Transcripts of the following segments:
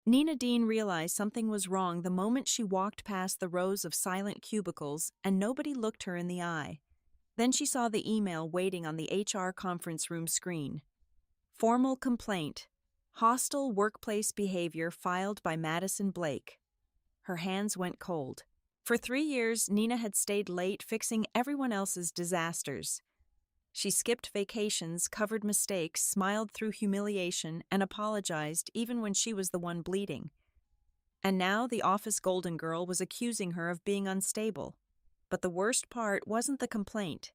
Nina Dean realized something was wrong the moment she walked past the rows of silent cubicles and nobody looked her in the eye. Then she saw the email waiting on the HR conference room screen. Formal complaint. Hostile workplace behavior filed by Madison Blake. Her hands went cold. For 3 years, Nina had stayed late fixing everyone else's disasters. She skipped vacations, covered mistakes, smiled through humiliation, and apologized even when she was the one bleeding. And now the office golden girl was accusing her of being unstable. But the worst part wasn't the complaint.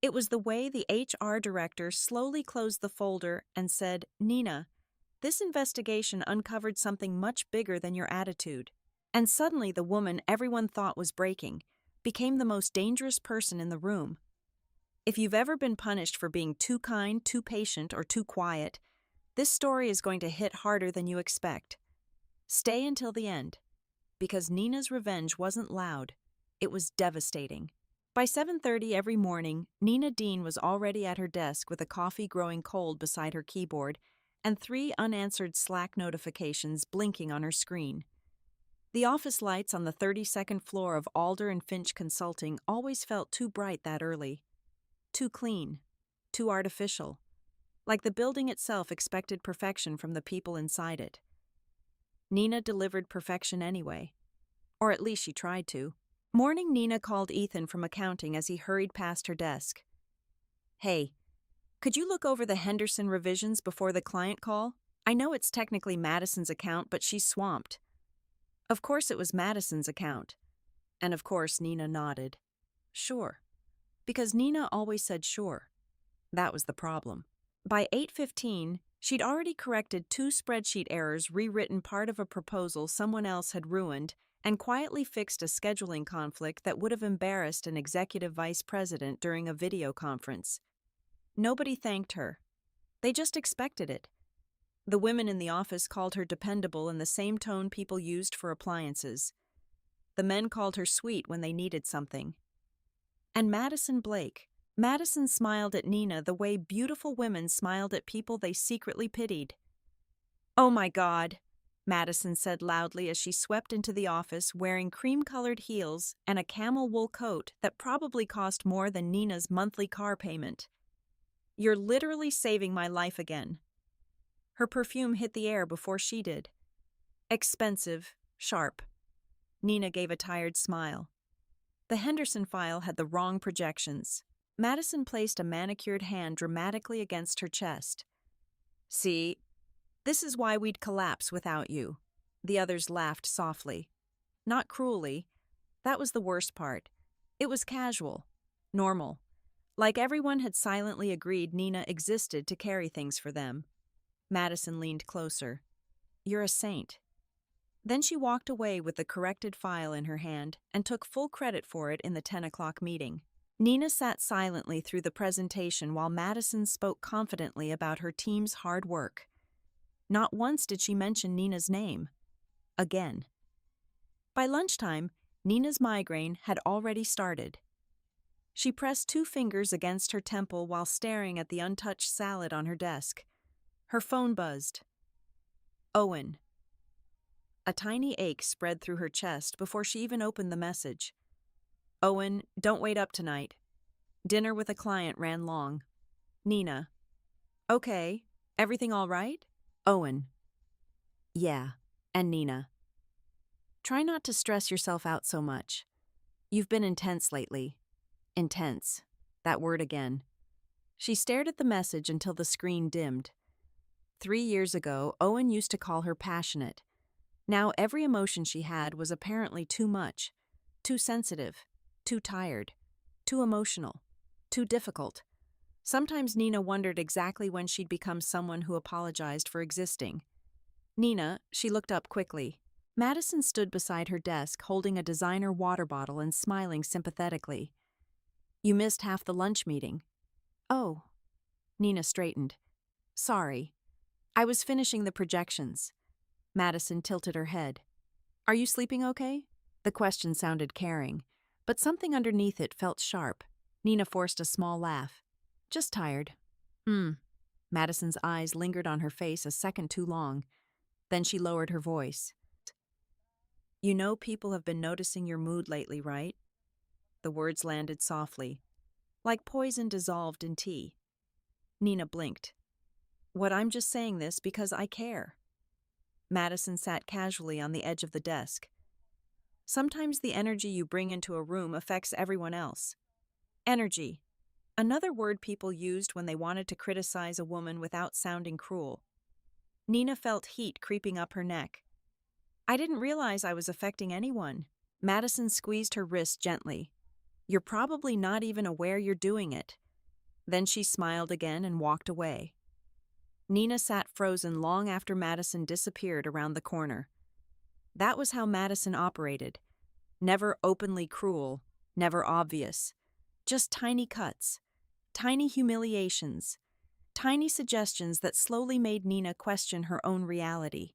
It was the way the HR director slowly closed the folder and said, "Nina, this investigation uncovered something much bigger than your attitude." And suddenly the woman everyone thought was breaking became the most dangerous person in the room. If you've ever been punished for being too kind, too patient, or too quiet, this story is going to hit harder than you expect. Stay until the end, because Nina's revenge wasn't loud. It was devastating. By 7:30 every morning, Nina Dean was already at her desk with a coffee growing cold beside her keyboard and 3 unanswered Slack notifications blinking on her screen. The office lights on the 32nd floor of Alder and Finch Consulting always felt too bright that early. Too clean. Too artificial. Like the building itself expected perfection from the people inside it. Nina delivered perfection anyway. Or at least she tried to. Morning Nina called Ethan from accounting as he hurried past her desk. "Hey, could you look over the Henderson revisions before the client call? I know it's technically Madison's account, but she's swamped." Of course it was Madison's account. And of course Nina nodded. Sure. Because Nina always said sure. That was the problem. By 8:15, she'd already corrected 2 spreadsheet errors, rewritten part of a proposal someone else had ruined, and quietly fixed a scheduling conflict that would have embarrassed an executive vice president during a video conference. Nobody thanked her. They just expected it. The women in the office called her dependable in the same tone people used for appliances. The men called her sweet when they needed something. And Madison Blake. Madison smiled at Nina the way beautiful women smiled at people they secretly pitied. "Oh my God," Madison said loudly as she swept into the office wearing cream-colored heels and a camel wool coat that probably cost more than Nina's monthly car payment. "You're literally saving my life again." Her perfume hit the air before she did. Expensive, sharp. Nina gave a tired smile. The Henderson file had the wrong projections. Madison placed a manicured hand dramatically against her chest. "See, this is why we'd collapse without you." The others laughed softly. Not cruelly. That was the worst part. It was casual. Normal. Like everyone had silently agreed Nina existed to carry things for them. Madison leaned closer. "You're a saint." Then she walked away with the corrected file in her hand and took full credit for it in the 10 o'clock meeting. Nina sat silently through the presentation while Madison spoke confidently about her team's hard work. Not once did she mention Nina's name. Again. By lunchtime, Nina's migraine had already started. She pressed 2 fingers against her temple while staring at the untouched salad on her desk. Her phone buzzed. Owen. A tiny ache spread through her chest before she even opened the message. "Owen, don't wait up tonight. Dinner with a client ran long." Nina. "Okay, everything all right?" Owen. "Yeah." And Nina. "Try not to stress yourself out so much. You've been intense lately." Intense. That word again. She stared at the message until the screen dimmed. 3 years ago, Owen used to call her passionate. Now every emotion she had was apparently too much, too sensitive, too tired, too emotional, too difficult. Sometimes Nina wondered exactly when she'd become someone who apologized for existing. "Nina," she looked up quickly. Madison stood beside her desk holding a designer water bottle and smiling sympathetically. "You missed half the lunch meeting." "Oh." Nina straightened. "Sorry. I was finishing the projections." Madison tilted her head. "Are you sleeping okay?" The question sounded caring, but something underneath it felt sharp. Nina forced a small laugh. "Just tired." Madison's eyes lingered on her face a second too long. Then she lowered her voice. You know people have been noticing your mood lately, right? The words landed softly, like poison dissolved in tea. Nina blinked. What, I'm just saying this because I care. Madison sat casually on the edge of the desk. Sometimes the energy you bring into a room affects everyone else. Energy. Another word people used when they wanted to criticize a woman without sounding cruel. Nina felt heat creeping up her neck. I didn't realize I was affecting anyone. Madison squeezed her wrist gently. You're probably not even aware you're doing it. Then she smiled again and walked away. Nina sat frozen long after Madison disappeared around the corner. That was how Madison operated. Never openly cruel, never obvious. Just tiny cuts, tiny humiliations, tiny suggestions that slowly made Nina question her own reality.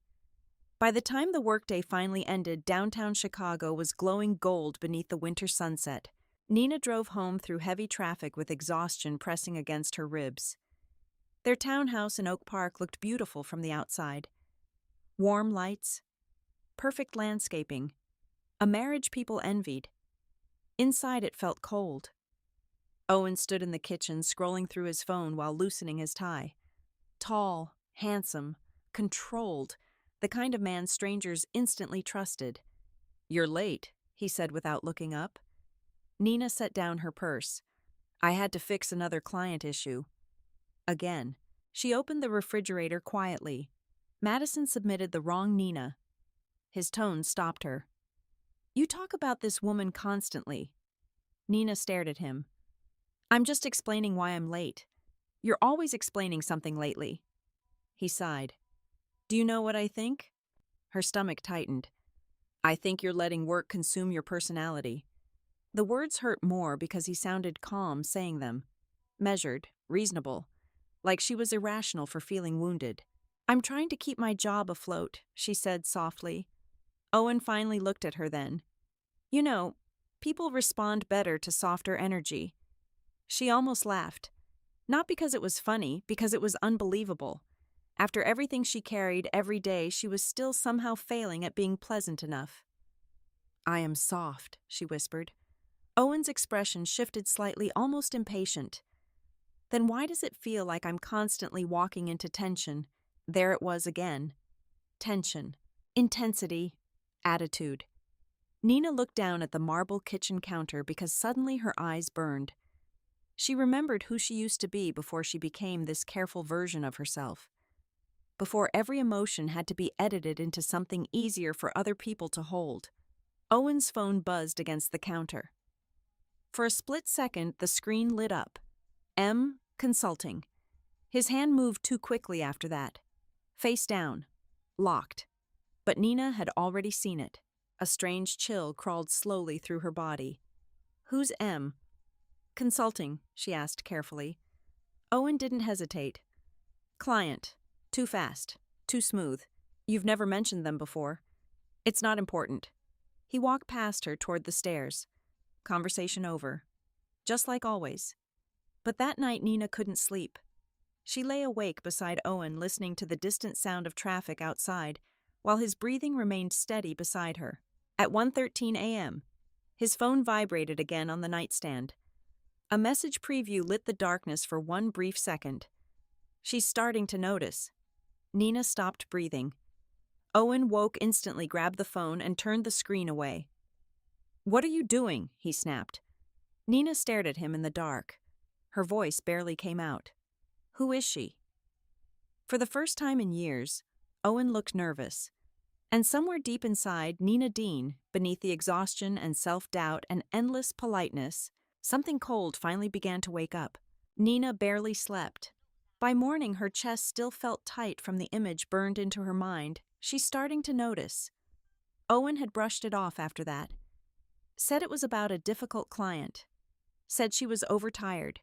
By the time the workday finally ended, downtown Chicago was glowing gold beneath the winter sunset. Nina drove home through heavy traffic with exhaustion pressing against her ribs. Their townhouse in Oak Park looked beautiful from the outside. Warm lights, perfect landscaping, a marriage people envied. Inside it felt cold. Owen stood in the kitchen scrolling through his phone while loosening his tie. Tall, handsome, controlled, the kind of man strangers instantly trusted. You're late, he said without looking up. Nina set down her purse. I had to fix another client issue. Again, she opened the refrigerator quietly. Madison submitted the wrong Nina. His tone stopped her. You talk about this woman constantly. Nina stared at him. I'm just explaining why I'm late. You're always explaining something lately. He sighed. Do you know what I think? Her stomach tightened. I think you're letting work consume your personality. The words hurt more because he sounded calm saying them. Measured, reasonable. Like she was irrational for feeling wounded. I'm trying to keep my job afloat, she said softly. Owen finally looked at her then. You know, people respond better to softer energy. She almost laughed. Not because it was funny, because it was unbelievable. After everything she carried every day, she was still somehow failing at being pleasant enough. I am soft, she whispered. Owen's expression shifted slightly, almost impatient. Then why does it feel like I'm constantly walking into tension? There it was again. Tension. Intensity. Attitude. Nina looked down at the marble kitchen counter because suddenly her eyes burned. She remembered who she used to be before she became this careful version of herself. Before every emotion had to be edited into something easier for other people to hold. Owen's phone buzzed against the counter. For a split second, the screen lit up. M. Consulting. His hand moved too quickly after that. Face down. Locked. But Nina had already seen it. A strange chill crawled slowly through her body. Who's M? Consulting, she asked carefully. Owen didn't hesitate. Client. Too fast. Too smooth. You've never mentioned them before. It's not important. He walked past her toward the stairs. Conversation over. Just like always. But that night Nina couldn't sleep. She lay awake beside Owen listening to the distant sound of traffic outside, while his breathing remained steady beside her. At 1:13 a.m., his phone vibrated again on the nightstand. A message preview lit the darkness for one brief second. She's starting to notice. Nina stopped breathing. Owen woke instantly, grabbed the phone, and turned the screen away. What are you doing? He snapped. Nina stared at him in the dark. Her voice barely came out. Who is she? For the first time in years, Owen looked nervous. And somewhere deep inside Nina Dean, beneath the exhaustion and self-doubt and endless politeness, something cold finally began to wake up. Nina barely slept. By morning, her chest still felt tight from the image burned into her mind. She's starting to notice. Owen had brushed it off after that. Said it was about a difficult client. Said she was overtired.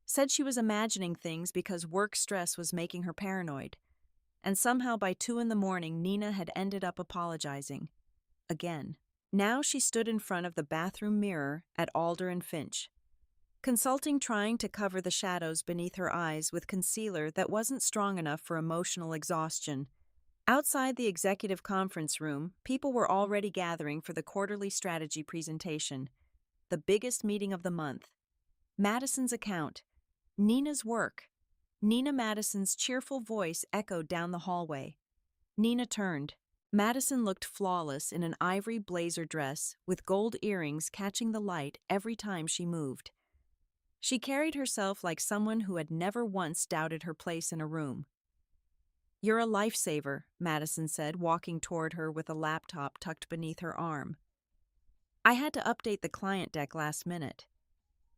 Said she was imagining things because work stress was making her paranoid. And somehow by 2 a.m, Nina had ended up apologizing. Again. Now she stood in front of the bathroom mirror at Alder and Finch. Consulting, trying to cover the shadows beneath her eyes with concealer that wasn't strong enough for emotional exhaustion. Outside the executive conference room, people were already gathering for the quarterly strategy presentation, the biggest meeting of the month. Madison's account, Nina's work. Nina Madison's cheerful voice echoed down the hallway. Nina turned. Madison looked flawless in an ivory blazer dress with gold earrings catching the light every time she moved. She carried herself like someone who had never once doubted her place in a room. "You're a lifesaver," Madison said, walking toward her with a laptop tucked beneath her arm. "I had to update the client deck last minute.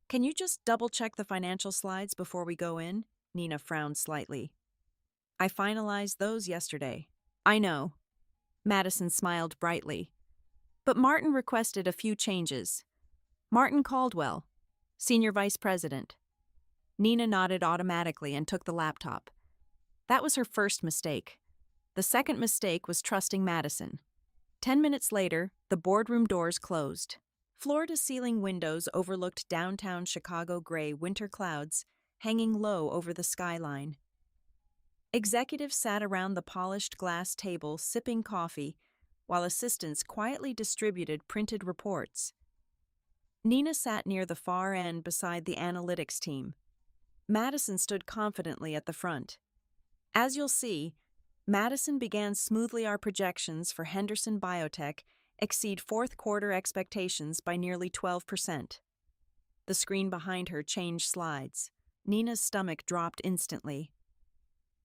Can you just double-check the financial slides before we go in?" Nina frowned slightly. "I finalized those yesterday." "I know." Madison smiled brightly. "But Martin requested a few changes." "Martin Caldwell, Senior Vice President." Nina nodded automatically and took the laptop. That was her first mistake. The second mistake was trusting Madison. 10 minutes later, the boardroom doors closed. Floor-to-ceiling windows overlooked downtown Chicago gray winter clouds hanging low over the skyline. Executives sat around the polished glass table sipping coffee, while assistants quietly distributed printed reports. Nina sat near the far end beside the analytics team. Madison stood confidently at the front. "As you'll see, Madison began smoothly. Our projections for Henderson Biotech exceed fourth quarter expectations by nearly 12%. The screen behind her changed slides. Nina's stomach dropped instantly.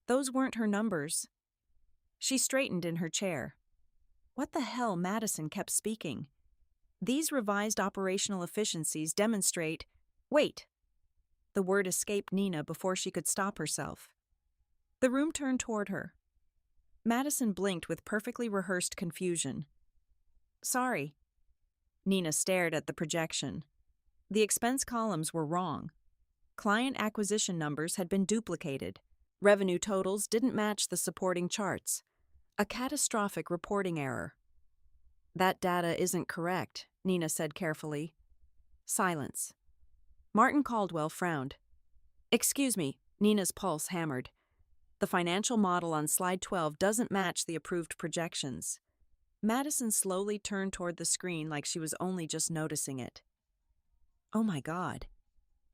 Those weren't her numbers. She straightened in her chair. What the hell? Madison kept speaking. "These revised operational efficiencies demonstrate—" "Wait!" The word escaped Nina before she could stop herself. The room turned toward her. Madison blinked with perfectly rehearsed confusion. "Sorry." Nina stared at the projection. The expense columns were wrong. Client acquisition numbers had been duplicated. Revenue totals didn't match the supporting charts. A catastrophic reporting error. "That data isn't correct," Nina said carefully. Silence. Martin Caldwell frowned. "Excuse me," Nina's pulse hammered. "The financial model on slide 12 doesn't match the approved projections." Madison slowly turned toward the screen like she was only just noticing it. Oh my God.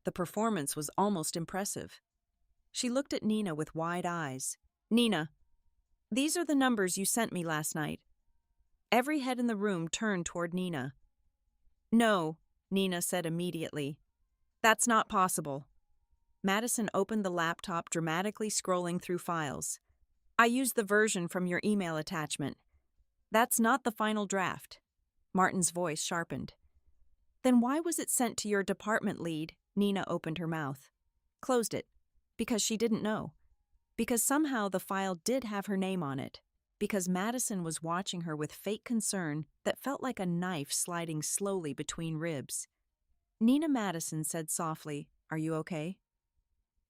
The performance was almost impressive. She looked at Nina with wide eyes. "Nina, these are the numbers you sent me last night." Every head in the room turned toward Nina. "No," Nina said immediately. "That's not possible." Madison opened the laptop, dramatically scrolling through files. "I used the version from your email attachment. That's not the final draft." Martin's voice sharpened. "Then why was it sent to your department lead?" Nina opened her mouth. Closed it. Because she didn't know. Because somehow the file did have her name on it. Because Madison was watching her with fake concern that felt like a knife sliding slowly between ribs. Nina Madison said softly, "Are you okay?"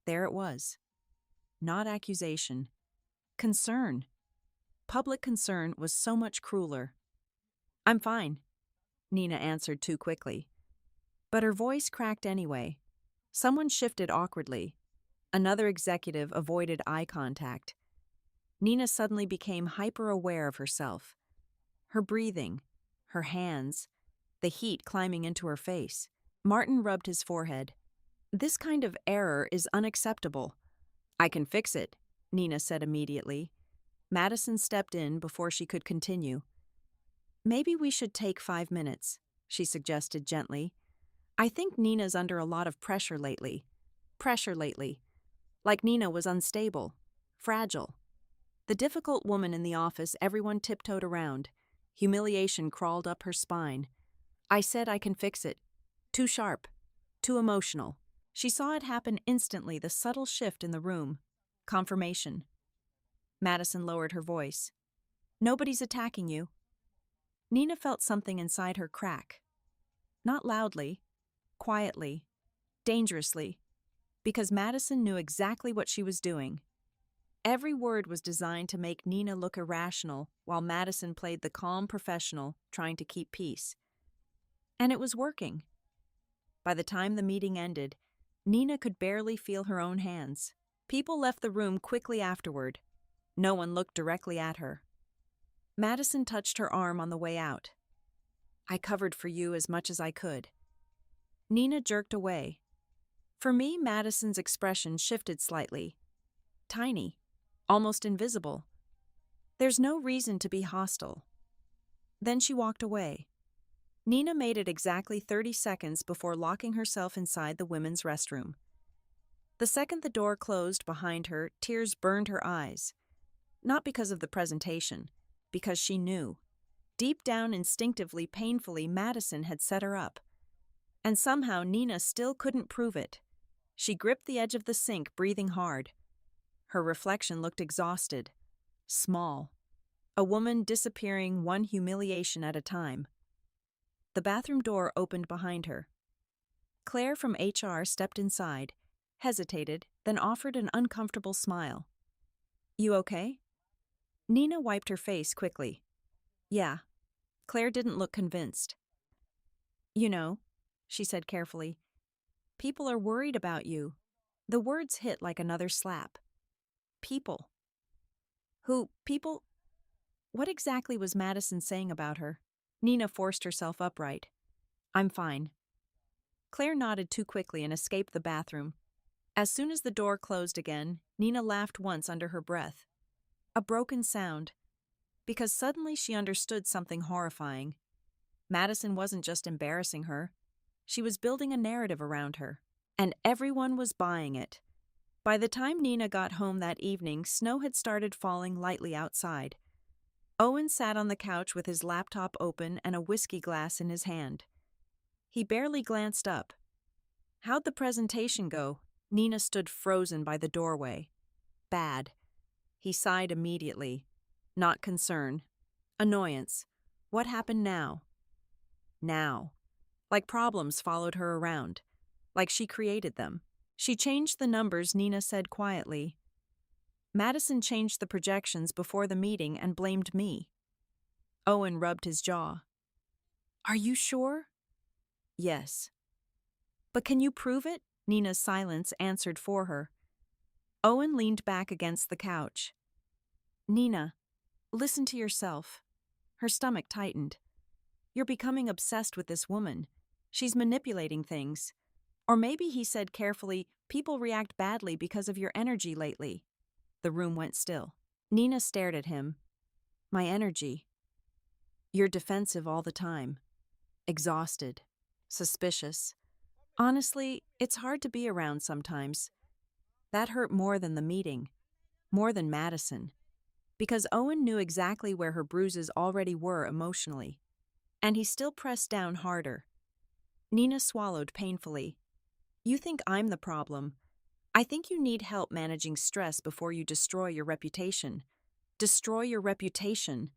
There it was. Not accusation. Concern. Public concern was so much crueler. "I'm fine," Nina answered too quickly. But her voice cracked anyway. Someone shifted awkwardly. Another executive avoided eye contact. Nina suddenly became hyper-aware of herself. Her breathing, her hands, the heat climbing into her face. Martin rubbed his forehead. "This kind of error is unacceptable." "I can fix it," Nina said immediately. Madison stepped in before she could continue. "Maybe we should take 5 minutes," she suggested gently. "I think Nina's under a lot of pressure lately. Like Nina was unstable, fragile." The difficult woman in the office everyone tiptoed around. Humiliation crawled up her spine. "I said I can fix it. Too sharp. Too emotional." She saw it happen instantly, the subtle shift in the room. Confirmation. Madison lowered her voice. "Nobody's attacking you." Nina felt something inside her crack. Not loudly, quietly, dangerously, because Madison knew exactly what she was doing. Every word was designed to make Nina look irrational, while Madison played the calm professional, trying to keep peace. And it was working. By the time the meeting ended, Nina could barely feel her own hands. People left the room quickly afterward. No one looked directly at her. Madison touched her arm on the way out. I covered for you as much as I could. Nina jerked away. For me, Madison's expression shifted slightly. Tiny. Almost invisible. There's no reason to be hostile. Then she walked away. Nina made it exactly 30 seconds before locking herself inside the women's restroom. The second the door closed behind her, tears burned her eyes. Not because of the presentation, because she knew. Deep down, instinctively, painfully, Madison had set her up. And somehow Nina still couldn't prove it. She gripped the edge of the sink, breathing hard. Her reflection looked exhausted. Small. A woman disappearing one humiliation at a time. The bathroom door opened behind her. Claire from HR stepped inside, hesitated, then offered an uncomfortable smile. You okay? Nina wiped her face quickly. Yeah. Claire didn't look convinced. You know, she said carefully, people are worried about you. The words hit like another slap. People. Who, people? What exactly was Madison saying about her? Nina forced herself upright. I'm fine. Claire nodded too quickly and escaped the bathroom. As soon as the door closed again, Nina laughed once under her breath. A broken sound. Because suddenly she understood something horrifying. Madison wasn't just embarrassing her. She was building a narrative around her. And everyone was buying it. By the time Nina got home that evening, snow had started falling lightly outside. Owen sat on the couch with his laptop open and a whiskey glass in his hand. He barely glanced up. How'd the presentation go? Nina stood frozen by the doorway. Bad. He sighed immediately. Not concern. Annoyance. What happened now? Now. Like problems followed her around. Like she created them. She changed the numbers, Nina said quietly. Madison changed the projections before the meeting and blamed me. Owen rubbed his jaw. Are you sure? Yes. But can you prove it? Nina's silence answered for her. Owen leaned back against the couch. Nina, listen to yourself. Her stomach tightened. You're becoming obsessed with this woman. She's manipulating things. Or maybe, he said carefully, people react badly because of your energy lately. The room went still. Nina stared at him. My energy. You're defensive all the time. Exhausted. Suspicious. Honestly, it's hard to be around sometimes. That hurt more than the meeting. More than Madison. Because Owen knew exactly where her bruises already were emotionally. And he still pressed down harder. Nina swallowed painfully. You think I'm the problem. I think you need help managing stress before you destroy your reputation. Destroy your reputation.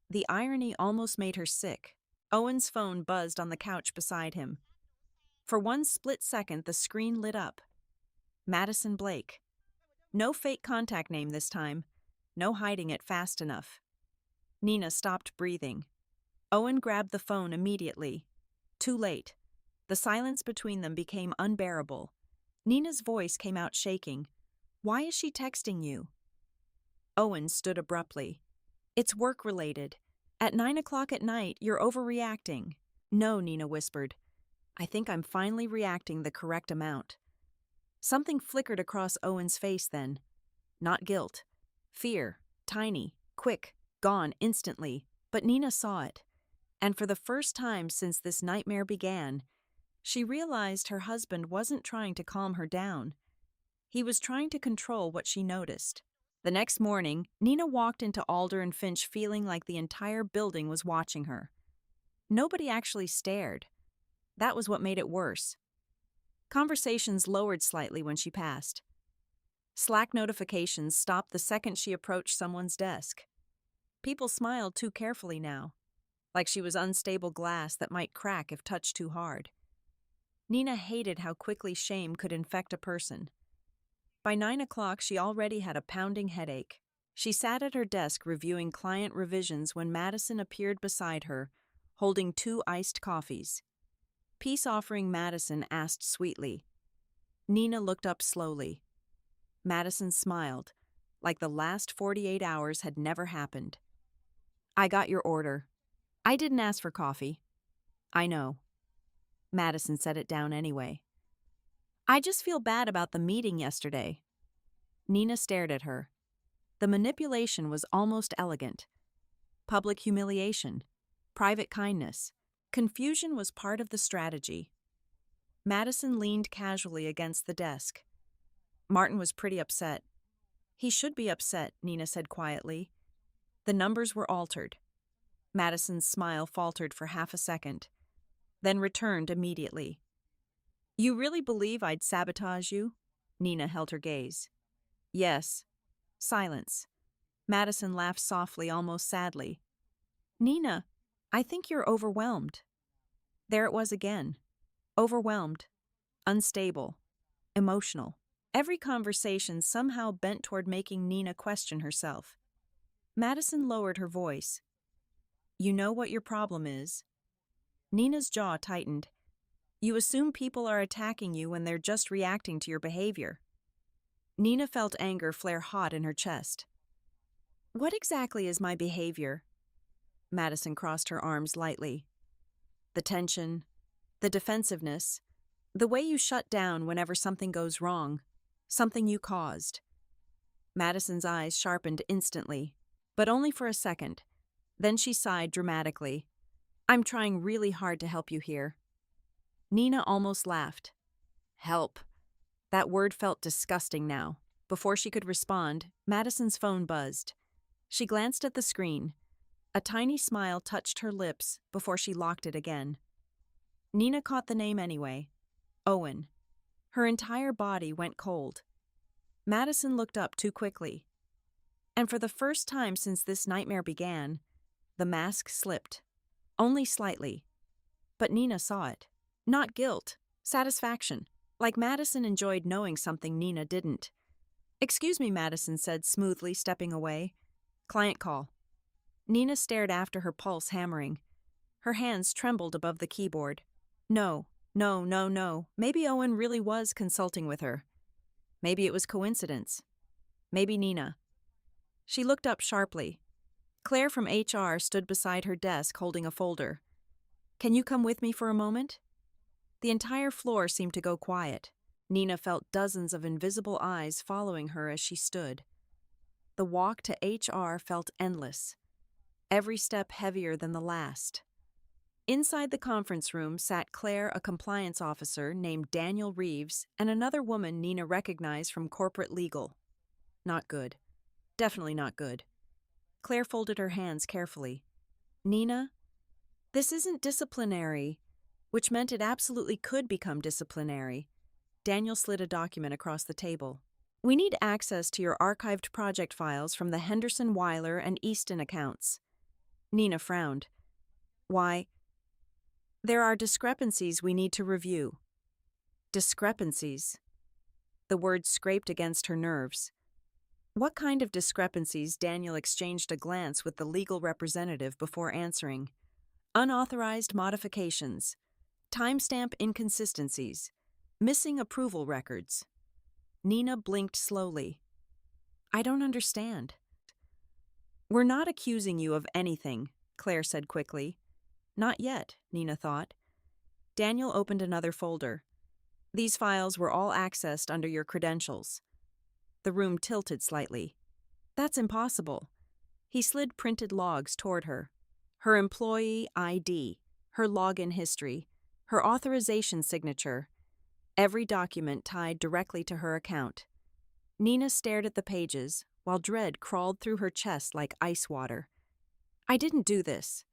The irony almost made her sick. Owen's phone buzzed on the couch beside him. For one split second, the screen lit up. Madison Blake. No fake contact name this time. No hiding it fast enough. Nina stopped breathing. Owen grabbed the phone immediately. Too late. The silence between them became unbearable. Nina's voice came out shaking. Why is she texting you? Owen stood abruptly. It's work-related. At 9 o'clock at night, you're overreacting. No, Nina whispered. I think I'm finally reacting the correct amount. Something flickered across Owen's face then. Not guilt. Fear. Tiny. Quick. Gone instantly. But Nina saw it. And for the first time since this nightmare began, she realized her husband wasn't trying to calm her down. He was trying to control what she noticed. The next morning, Nina walked into Alder and Finch feeling like the entire building was watching her. Nobody actually stared. That was what made it worse. Conversations lowered slightly when she passed. Slack notifications stopped the second she approached someone's desk. People smiled too carefully now, like she was unstable glass that might crack if touched too hard. Nina hated how quickly shame could infect a person. By 9 o'clock, she already had a pounding headache. She sat at her desk reviewing client revisions when Madison appeared beside her, holding 2 iced coffees. Peace-offering Madison asked sweetly. Nina looked up slowly. Madison smiled, like the last 48 hours had never happened. I got your order. I didn't ask for coffee. I know. Madison set it down anyway. I just feel bad about the meeting yesterday. Nina stared at her. The manipulation was almost elegant. Public humiliation, private kindness, confusion was part of the strategy. Madison leaned casually against the desk. Martin was pretty upset. He should be upset, Nina said quietly. The numbers were altered. Madison's smile faltered for half a second, then returned immediately. You really believe I'd sabotage you? Nina held her gaze. Yes. Silence. Madison laughed softly, almost sadly. Nina, I think you're overwhelmed. There it was again. Overwhelmed, unstable, emotional. Every conversation somehow bent toward making Nina question herself. Madison lowered her voice. You know what your problem is? Nina's jaw tightened. You assume people are attacking you when they're just reacting to your behavior. Nina felt anger flare hot in her chest. What exactly is my behavior? Madison crossed her arms lightly. The tension, the defensiveness, the way you shut down whenever something goes wrong, something you caused. Madison's eyes sharpened instantly, but only for a second. Then she sighed dramatically. I'm trying really hard to help you here. Nina almost laughed. Help. That word felt disgusting now. Before she could respond, Madison's phone buzzed. She glanced at the screen. A tiny smile touched her lips before she locked it again. Nina caught the name anyway. Owen. Her entire body went cold. Madison looked up too quickly. And for the first time since this nightmare began, the mask slipped. Only slightly. But Nina saw it. Not guilt, satisfaction. Like Madison enjoyed knowing something Nina didn't. Excuse me, Madison said smoothly, stepping away. Client call. Nina stared after her, pulse hammering. Her hands trembled above the keyboard. No. Maybe Owen really was consulting with her. Maybe it was coincidence. Maybe Nina. She looked up sharply. Claire from HR stood beside her desk holding a folder. Can you come with me for a moment? The entire floor seemed to go quiet. Nina felt dozens of invisible eyes following her as she stood. The walk to HR felt endless, every step heavier than the last. Inside the conference room sat Claire, a compliance officer named Daniel Reeves, and another woman Nina recognized from corporate legal. Not good. Definitely not good. Claire folded her hands carefully. Nina, this isn't disciplinary, which meant it absolutely could become disciplinary. Daniel slid a document across the table. We need access to your archived project files from the Henderson, Weiler, and Easton accounts. Nina frowned. Why? There are discrepancies we need to review. Discrepancies. The word scraped against her nerves. What kind of discrepancies? Daniel exchanged a glance with the legal representative before answering. Unauthorized modifications. Timestamp inconsistencies. Missing approval records. Nina blinked slowly. I don't understand. We're not accusing you of anything, Claire said quickly. Not yet, Nina thought. Daniel opened another folder. These files were all accessed under your credentials. The room tilted slightly. That's impossible. He slid printed logs toward her. Her employee ID, her login history, her authorization signature, every document tied directly to her account. Nina stared at the pages, while dread crawled through her chest like ice water. I didn't do this.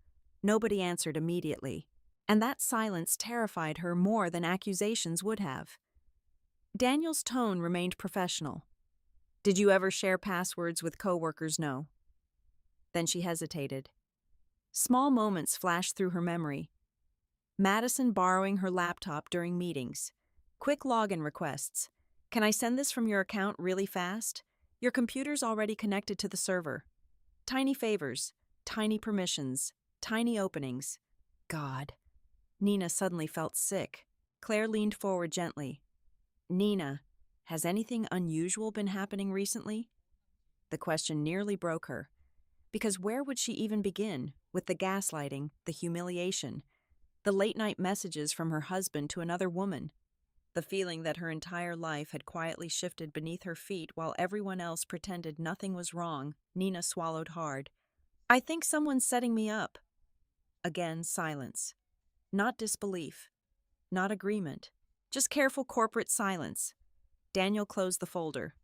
Nobody answered immediately, and that silence terrified her more than accusations would have. Daniel's tone remained professional. Did you ever share passwords with coworkers? No. Then she hesitated. Small moments flashed through her memory. Madison borrowing her laptop during meetings. Quick login requests. Can I send this from your account really fast? Your computer's already connected to the server. Tiny favors, tiny permissions, tiny openings. God. Nina suddenly felt sick. Claire leaned forward gently. Nina, has anything unusual been happening recently? The question nearly broke her. Because where would she even begin with the gaslighting, the humiliation, the late-night messages from her husband to another woman? The feeling that her entire life had quietly shifted beneath her feet while everyone else pretended nothing was wrong, Nina swallowed hard. I think someone's setting me up. Again, silence. Not disbelief. Not agreement. Just careful corporate silence. Daniel closed the folder.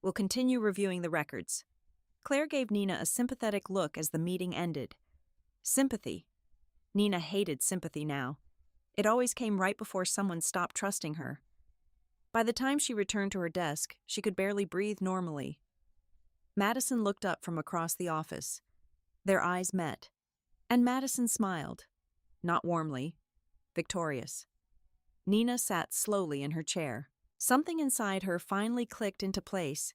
We'll continue reviewing the records. Claire gave Nina a sympathetic look as the meeting ended. Sympathy. Nina hated sympathy now. It always came right before someone stopped trusting her. By the time she returned to her desk, she could barely breathe normally. Madison looked up from across the office. Their eyes met, and Madison smiled. Not warmly, victorious. Nina sat slowly in her chair. Something inside her finally clicked into place.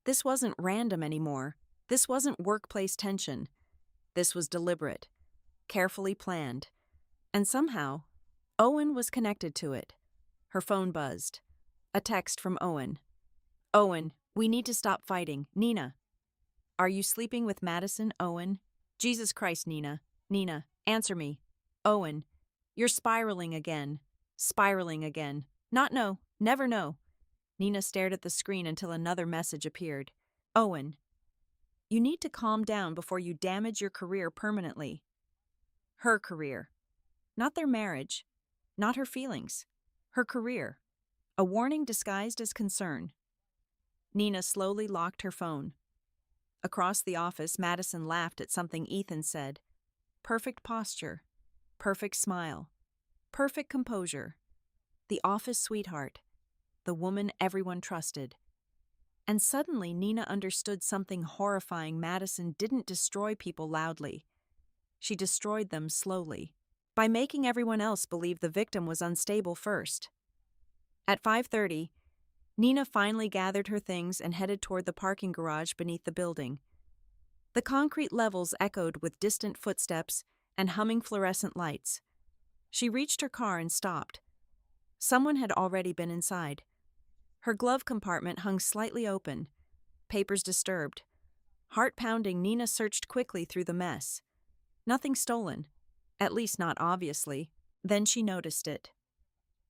This wasn't random anymore. This wasn't workplace tension. This was deliberate, carefully planned. And somehow, Owen was connected to it. Her phone buzzed. A text from Owen. Owen, we need to stop fighting. Nina. Are you sleeping with Madison, Owen? Jesus Christ, Nina. Nina, answer me. Owen, you're spiraling again. Spiraling again. Not no. Never no. Nina stared at the screen until another message appeared. Owen, you need to calm down before you damage your career permanently. Her career. Not their marriage. Not her feelings. Her career. A warning disguised as concern. Nina slowly locked her phone. Across the office, Madison laughed at something Ethan said. Perfect posture. Perfect smile. Perfect composure. The office sweetheart. The woman everyone trusted. And suddenly Nina understood something horrifying. Madison didn't destroy people loudly. She destroyed them slowly, by making everyone else believe the victim was unstable first. At 5:30, Nina finally gathered her things and headed toward the parking garage beneath the building. The concrete levels echoed with distant footsteps and humming fluorescent lights. She reached her car and stopped. Someone had already been inside. Her glove compartment hung slightly open, papers disturbed. Heart pounding, Nina searched quickly through the mess. Nothing stolen, at least not obviously. Then she noticed it.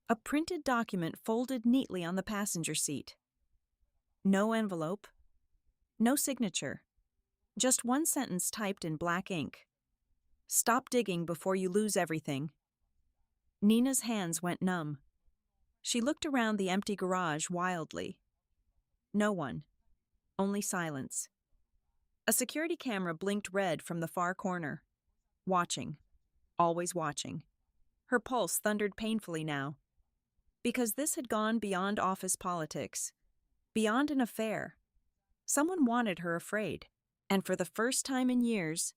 A printed document folded neatly on the passenger seat. No envelope, no signature, just one sentence typed in black ink. Stop digging before you lose everything. Nina's hands went numb. She looked around the empty garage wildly. No one, only silence. A security camera blinked red from the far corner. Watching, always watching. Her pulse thundered painfully now. Because this had gone beyond office politics, beyond an affair. Someone wanted her afraid. And for the first time in years,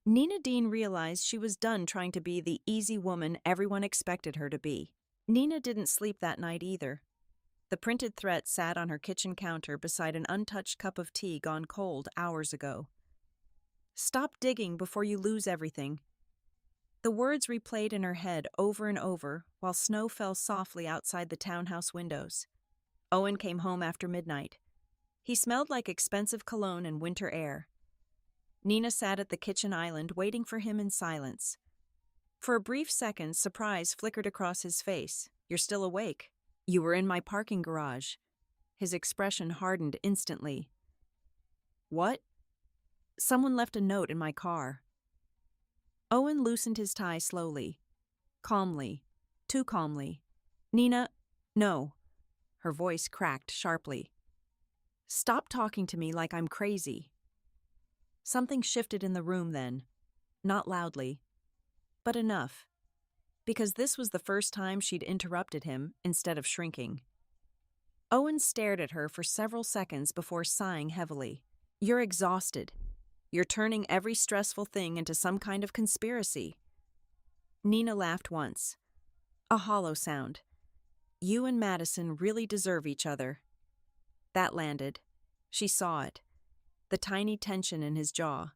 Nina Dean realized she was done trying to be the easy woman everyone expected her to be. Nina didn't sleep that night either. The printed threat sat on her kitchen counter beside an untouched cup of tea gone cold hours ago. Stop digging before you lose everything. The words replayed in her head over and over while snow fell softly outside the townhouse windows. Owen came home after midnight. He smelled like expensive cologne and winter air. Nina sat at the kitchen island waiting for him in silence. For a brief second, surprise flickered across his face. You're still awake. You were in my parking garage. His expression hardened instantly. What? Someone left a note in my car. Owen loosened his tie slowly, calmly, too calmly. Nina, no. Her voice cracked sharply. Stop talking to me like I'm crazy. Something shifted in the room then, not loudly, but enough, because this was the first time she'd interrupted him instead of shrinking. Owen stared at her for several seconds before sighing heavily. You're exhausted. You're turning every stressful thing into some kind of conspiracy. Nina laughed once. A hollow sound. You and Madison really deserve each other. That landed. She saw it. The tiny tension in his jaw.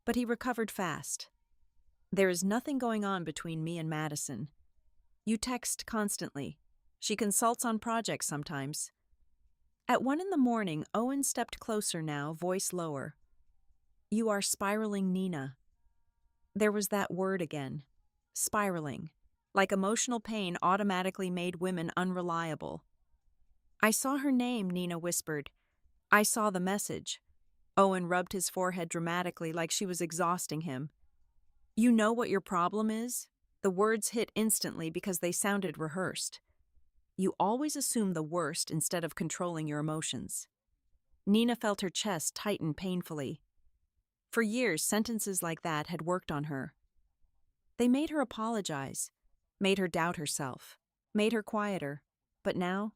But he recovered fast. There is nothing going on between me and Madison. You text constantly. She consults on projects sometimes. At 1 in the morning, Owen stepped closer now, voice lower. You are spiraling, Nina. There was that word again. Spiraling. Like emotional pain automatically made women unreliable. I saw her name, Nina whispered. I saw the message. Owen rubbed his forehead dramatically like she was exhausting him. You know what your problem is? The words hit instantly because they sounded rehearsed. You always assume the worst instead of controlling your emotions. Nina felt her chest tighten painfully. For years, sentences like that had worked on her. They made her apologize, made her doubt herself, made her quieter. But now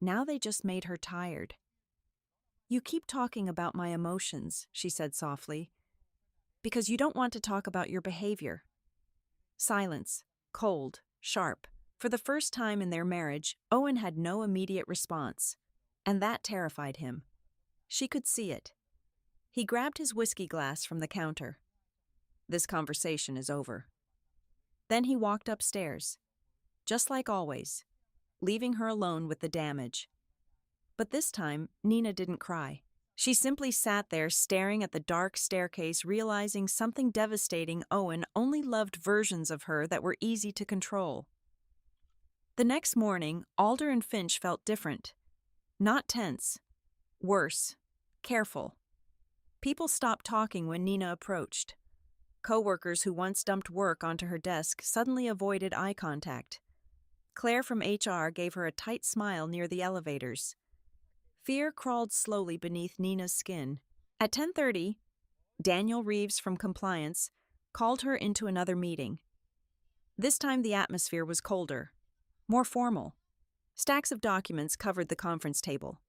they just made her tired. You keep talking about my emotions, she said softly, because you don't want to talk about your behavior. Silence, cold, sharp. For the first time in their marriage, Owen had no immediate response, and that terrified him. She could see it. He grabbed his whiskey glass from the counter. This conversation is over. Then he walked upstairs, just like always, leaving her alone with the damage. But this time, Nina didn't cry. She simply sat there staring at the dark staircase, realizing something devastating. Owen only loved versions of her that were easy to control. The next morning, Alder and Finch felt different. Not tense. Worse. Careful. People stopped talking when Nina approached. Coworkers who once dumped work onto her desk suddenly avoided eye contact. Claire from HR gave her a tight smile near the elevators. Fear crawled slowly beneath Nina's skin. At 10:30, Daniel Reeves from Compliance called her into another meeting. This time the atmosphere was colder, more formal. Stacks of documents covered the conference table.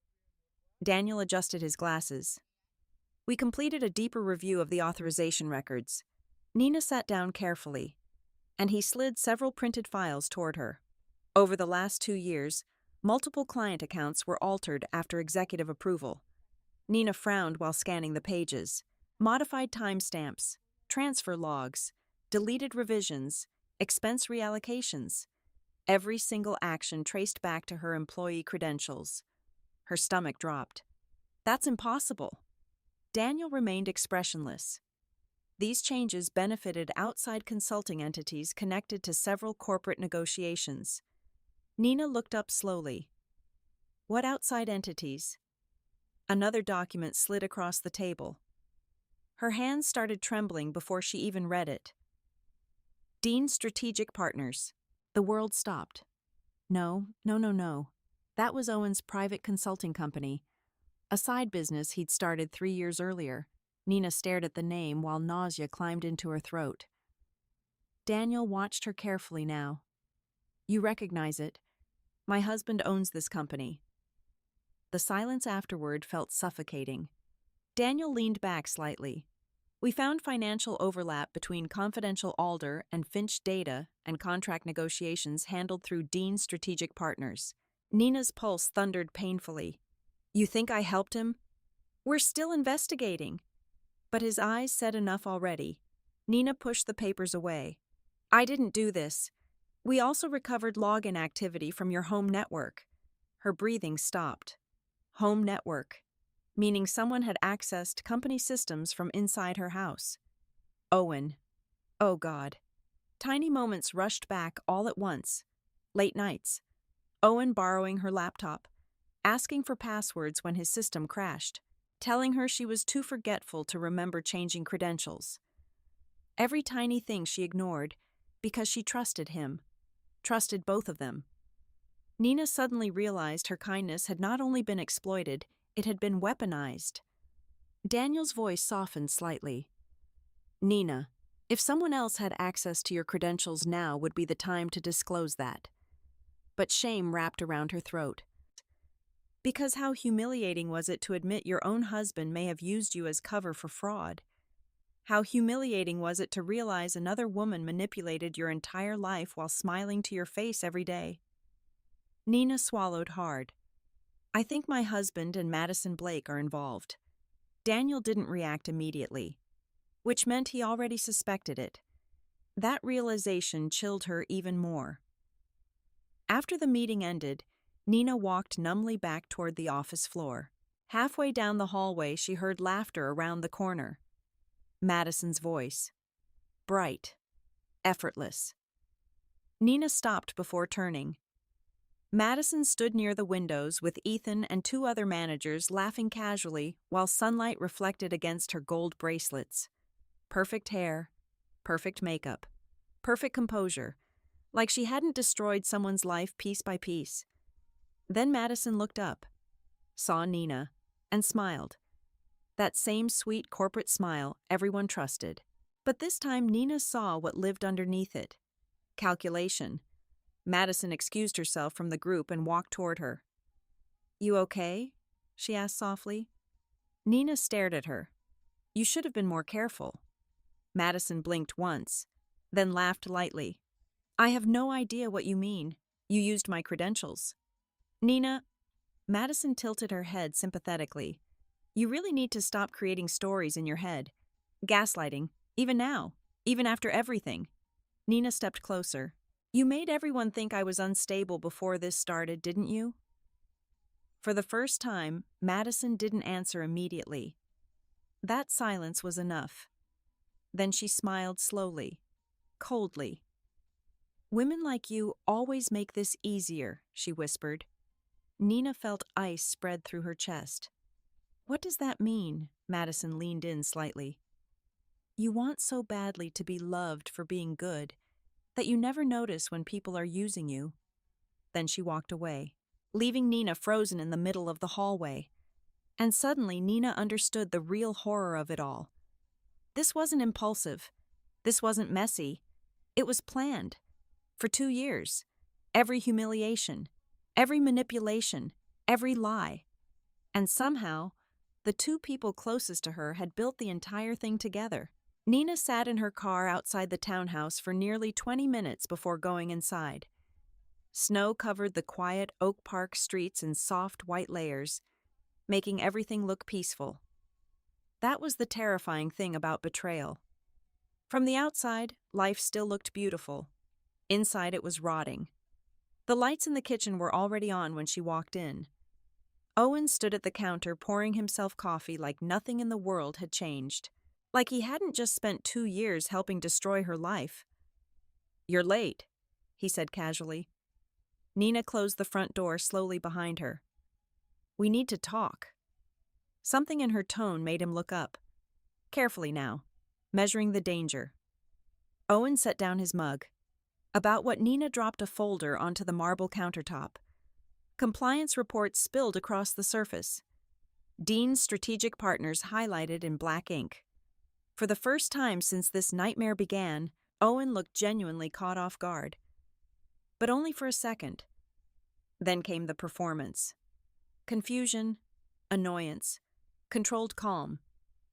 Daniel adjusted his glasses. We completed a deeper review of the authorization records. Nina sat down carefully, and he slid several printed files toward her. Over the last 2 years, multiple client accounts were altered after executive approval. Nina frowned while scanning the pages. Modified timestamps, transfer logs, deleted revisions, expense reallocations. Every single action traced back to her employee credentials. Her stomach dropped. That's impossible. Daniel remained expressionless. These changes benefited outside consulting entities connected to several corporate negotiations. Nina looked up slowly. What outside entities? Another document slid across the table. Her hands started trembling before she even read it. Dean Strategic Partners. The world stopped. No. That was Owen's private consulting company, a side business he'd started 3 years earlier. Nina stared at the name while nausea climbed into her throat. Daniel watched her carefully now. You recognize it. My husband owns this company. The silence afterward felt suffocating. Daniel leaned back slightly. We found financial overlap between confidential Alder and Finch data and contract negotiations handled through Dean Strategic Partners. Nina's pulse thundered painfully. You think I helped him? We're still investigating. But his eyes said enough already. Nina pushed the papers away. I didn't do this. We also recovered login activity from your home network. Her breathing stopped. Home network, meaning someone had accessed company systems from inside her house. Owen. Oh God. Tiny moments rushed back all at once. Late nights. Owen borrowing her laptop, asking for passwords when his system crashed, telling her she was too forgetful to remember changing credentials. Every tiny thing she ignored because she trusted him. Trusted both of them. Nina suddenly realized her kindness had not only been exploited, it had been weaponized. Daniel's voice softened slightly. Nina, if someone else had access to your credentials now would be the time to disclose that. But shame wrapped around her throat. Because how humiliating was it to admit your own husband may have used you as cover for fraud? How humiliating was it to realize another woman manipulated your entire life while smiling to your face every day? Nina swallowed hard. I think my husband and Madison Blake are involved. Daniel didn't react immediately, which meant he already suspected it. That realization chilled her even more. After the meeting ended, Nina walked numbly back toward the office floor. Halfway down the hallway, she heard laughter around the corner. Madison's voice. Bright. Effortless. Nina stopped before turning. Madison stood near the windows with Ethan and two other managers laughing casually while sunlight reflected against her gold bracelets. Perfect hair, perfect makeup, perfect composure, like she hadn't destroyed someone's life piece by piece. Then Madison looked up, saw Nina, and smiled. That same sweet corporate smile everyone trusted. But this time Nina saw what lived underneath it. Calculation. Madison excused herself from the group and walked toward her. "You okay?" she asked softly. Nina stared at her. "You should have been more careful." Madison blinked once, then laughed lightly. "I have no idea what you mean. You used my credentials." "Nina," Madison tilted her head sympathetically. "You really need to stop creating stories in your head. Gaslighting, even now, even after everything." Nina stepped closer. "You made everyone think I was unstable before this started, didn't you?" For the first time, Madison didn't answer immediately. That silence was enough. Then she smiled slowly, coldly. "Women like you always make this easier," she whispered. Nina felt ice spread through her chest. "What does that mean?" Madison leaned in slightly. "You want so badly to be loved for being good that you never notice when people are using you." Then she walked away, leaving Nina frozen in the middle of the hallway. And suddenly Nina understood the real horror of it all. This wasn't impulsive. This wasn't messy. It was planned. For 2 years. Every humiliation, every manipulation, every lie. And somehow, the two people closest to her had built the entire thing together. Nina sat in her car outside the townhouse for nearly 20 minutes before going inside. Snow covered the quiet Oak Park streets in soft white layers, making everything look peaceful. That was the terrifying thing about betrayal. From the outside, life still looked beautiful. Inside, it was rotting. The lights in the kitchen were already on when she walked in. Owen stood at the counter pouring himself coffee like nothing in the world had changed. Like he hadn't just spent 2 years helping destroy her life. "You're late," he said casually. Nina closed the front door slowly behind her. "We need to talk." Something in her tone made him look up. Carefully now, measuring the danger. Owen set down his mug. About what Nina dropped a folder onto the marble countertop. Compliance reports spilled across the surface. Dean's strategic partners highlighted in black ink. For the first time since this nightmare began, Owen looked genuinely caught off guard. But only for a second. Then came the performance. Confusion, annoyance, controlled calm.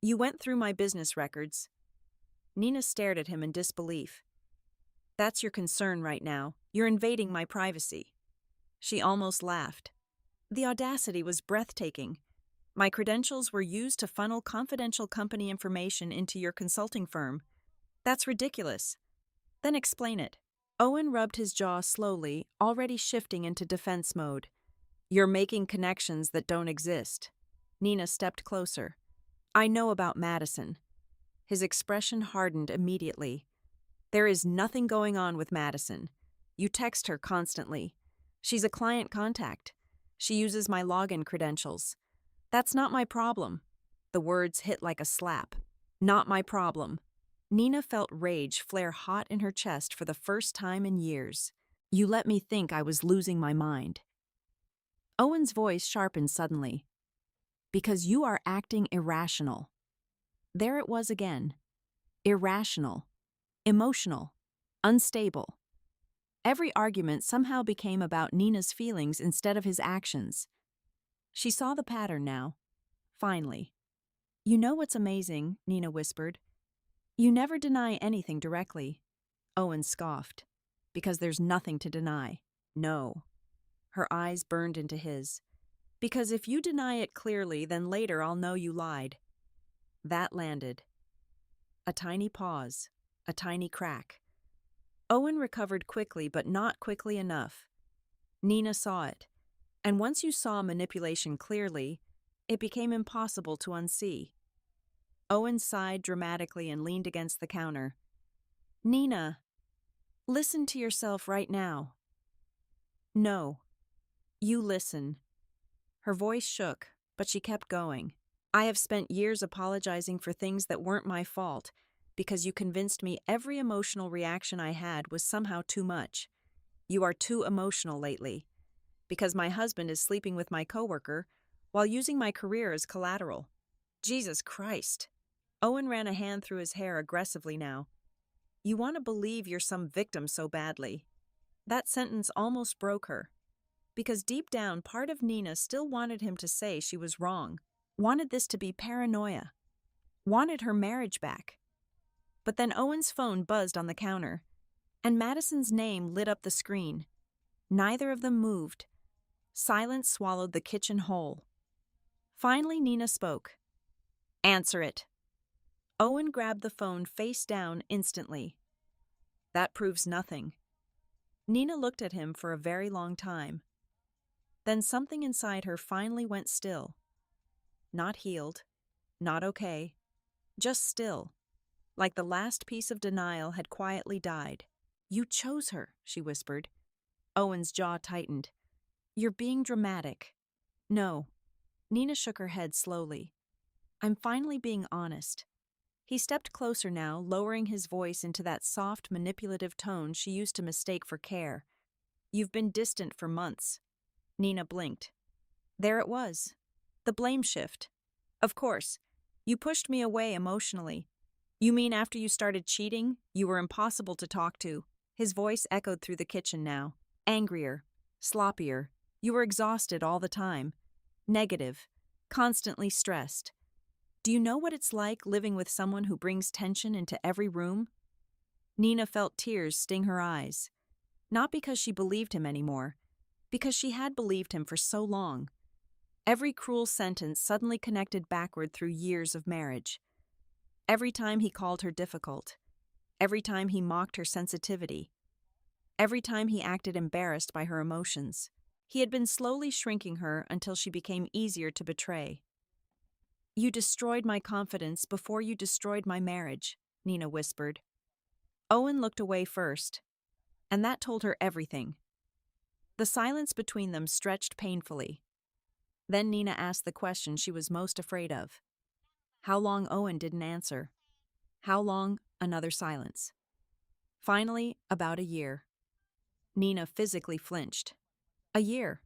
"You went through my business records." Nina stared at him in disbelief. "That's your concern right now. You're invading my privacy." She almost laughed. The audacity was breathtaking. "My credentials were used to funnel confidential company information into your consulting firm. That's ridiculous." "Then explain it." Owen rubbed his jaw slowly, already shifting into defense mode. "You're making connections that don't exist." Nina stepped closer. "I know about Madison." His expression hardened immediately. "There is nothing going on with Madison. You text her constantly. She's a client contact. She uses my login credentials. That's not my problem." The words hit like a slap. Not my problem. Nina felt rage flare hot in her chest for the first time in years. "You let me think I was losing my mind." Owen's voice sharpened suddenly. "Because you are acting irrational." There it was again. Irrational. Emotional. Unstable. Every argument somehow became about Nina's feelings instead of his actions. She saw the pattern now. Finally. "You know what's amazing?" Nina whispered. "You never deny anything directly." Owen scoffed. "Because there's nothing to deny." "No." Her eyes burned into his. "Because if you deny it clearly, then later I'll know you lied." That landed. A tiny pause. A tiny crack. Owen recovered quickly, but not quickly enough. Nina saw it. And once you saw manipulation clearly, it became impossible to unsee. Owen sighed dramatically and leaned against the counter. Nina, listen to yourself right now. No. You listen. Her voice shook, but she kept going. I have spent years apologizing for things that weren't my fault, because you convinced me every emotional reaction I had was somehow too much. You are too emotional lately. Because my husband is sleeping with my coworker while using my career as collateral. Jesus Christ. Owen ran a hand through his hair aggressively now. You want to believe you're some victim so badly. That sentence almost broke her. Because deep down, part of Nina still wanted him to say she was wrong, wanted this to be paranoia, wanted her marriage back. But then Owen's phone buzzed on the counter, and Madison's name lit up the screen. Neither of them moved. Silence swallowed the kitchen whole. Finally, Nina spoke. Answer it. Owen grabbed the phone face down instantly. That proves nothing. Nina looked at him for a very long time. Then something inside her finally went still. Not healed, not okay, just still, like the last piece of denial had quietly died. You chose her, she whispered. Owen's jaw tightened. You're being dramatic. No. Nina shook her head slowly. I'm finally being honest. He stepped closer now, lowering his voice into that soft, manipulative tone she used to mistake for care. You've been distant for months. Nina blinked. There it was. The blame shift. Of course. You pushed me away emotionally. You mean after you started cheating, you were impossible to talk to? His voice echoed through the kitchen now. Angrier. Sloppier. You were exhausted all the time. Negative. Constantly stressed. Do you know what it's like living with someone who brings tension into every room? Nina felt tears sting her eyes. Not because she believed him anymore, because she had believed him for so long. Every cruel sentence suddenly connected backward through years of marriage. Every time he called her difficult. Every time he mocked her sensitivity. Every time he acted embarrassed by her emotions. He had been slowly shrinking her until she became easier to betray. You destroyed my confidence before you destroyed my marriage, Nina whispered. Owen looked away first, and that told her everything. The silence between them stretched painfully. Then Nina asked the question she was most afraid of. How long Owen didn't answer. How long another silence. Finally, about a year. Nina physically flinched. A year.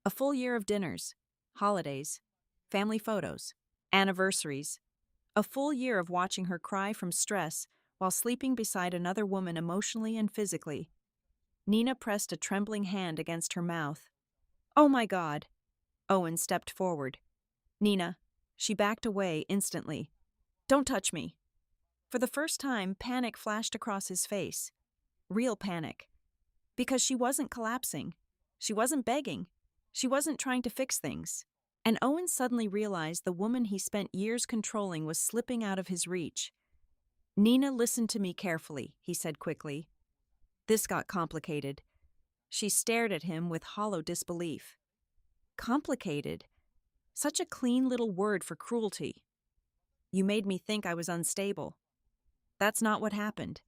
A full year of dinners, holidays, family photos, anniversaries. A full year of watching her cry from stress while sleeping beside another woman emotionally and physically. Nina pressed a trembling hand against her mouth. Oh my God! Owen stepped forward. Nina. She backed away instantly. Don't touch me. For the first time, panic flashed across his face. Real panic. Because she wasn't collapsing. She wasn't begging. She wasn't trying to fix things. And Owen suddenly realized the woman he spent years controlling was slipping out of his reach. Nina, listen to me carefully, he said quickly. This got complicated. She stared at him with hollow disbelief. Complicated? Such a clean little word for cruelty. You made me think I was unstable. That's not what happened.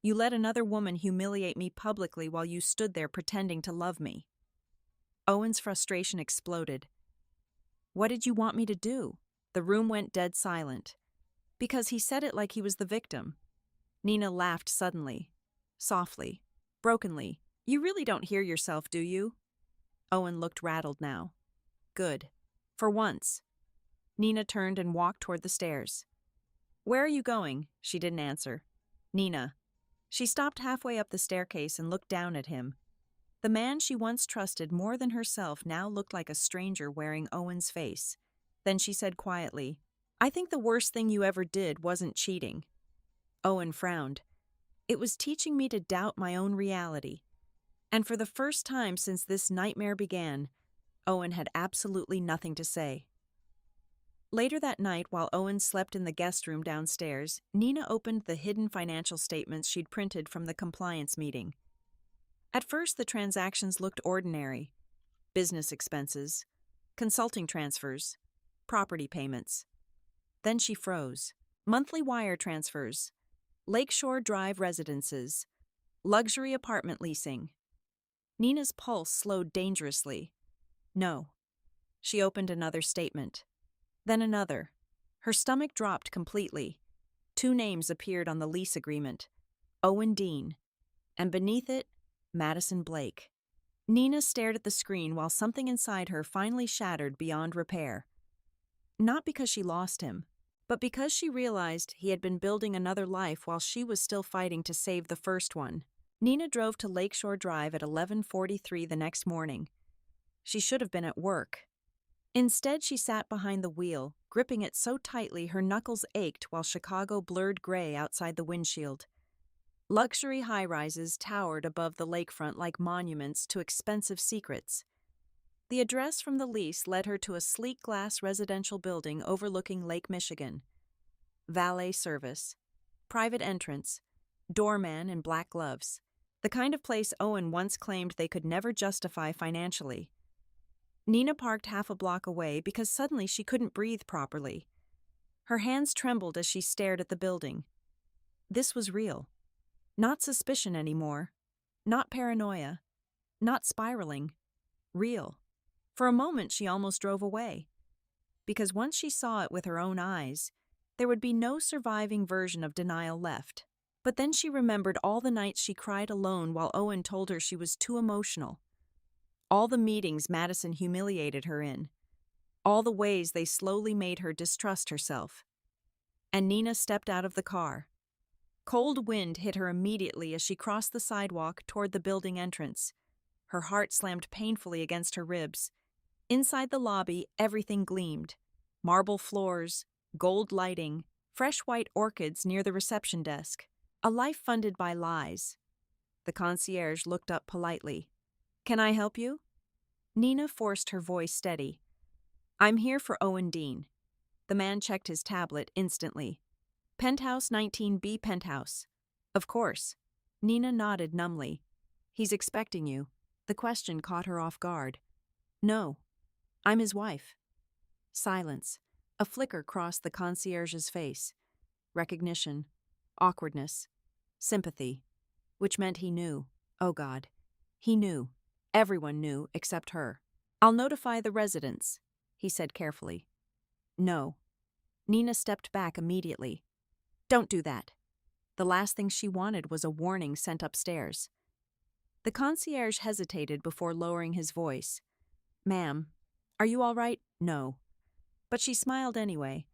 You let another woman humiliate me publicly while you stood there pretending to love me. Owen's frustration exploded. What did you want me to do? The room went dead silent. Because he said it like he was the victim. Nina laughed suddenly, softly, brokenly. You really don't hear yourself, do you? Owen looked rattled now. Good. For once. Nina turned and walked toward the stairs. Where are you going? She didn't answer. Nina. She stopped halfway up the staircase and looked down at him. The man she once trusted more than herself now looked like a stranger wearing Owen's face. Then she said quietly, I think the worst thing you ever did wasn't cheating. Owen frowned. It was teaching me to doubt my own reality. And for the first time since this nightmare began, Owen had absolutely nothing to say. Later that night, while Owen slept in the guest room downstairs, Nina opened the hidden financial statements she'd printed from the compliance meeting. At first, the transactions looked ordinary. business expenses, consulting transfers, property payments. Then she froze. Monthly wire transfers, Lakeshore Drive residences, luxury apartment leasing. Nina's pulse slowed dangerously. No. She opened another statement. Then another. Her stomach dropped completely. 2 names appeared on the lease agreement. Owen Dean. And beneath it, Madison Blake. Nina stared at the screen while something inside her finally shattered beyond repair. Not because she lost him, but because she realized he had been building another life while she was still fighting to save the first one. Nina drove to Lakeshore Drive at 11:43 the next morning. She should have been at work. Instead, she sat behind the wheel, gripping it so tightly her knuckles ached while Chicago blurred gray outside the windshield. Luxury high-rises towered above the lakefront like monuments to expensive secrets. The address from the lease led her to a sleek glass residential building overlooking Lake Michigan. Valet service, private entrance, doorman in black gloves. The kind of place Owen once claimed they could never justify financially. Nina parked half a block away because suddenly she couldn't breathe properly. Her hands trembled as she stared at the building. This was real. Not suspicion anymore. Not paranoia. Not spiraling. Real. For a moment, she almost drove away. Because once she saw it with her own eyes, there would be no surviving version of denial left. But then she remembered all the nights she cried alone while Owen told her she was too emotional. All the meetings Madison humiliated her in. All the ways they slowly made her distrust herself. And Nina stepped out of the car. Cold wind hit her immediately as she crossed the sidewalk toward the building entrance. Her heart slammed painfully against her ribs. Inside the lobby, everything gleamed. Marble floors, gold lighting, fresh white orchids near the reception desk. A life funded by lies. The concierge looked up politely. "Can I help you?" Nina forced her voice steady. "I'm here for Owen Dean." The man checked his tablet instantly. "Penthouse 19B penthouse." "Of course." Nina nodded numbly. "He's expecting you." The question caught her off guard. "No. I'm his wife." Silence. A flicker crossed the concierge's face. Recognition. Awkwardness. Sympathy. Which meant he knew. Oh God. He knew. Everyone knew except her. "I'll notify the residents," he said carefully. "No." Nina stepped back immediately. "Don't do that." The last thing she wanted was a warning sent upstairs. The concierge hesitated before lowering his voice. "Ma'am, are you all right?" "No." But she smiled anyway,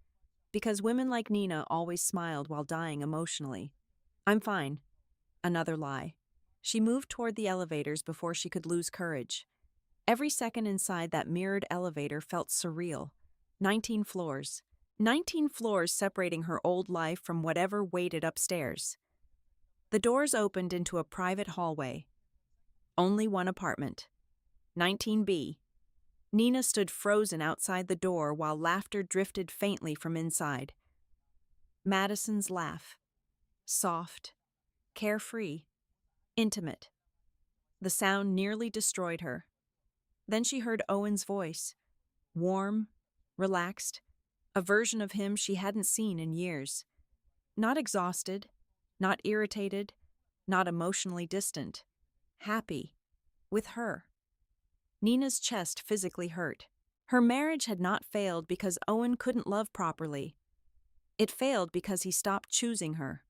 because women like Nina always smiled while dying emotionally. "I'm fine." Another lie. She moved toward the elevators before she could lose courage. Every second inside that mirrored elevator felt surreal. 19 floors. 19 floors separating her old life from whatever waited upstairs. The doors opened into a private hallway. Only one apartment. 19B. Nina stood frozen outside the door while laughter drifted faintly from inside. Madison's laugh. Soft. Carefree. Intimate. The sound nearly destroyed her. Then she heard Owen's voice. Warm. Relaxed. A version of him she hadn't seen in years. Not exhausted. Not irritated. Not emotionally distant. Happy. With her. Nina's chest physically hurt. Her marriage had not failed because Owen couldn't love properly. It failed because he stopped choosing her.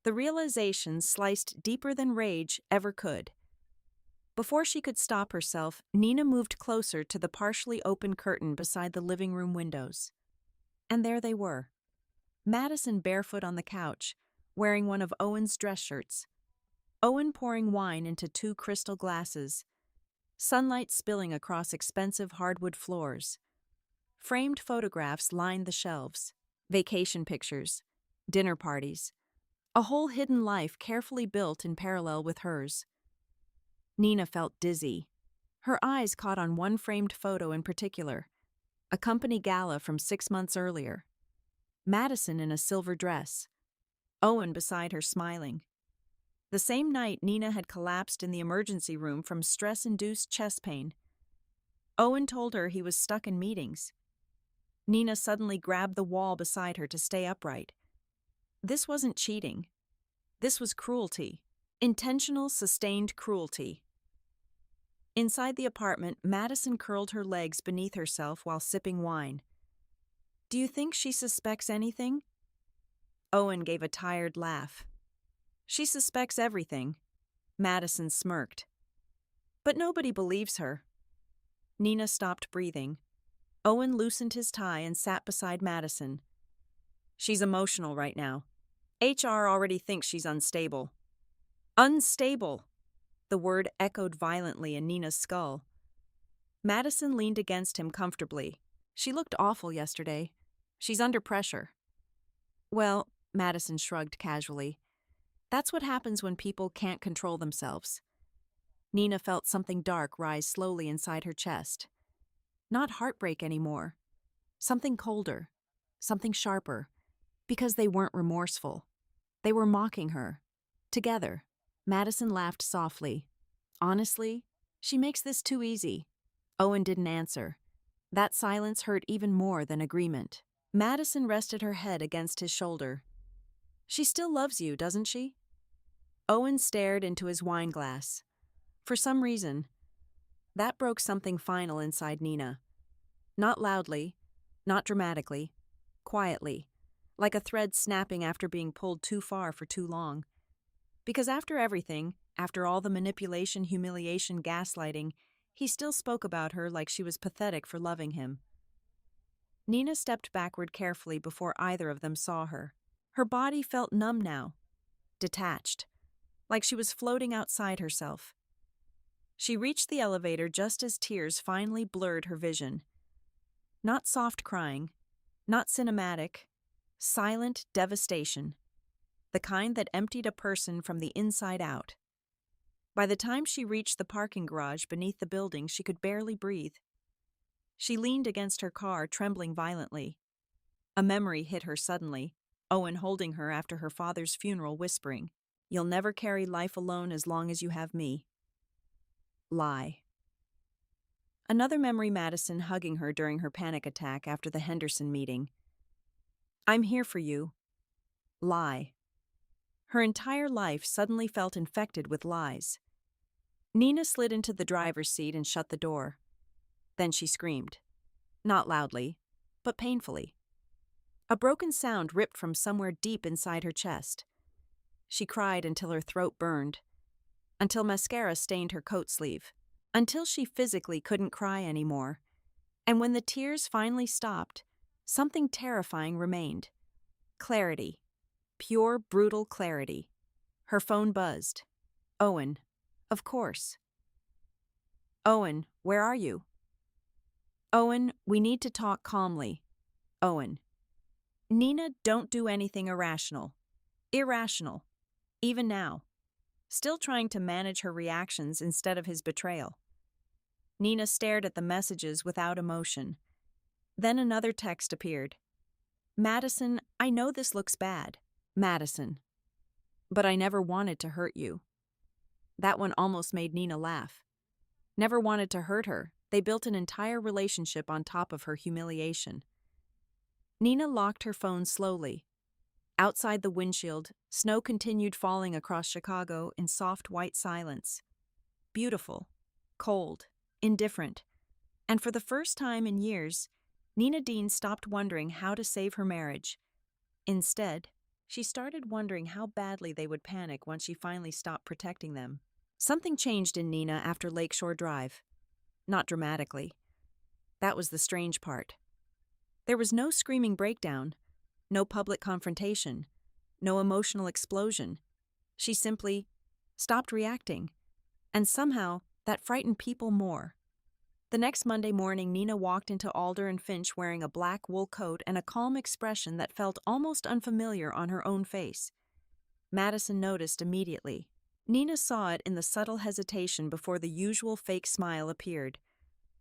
The realization sliced deeper than rage ever could. Before she could stop herself, Nina moved closer to the partially open curtain beside the living room windows. And there they were. Madison barefoot on the couch, wearing one of Owen's dress shirts. Owen pouring wine into 2 crystal glasses. Sunlight spilling across expensive hardwood floors. Framed photographs lined the shelves. Vacation pictures. Dinner parties. A whole hidden life carefully built in parallel with hers. Nina felt dizzy. Her eyes caught on one framed photo in particular. A company gala from 6 months earlier. Madison in a silver dress. Owen beside her smiling. The same night Nina had collapsed in the emergency room from stress-induced chest pain. Owen told her he was stuck in meetings. Nina suddenly grabbed the wall beside her to stay upright. This wasn't cheating. This was cruelty. Intentional, sustained cruelty. Inside the apartment, Madison curled her legs beneath herself while sipping wine. "Do you think she suspects anything?" Owen gave a tired laugh. "She suspects everything." Madison smirked. "But nobody believes her." Nina stopped breathing. Owen loosened his tie and sat beside Madison. "She's emotional right now. HR already thinks she's unstable." Unstable! The word echoed violently in Nina's skull. Madison leaned against him comfortably. "She looked awful yesterday. She's under pressure." "Well," Madison shrugged casually, "that's what happens when people can't control themselves." Nina felt something dark rise slowly inside her chest. Not heartbreak anymore. Something colder. Something sharper. Because they weren't remorseful. They were mocking her. Together. Madison laughed softly. "Honestly, she makes this too easy." Owen didn't answer. That silence hurt even more than agreement. Madison rested her head against his shoulder. "She still loves you, doesn't she?" Owen stared into his wine glass. For some reason, that broke something final inside Nina. Not loudly, not dramatically, quietly, like a thread snapping after being pulled too far for too long. Because after everything, after all the manipulation, humiliation, gaslighting, he still spoke about her like she was pathetic for loving him. Nina stepped backward carefully before either of them saw her. Her body felt numb now, detached, like she was floating outside herself. She reached the elevator just as tears finally blurred her vision. Not soft crying, not cinematic, silent devastation. The kind that emptied a person from the inside out. By the time she reached the parking garage beneath the building, she could barely breathe. She leaned against her car, trembling violently. A memory hit her suddenly, Owen holding her after her father's funeral, whispering, "You'll never carry life alone as long as you have me." Lie. Another memory, Madison hugging her during her panic attack after the Henderson meeting. "I'm here for you." Lie. Her entire life suddenly felt infected with lies. Nina slid into the driver's seat and shut the door. Then she screamed. Not loudly, but painfully. A broken sound ripped from somewhere deep inside her chest. She cried until her throat burned, until mascara stained her coat sleeve, until she physically couldn't cry anymore. And when the tears finally stopped, something terrifying remained. Clarity. Pure, brutal clarity. Her phone buzzed. Owen. Of course. "Owen, where are you?" "Owen, we need to talk calmly." Owen. "Nina, don't do anything irrational." Irrational. Even now. Still trying to manage her reactions instead of his betrayal. Nina stared at the messages without emotion. Then another text appeared. "Madison, I know this looks bad." Madison. "But I never wanted to hurt you." That one almost made Nina laugh. Never wanted to hurt her. They built an entire relationship on top of her humiliation. Nina locked her phone slowly. Outside the windshield, snow continued falling across Chicago in soft white silence. Beautiful, cold, indifferent. And for the first time in years, Nina Dean stopped wondering how to save her marriage. Instead, she started wondering how badly they would panic once she finally stopped protecting them. Something changed in Nina after Lakeshore Drive. Not dramatically. That was the strange part. There was no screaming breakdown, no public confrontation, no emotional explosion. She simply stopped reacting. And somehow, that frightened people more. The next Monday morning, Nina walked into Alder and Finch wearing a black wool coat and a calm expression that felt almost unfamiliar on her own face. Madison noticed immediately. Nina saw it in the subtle hesitation before the usual fake smile appeared.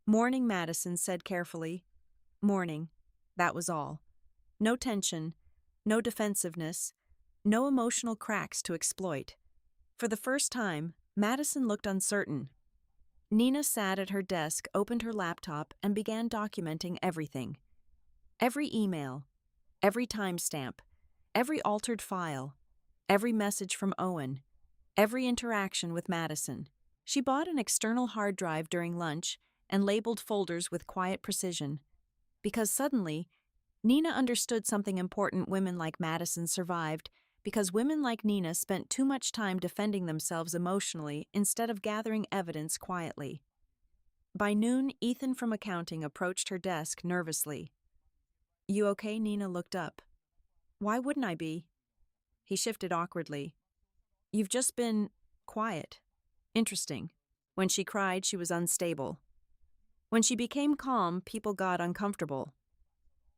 "Morning," Madison said carefully. "Morning." That was all. No tension, no defensiveness, no emotional cracks to exploit. For the first time, Madison looked uncertain. Nina sat at her desk, opened her laptop, and began documenting everything. Every email, every timestamp, every altered file, every message from Owen, every interaction with Madison. She bought an external hard drive during lunch and labeled folders with quiet precision. Because suddenly, Nina understood something important women like Madison survived because women like Nina spent too much time defending themselves emotionally instead of gathering evidence quietly. By noon, Ethan from accounting approached her desk nervously. "You okay?" Nina looked up. "Why wouldn't I be?" He shifted awkwardly. "You've just been quiet. Interesting. When she cried, she was unstable. When she became calm, people got uncomfortable."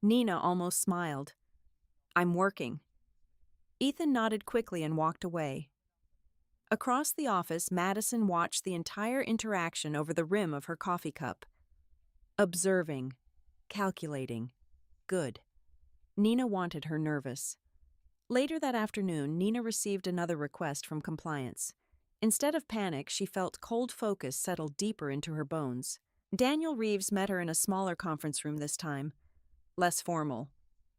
Nina almost smiled. "I'm working." Ethan nodded quickly and walked away. Across the office, Madison watched the entire interaction over the rim of her coffee cup. Observing. Calculating. Good. Nina wanted her nervous. Later that afternoon, Nina received another request from compliance. Instead of panic, she felt cold focus settle deeper into her bones. Daniel Reeves met her in a smaller conference room this time. Less formal.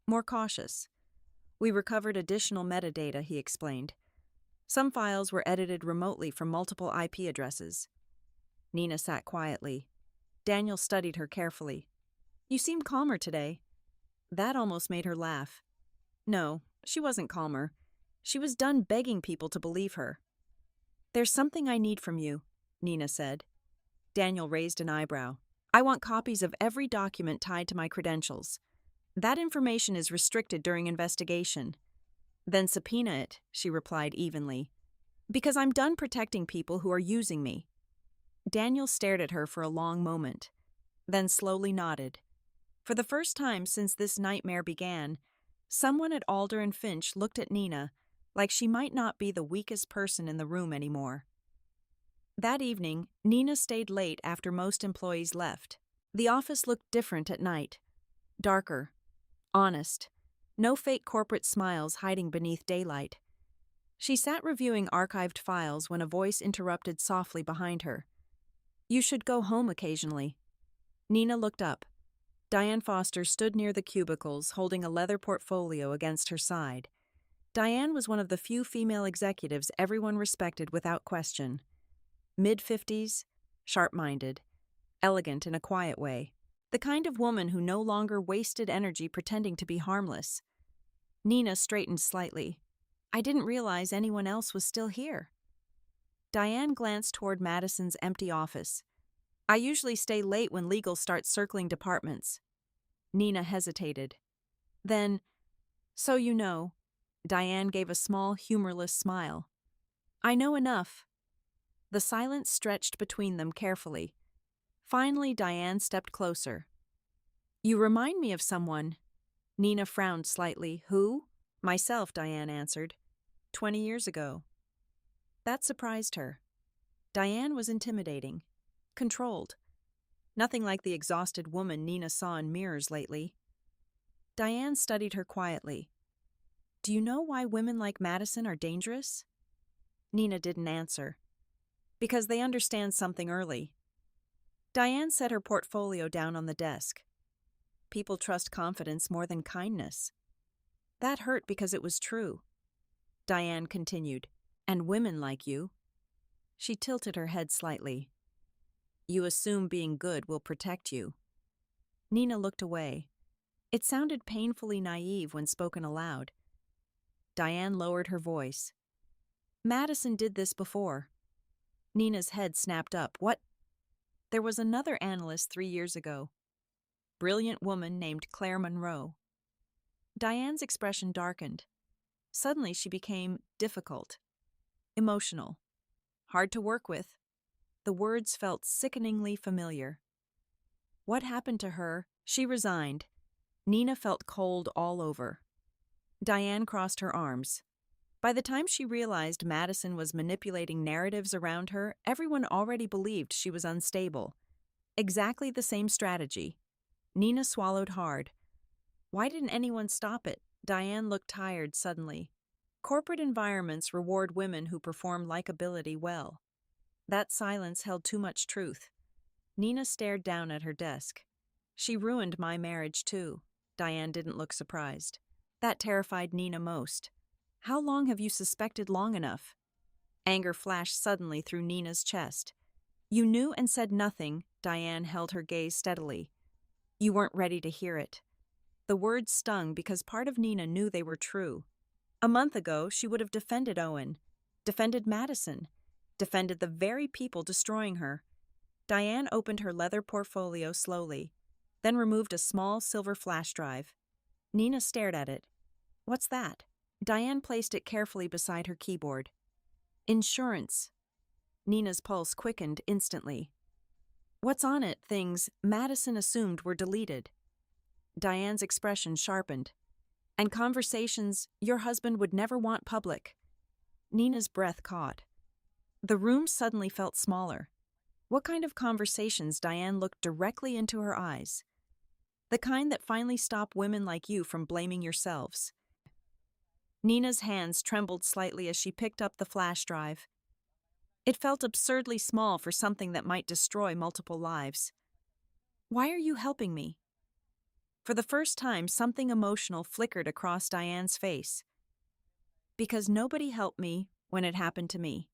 More cautious. "We recovered additional metadata," he explained. "Some files were edited remotely from multiple IP addresses." Nina sat quietly. Daniel studied her carefully. "You seem calmer today." That almost made her laugh. No, she wasn't calmer. She was done begging people to believe her. "There's something I need from you," Nina said. Daniel raised an eyebrow. "I want copies of every document tied to my credentials. That information is restricted during investigation." "Then subpoena it," she replied evenly. "Because I'm done protecting people who are using me." Daniel stared at her for a long moment, then slowly nodded. For the first time since this nightmare began, someone at Alder and Finch looked at Nina like she might not be the weakest person in the room anymore. That evening, Nina stayed late after most employees left. The office looked different at night. Darker. Honest. No fake corporate smiles hiding beneath daylight. She sat reviewing archived files when a voice interrupted softly behind her. "You should go home occasionally." Nina looked up. Diane Foster stood near the cubicles, holding a leather portfolio against her side. Diane was one of the few female executives everyone respected without question. Mid-50s, sharp-minded, elegant in a quiet way. The kind of woman who no longer wasted energy pretending to be harmless. Nina straightened slightly. "I didn't realize anyone else was still here." Diane glanced toward Madison's empty office. "I usually stay late when legal starts circling departments." Nina hesitated. Then, "So you know," Diane gave a small, humorless smile. "I know enough." The silence stretched between them carefully. Finally, Diane stepped closer. "You remind me of someone." Nina frowned slightly. "Who?" "Myself," Diane answered. 20 years ago." That surprised her. Diane was intimidating. Controlled. Nothing like the exhausted woman Nina saw in mirrors lately. Diane studied her quietly. "Do you know why women like Madison are dangerous?" Nina didn't answer. "Because they understand something early." Diane set her portfolio down on the desk. "People trust confidence more than kindness." That hurt because it was true. Diane continued, "And women like you." She tilted her head slightly. "You assume being good will protect you." Nina looked away. It sounded painfully naive when spoken aloud. Diane lowered her voice. "Madison did this before." Nina's head snapped up. "What?" "There was another analyst 3 years ago. Brilliant woman named Claire Monroe." Diane's expression darkened. Suddenly she became difficult. Emotional. Hard to work with. The words felt sickeningly familiar. "What happened to her?" "She resigned." Nina felt cold all over. Diane crossed her arms. By the time she realized Madison was manipulating narratives around her, everyone already believed she was unstable. Exactly the same strategy. Nina swallowed hard. Why didn't anyone stop it? Diane looked tired suddenly. Corporate environments reward women who perform likability well. That silence held too much truth. Nina stared down at her desk. She ruined my marriage too. Diane didn't look surprised. That terrified Nina most. How long have you suspected long enough? Anger flashed suddenly through Nina's chest. You knew and said nothing. Diane held her gaze steadily. You weren't ready to hear it. The words stung because part of Nina knew they were true. A month ago, she would have defended Owen, defended Madison, defended the very people destroying her. Diane opened her leather portfolio slowly, then removed a small silver flash drive. Nina stared at it. What's that? Diane placed it carefully beside her keyboard. Insurance. Nina's pulse quickened instantly. What's on it? Things Madison assumed were deleted. Diane's expression sharpened. And conversations your husband would never want public. Nina's breath caught. The room suddenly felt smaller. What kind of conversations? Diane looked directly into her eyes. The kind that finally stop women like you from blaming yourselves. Nina's hands trembled slightly as she picked up the flash drive. It felt absurdly small for something that might destroy multiple lives. Why are you helping me? For the first time, something emotional flickered across Diane's face. Because nobody helped me when it happened to me.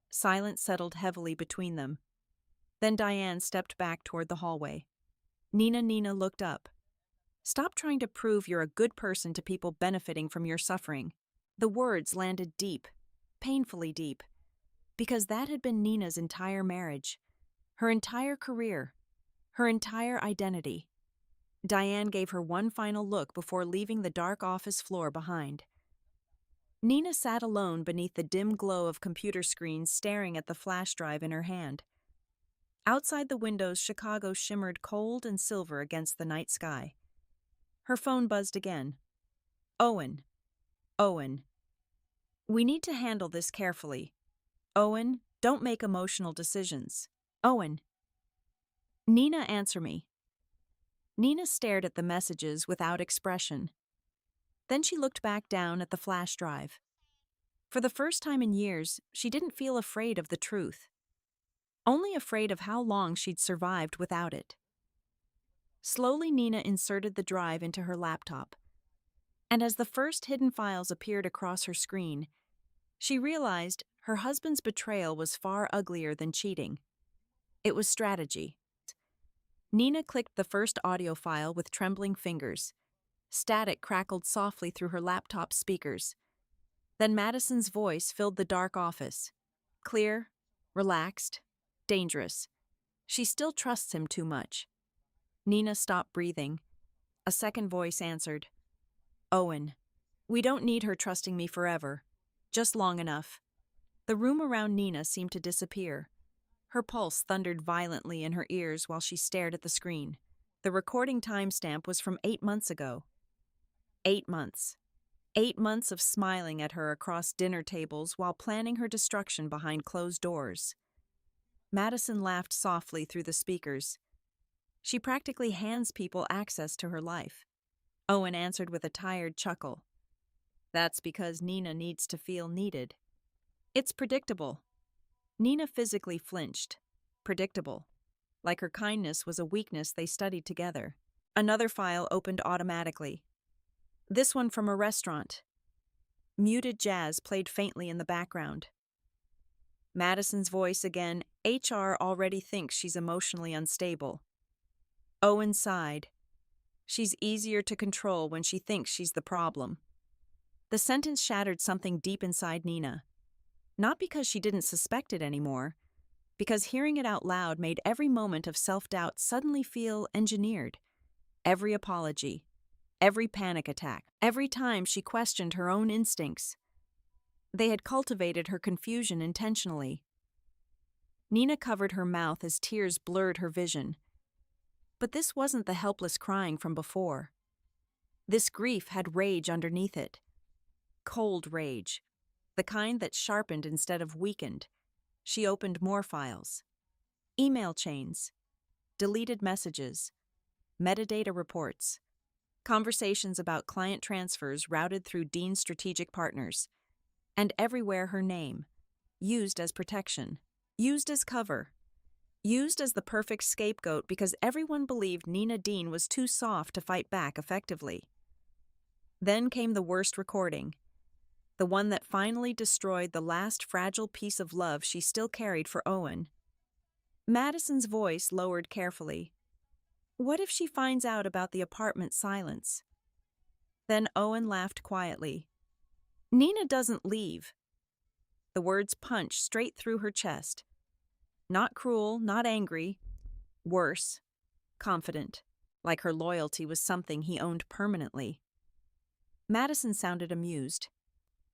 Silence settled heavily between them. Then Diane stepped back toward the hallway. Nina looked up. Stop trying to prove you're a good person to people benefiting from your suffering. The words landed deep, painfully deep, because that had been Nina's entire marriage, her entire career, her entire identity. Diane gave her one final look before leaving the dark office floor behind. Nina sat alone beneath the dim glow of computer screens, staring at the flash drive in her hand. Outside the windows, Chicago shimmered cold and silver against the night sky. Her phone buzzed again. Owen. We need to handle this carefully. Owen, don't make emotional decisions. Owen. Nina, answer me. Nina stared at the messages without expression. Then she looked back down at the flash drive. For the first time in years, she didn't feel afraid of the truth. Only afraid of how long she'd survived without it. Slowly, Nina inserted the drive into her laptop. And as the first hidden files appeared across her screen, she realized her husband's betrayal was far uglier than cheating. It was strategy. Nina clicked the first audio file with trembling fingers. Static crackled softly through her laptop speakers. Then Madison's voice filled the dark office. Clear, relaxed, dangerous. She still trusts him too much. Nina stopped breathing. A second voice answered. Owen, we don't need her trusting me forever. Just long enough. The room around Nina seemed to disappear. Her pulse thundered violently in her ears while she stared at the screen. The recording timestamp was from 8 months ago. 8 months. 8 months of smiling at her across dinner tables while planning her destruction behind closed doors. Madison laughed softly through the speakers. She practically hands people access to her life. Owen answered with a tired chuckle. That's because Nina needs to feel needed. It's predictable. Nina physically flinched. Predictable. Like her kindness was a weakness they studied together. Another file opened automatically. This one from a restaurant. Muted jazz played faintly in the background. Madison's voice again. HR already thinks she's emotionally unstable. Owen sighed. She's easier to control when she thinks she's the problem. The sentence shattered something deep inside Nina. Not because she didn't suspect it anymore, because hearing it out loud made every moment of self-doubt suddenly feel engineered. Every apology, every panic attack, every time she questioned her own instincts. They had cultivated her confusion intentionally. Nina covered her mouth as tears blurred her vision. But this wasn't the helpless crying from before. This grief had rage underneath it. Cold rage. The kind that sharpened instead of weakened. She opened more files. Email chains. Deleted messages. Metadata reports. Conversations about client transfers routed through Dean's strategic partners. And everywhere her name, used as protection. Used as cover. Used as the perfect scapegoat because everyone believed Nina Dean was too soft to fight back effectively. Then came the worst recording, the one that finally destroyed the last fragile piece of love she still carried for Owen. Madison's voice lowered carefully. What if she finds out about the apartment silence? Then Owen laughed quietly. Nina doesn't leave. The words punched straight through her chest. Not cruel, not angry. Worse, confident, like her loyalty was something he owned permanently. Madison sounded amused.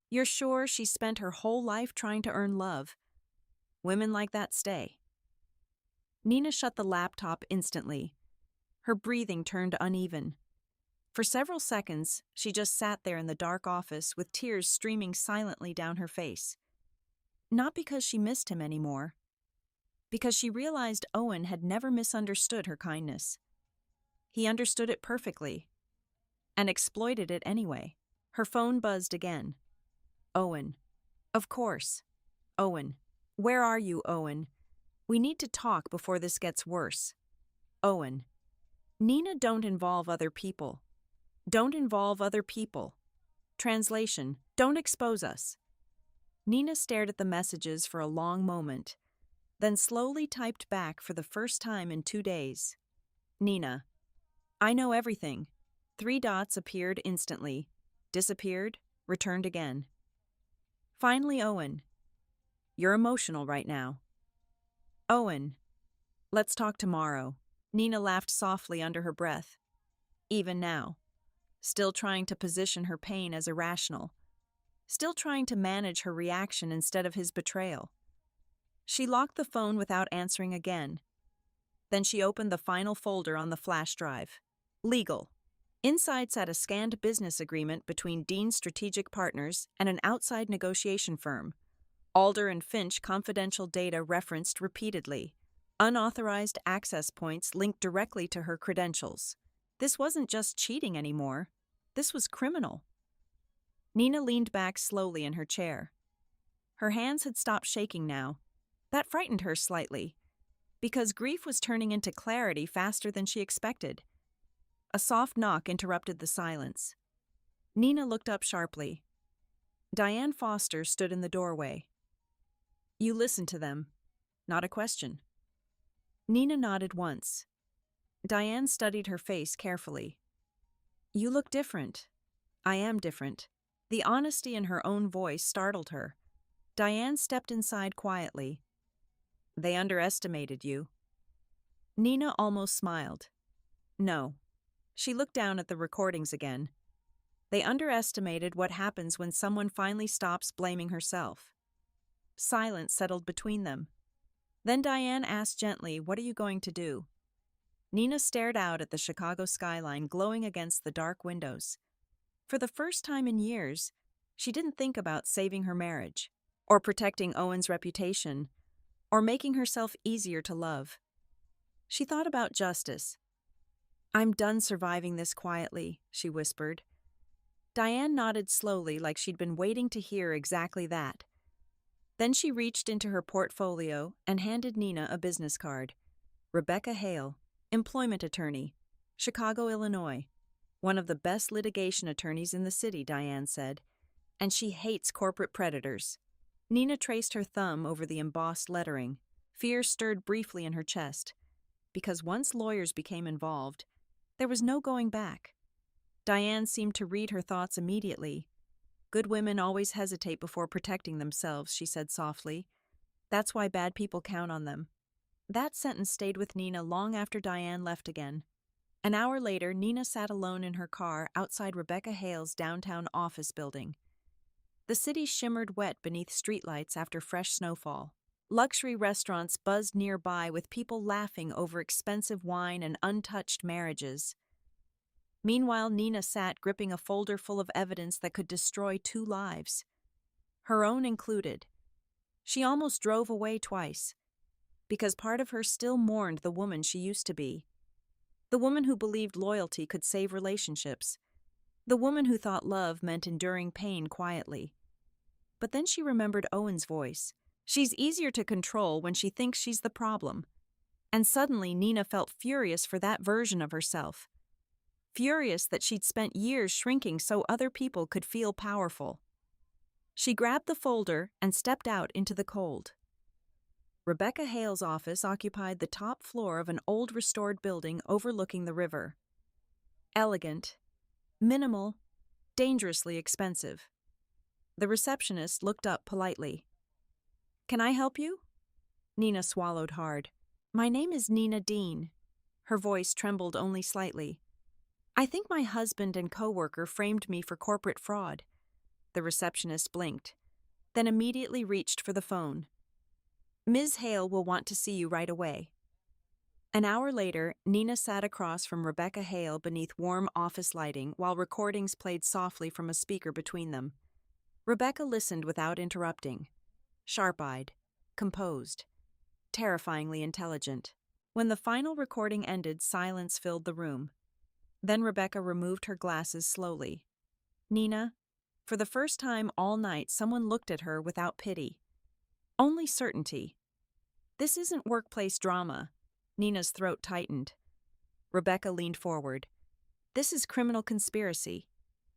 You're sure she spent her whole life trying to earn love? Women like that stay. Nina shut the laptop instantly. Her breathing turned uneven. For several seconds, she just sat there in the dark office with tears streaming silently down her face. Not because she missed him anymore, because she realized Owen had never misunderstood her kindness. He understood it perfectly, and exploited it anyway. Her phone buzzed again. Owen. Of course. Owen. Where are you, Owen? We need to talk before this gets worse. Owen. Nina, don't involve other people. Don't involve other people. Translation, don't expose us. Nina stared at the messages for a long moment, then slowly typed back for the first time in 2 days. Nina. I know everything. 3 dots appeared instantly, disappeared, returned again. Finally, Owen. You're emotional right now. Owen. Let's talk tomorrow. Nina laughed softly under her breath. Even now. Still trying to position her pain as irrational. Still trying to manage her reaction instead of his betrayal. She locked the phone without answering again. Then she opened the final folder on the flash drive. Legal. Inside sat a scanned business agreement between Dean's strategic partners and an outside negotiation firm. Alder and Finch confidential data referenced repeatedly. Unauthorized access points linked directly to her credentials. This wasn't just cheating anymore. This was criminal. Nina leaned back slowly in her chair. Her hands had stopped shaking now. That frightened her slightly, because grief was turning into clarity faster than she expected. A soft knock interrupted the silence. Nina looked up sharply. Diane Foster stood in the doorway. You listened to them. Not a question. Nina nodded once. Diane studied her face carefully. You look different. I am different. The honesty in her own voice startled her. Diane stepped inside quietly. They underestimated you. Nina almost smiled. No. She looked down at the recordings again. They underestimated what happens when someone finally stops blaming herself. Silence settled between them. Then Diane asked gently, what are you going to do? Nina stared out at the Chicago skyline glowing against the dark windows. For the first time in years, she didn't think about saving her marriage, or protecting Owen's reputation, or making herself easier to love. She thought about justice. I'm done surviving this quietly, she whispered. Diane nodded slowly like she'd been waiting to hear exactly that. Then she reached into her portfolio and handed Nina a business card. Rebecca Hale, employment attorney, Chicago, Illinois. One of the best litigation attorneys in the city, Diane said. And she hates corporate predators. Nina traced her thumb over the embossed lettering. Fear stirred briefly in her chest. Because once lawyers became involved, there was no going back. Diane seemed to read her thoughts immediately. Good women always hesitate before protecting themselves, she said softly. That's why bad people count on them. That sentence stayed with Nina long after Diane left again. An hour later, Nina sat alone in her car outside Rebecca Hale's downtown office building. The city shimmered wet beneath streetlights after fresh snowfall. Luxury restaurants buzzed nearby with people laughing over expensive wine and untouched marriages. Meanwhile, Nina sat gripping a folder full of evidence that could destroy 2 lives. Her own included. She almost drove away twice, because part of her still mourned the woman she used to be. The woman who believed loyalty could save relationships. The woman who thought love meant enduring pain quietly. But then she remembered Owen's voice, She's easier to control when she thinks she's the problem. And suddenly Nina felt furious for that version of herself. Furious that she'd spent years shrinking so other people could feel powerful. She grabbed the folder and stepped out into the cold. Rebecca Hale's office occupied the top floor of an old restored building overlooking the river. Elegant, minimal, dangerously expensive. The receptionist looked up politely. "Can I help you?" Nina swallowed hard. "My name is Nina Dean." Her voice trembled only slightly. "I think my husband and coworker framed me for corporate fraud." The receptionist blinked, then immediately reached for the phone. "Ms. Hale will want to see you right away." An hour later, Nina sat across from Rebecca Hale beneath warm office lighting while recordings played softly from a speaker between them. Rebecca listened without interrupting. Sharp-eyed, composed, terrifyingly intelligent. When the final recording ended, silence filled the room. Then Rebecca removed her glasses slowly. "Nina," for the first time all night someone looked at her without pity. Only certainty. "This isn't workplace drama." Nina's throat tightened. Rebecca leaned forward. "This is criminal conspiracy."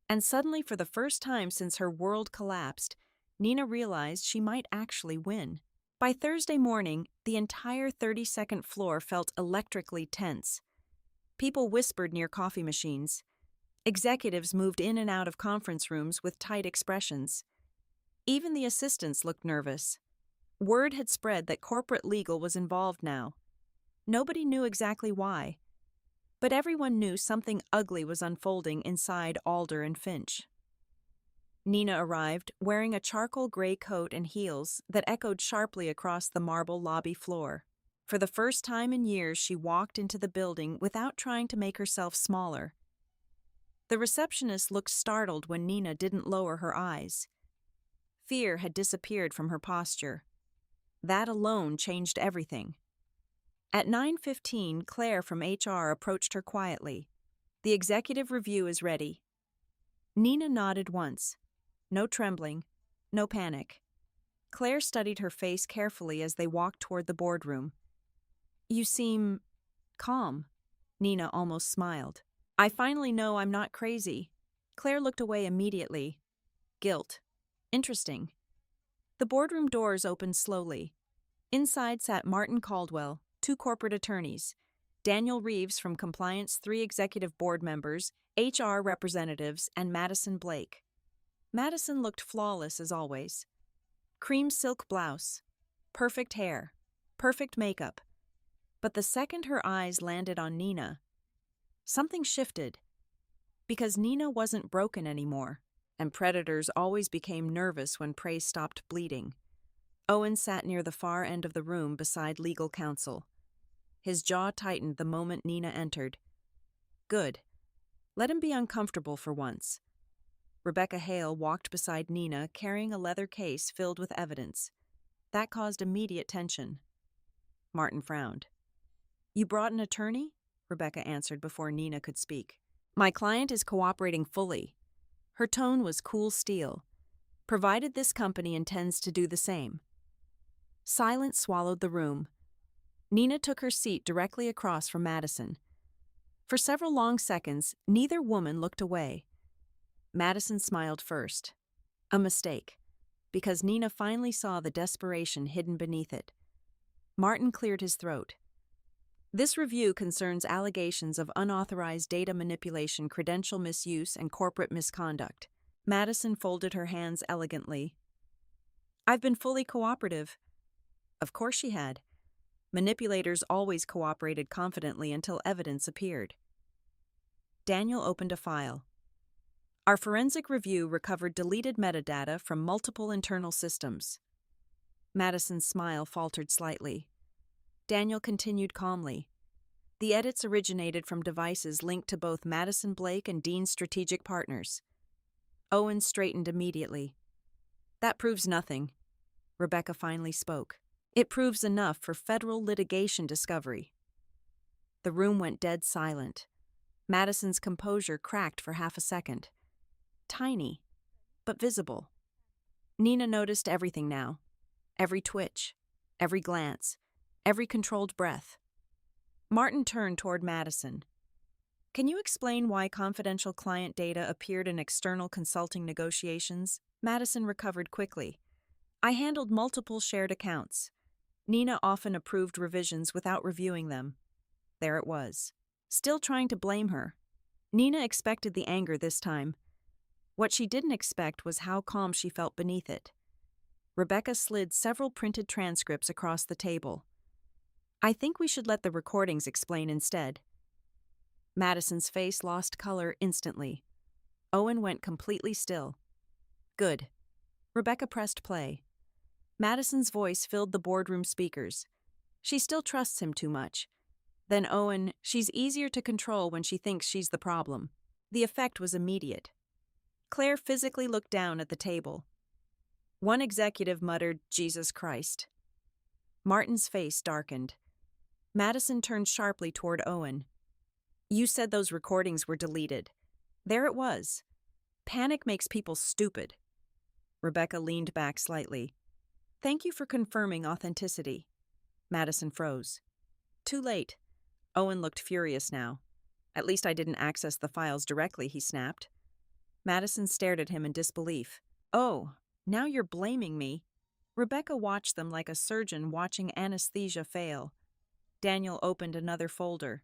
And suddenly, for the first time since her world collapsed, Nina realized she might actually win. By Thursday morning, the entire 32nd floor felt electrically tense. People whispered near coffee machines. Executives moved in and out of conference rooms with tight expressions. Even the assistants looked nervous. Word had spread that corporate legal was involved now. Nobody knew exactly why, but everyone knew something ugly was unfolding inside Alder and Finch. Nina arrived, wearing a charcoal gray coat and heels that echoed sharply across the marble lobby floor. For the first time in years, she walked into the building without trying to make herself smaller. The receptionist looked startled when Nina didn't lower her eyes. Fear had disappeared from her posture. That alone changed everything. At 9:15, Claire from HR approached her quietly. "The executive review is ready." Nina nodded once. No trembling, no panic. Claire studied her face carefully as they walked toward the boardroom. "You seem calm." Nina almost smiled. "I finally know I'm not crazy." Claire looked away immediately. Guilt. Interesting. The boardroom doors opened slowly. Inside sat Martin Caldwell, 2 corporate attorneys, Daniel Reeves from Compliance, 3 executive board members, HR representatives, and Madison Blake. Madison looked flawless as always. Cream silk blouse, perfect hair, perfect makeup. But the second her eyes landed on Nina, something shifted. Because Nina wasn't broken anymore, and predators always became nervous when prey stopped bleeding. Owen sat near the far end of the room beside legal counsel. His jaw tightened the moment Nina entered. Good. Let him be uncomfortable for once. Rebecca Hale walked beside Nina, carrying a leather case filled with evidence. That caused immediate tension. Martin frowned. "You brought an attorney?" Rebecca answered before Nina could speak. "My client is cooperating fully." Her tone was cool steel, provided this company intends to do the same. Silence swallowed the room. Nina took her seat directly across from Madison. For several long seconds, neither woman looked away. Madison smiled first. A mistake, because Nina finally saw the desperation hidden beneath it. Martin cleared his throat. "This review concerns allegations of unauthorized data manipulation, credential misuse, and corporate misconduct." Madison folded her hands elegantly. "I've been fully cooperative." Of course she had. Manipulators always cooperated confidently until evidence appeared. Daniel opened a file. "Our forensic review recovered deleted metadata from multiple internal systems." Madison's smile faltered slightly. Daniel continued calmly. "The edits originated from devices linked to both Madison Blake and Dean's strategic partners." Owen straightened immediately. "That proves nothing." Rebecca finally spoke. "It proves enough for federal litigation discovery." The room went dead silent. Madison's composure cracked for half a second. Tiny, but visible. Nina noticed everything now. Every twitch, every glance, every controlled breath. Martin turned toward Madison. Can you explain why confidential client data appeared in external consulting negotiations? Madison recovered quickly. I handled multiple shared accounts. Nina often approved revisions without reviewing them. There it was. Still trying to blame her. Nina expected the anger this time. What she didn't expect was how calm she felt beneath it. Rebecca slid several printed transcripts across the table. I think we should let the recordings explain instead. Madison's face lost color instantly. Owen went completely still. Good. Rebecca pressed play. Madison's voice filled the boardroom speakers. She still trusts him too much. Then Owen, she's easier to control when she thinks she's the problem. The effect was immediate. Claire physically looked down at the table. One executive muttered, "Jesus Christ." Martin's face darkened. Madison turned sharply toward Owen. You said those recordings were deleted. There it was. Panic makes people stupid. Rebecca leaned back slightly. Thank you for confirming authenticity. Madison froze. Too late. Owen looked furious now. At least I didn't access the files directly, he snapped. Madison stared at him in disbelief. Oh, now you're blaming me. Rebecca watched them like a surgeon watching anesthesia fail. Daniel opened another folder.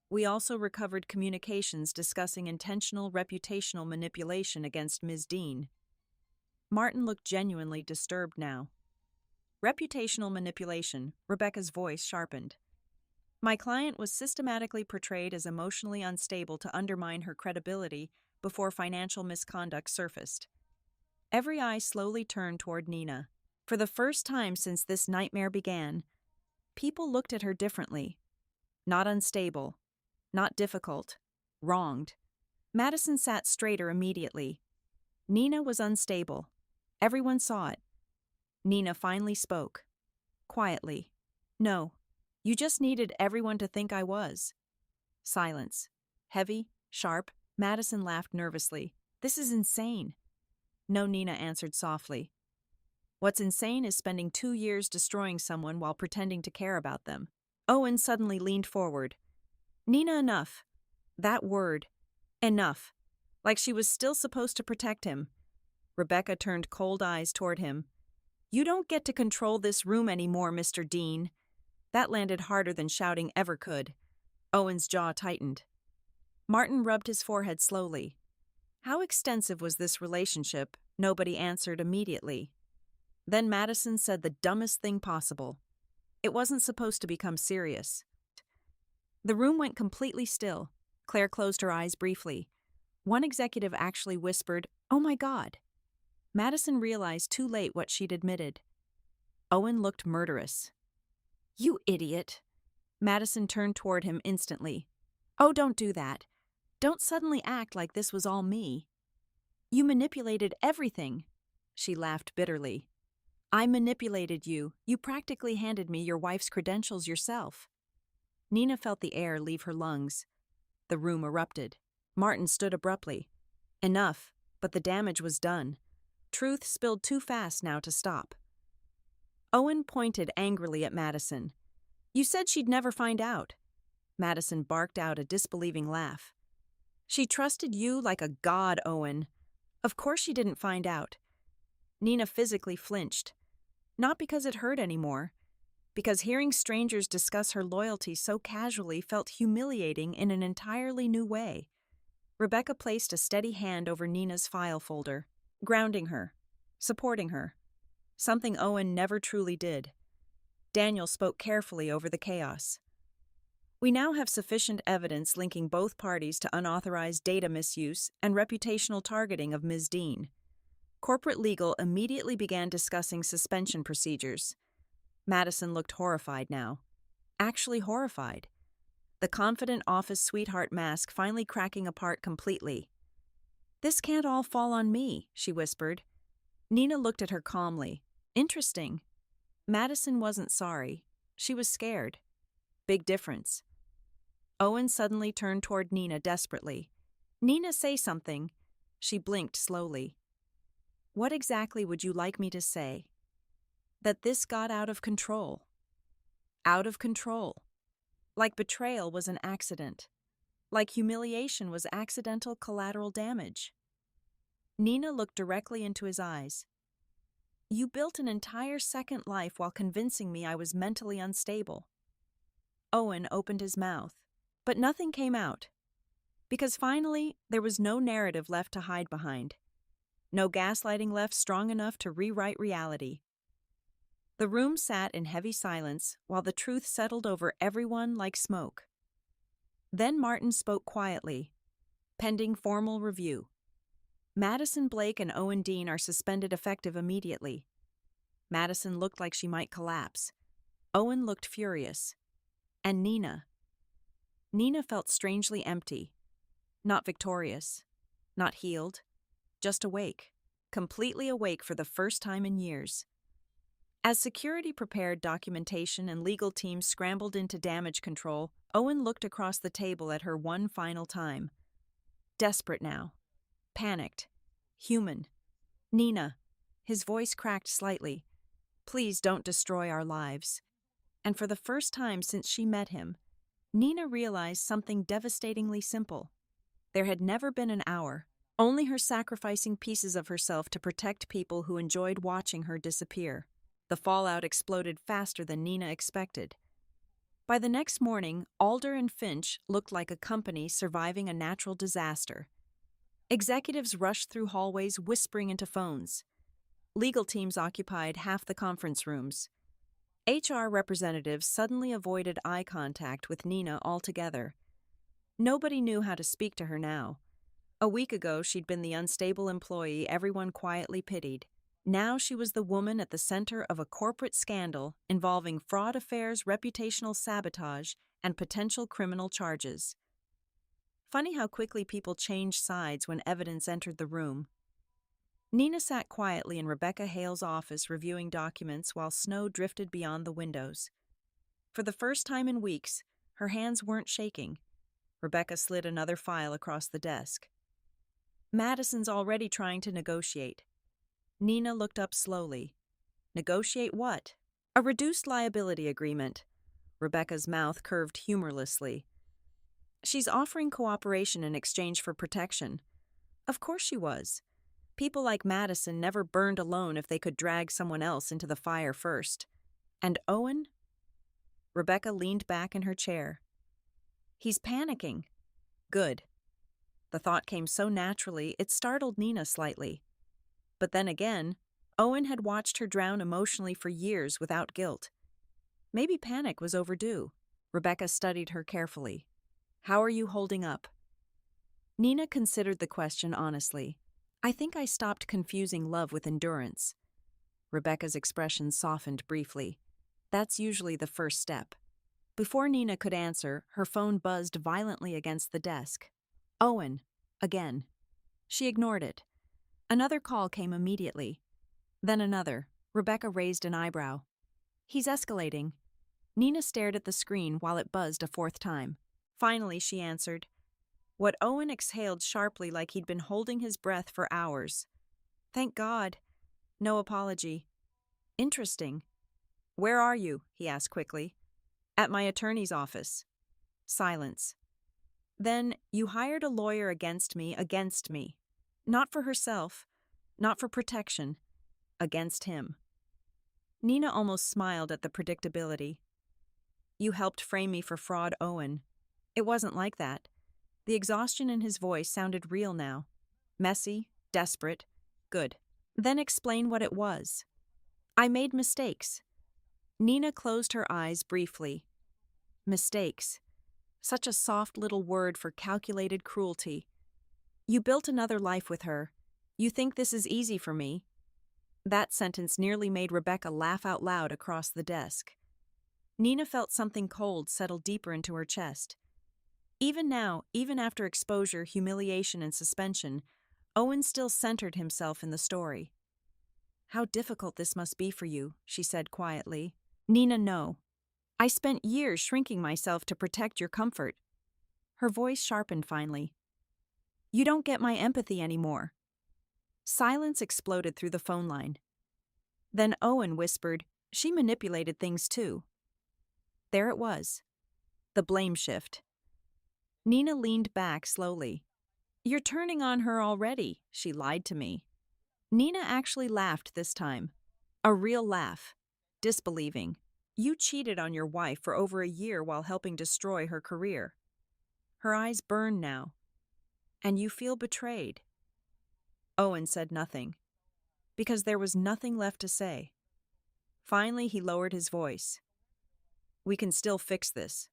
We also recovered communications discussing intentional reputational manipulation against Ms. Dean. Martin looked genuinely disturbed now. Reputational manipulation, Rebecca's voice sharpened. My client was systematically portrayed as emotionally unstable to undermine her credibility before financial misconduct surfaced. Every eye slowly turned toward Nina. For the first time since this nightmare began, people looked at her differently. Not unstable, not difficult, wronged. Madison sat straighter immediately. Nina was unstable. Everyone saw it. Nina finally spoke. Quietly. No, you just needed everyone to think I was. Silence. Heavy, sharp. Madison laughed nervously. This is insane. No, Nina answered softly. What's insane is spending 2 years destroying someone while pretending to care about them. Owen suddenly leaned forward. Nina, enough. That word. Enough. Like she was still supposed to protect him. Rebecca turned cold eyes toward him. You don't get to control this room anymore, Mr. Dean. That landed harder than shouting ever could. Owen's jaw tightened. Martin rubbed his forehead slowly. How extensive was this relationship? Nobody answered immediately. Then Madison said the dumbest thing possible. It wasn't supposed to become serious. The room went completely still. Claire closed her eyes briefly. One executive actually whispered, "Oh my God." Madison realized too late what she'd admitted. Owen looked murderous. You idiot. Madison turned toward him instantly. Oh, don't do that. Don't suddenly act like this was all me. You manipulated everything. She laughed bitterly. I manipulated you. You practically handed me your wife's credentials yourself. Nina felt the air leave her lungs. The room erupted. Martin stood abruptly. Enough, but the damage was done. Truth spilled too fast now to stop. Owen pointed angrily at Madison. You said she'd never find out. Madison barked out a disbelieving laugh. She trusted you like a god, Owen. Of course she didn't find out. Nina physically flinched. Not because it hurt anymore. Because hearing strangers discuss her loyalty so casually felt humiliating in an entirely new way. Rebecca placed a steady hand over Nina's file folder, grounding her, supporting her. Something Owen never truly did. Daniel spoke carefully over the chaos. We now have sufficient evidence linking both parties to unauthorized data misuse and reputational targeting of Ms. Dean. Corporate legal immediately began discussing suspension procedures. Madison looked horrified now. Actually horrified. The confident office sweetheart mask finally cracking apart completely. This can't all fall on me, she whispered. Nina looked at her calmly. Interesting. Madison wasn't sorry. She was scared. Big difference. Owen suddenly turned toward Nina desperately. Nina, say something. She blinked slowly. What exactly would you like me to say? That this got out of control. Out of control. Like betrayal was an accident. Like humiliation was accidental collateral damage. Nina looked directly into his eyes. You built an entire second life while convincing me I was mentally unstable. Owen opened his mouth, but nothing came out. Because finally, there was no narrative left to hide behind. No gaslighting left strong enough to rewrite reality. The room sat in heavy silence while the truth settled over everyone like smoke. Then Martin spoke quietly, pending formal review. Madison Blake and Owen Dean are suspended effective immediately. Madison looked like she might collapse. Owen looked furious. And Nina. Nina felt strangely empty. Not victorious. Not healed. Just awake. Completely awake for the first time in years. As security prepared documentation and legal teams scrambled into damage control, Owen looked across the table at her one final time. Desperate now. Panicked. Human. Nina. His voice cracked slightly. Please don't destroy our lives. And for the first time since she met him, Nina realized something devastatingly simple. There had never been an hour, only her sacrificing pieces of herself to protect people who enjoyed watching her disappear. The fallout exploded faster than Nina expected. By the next morning, Alder and Finch looked like a company surviving a natural disaster. Executives rushed through hallways whispering into phones. Legal teams occupied half the conference rooms. HR representatives suddenly avoided eye contact with Nina altogether. Nobody knew how to speak to her now. A week ago, she'd been the unstable employee everyone quietly pitied. Now she was the woman at the center of a corporate scandal involving fraud affairs, reputational sabotage, and potential criminal charges. Funny how quickly people changed sides when evidence entered the room. Nina sat quietly in Rebecca Hale's office reviewing documents while snow drifted beyond the windows. For the first time in weeks, her hands weren't shaking. Rebecca slid another file across the desk. Madison's already trying to negotiate. Nina looked up slowly. Negotiate what? A reduced liability agreement. Rebecca's mouth curved humorlessly. She's offering cooperation in exchange for protection. Of course she was. People like Madison never burned alone if they could drag someone else into the fire first. And Owen? Rebecca leaned back in her chair. He's panicking. Good. The thought came so naturally, it startled Nina slightly. But then again, Owen had watched her drown emotionally for years without guilt. Maybe panic was overdue. Rebecca studied her carefully. How are you holding up? Nina considered the question honestly. I think I stopped confusing love with endurance. Rebecca's expression softened briefly. That's usually the first step. Before Nina could answer, her phone buzzed violently against the desk. Owen. Again. She ignored it. Another call came immediately. Then another. Rebecca raised an eyebrow. He's escalating. Nina stared at the screen while it buzzed a fourth time. Finally, she answered. What Owen exhaled sharply like he'd been holding his breath for hours. Thank God. No apology. Interesting. Where are you? He asked quickly. At my attorney's office. Silence. Then, you hired a lawyer against me. Not for herself, not for protection, against him. Nina almost smiled at the predictability. You helped frame me for fraud, Owen. It wasn't like that. The exhaustion in his voice sounded real now. Messy, desperate, good. Then explain what it was. I made mistakes. Nina closed her eyes briefly. Mistakes. Such a soft little word for calculated cruelty. You built another life with her. You think this is easy for me? That sentence nearly made Rebecca laugh out loud across the desk. Nina felt something cold settle deeper into her chest. Even now, even after exposure, humiliation, and suspension, Owen still centered himself in the story. How difficult this must be for you, she said quietly. Nina, no. I spent years shrinking myself to protect your comfort. Her voice sharpened finally. You don't get my empathy anymore. Silence exploded through the phone line. Then Owen whispered, "She manipulated things too." There it was. The blame shift. Nina leaned back slowly. "You're turning on her already. She lied to me." Nina actually laughed this time. A real laugh. Disbelieving. "You cheated on your wife for over a year while helping destroy her career." Her eyes burn now. "And you feel betrayed." Owen said nothing, because there was nothing left to say. Finally, he lowered his voice. "We can still fix this."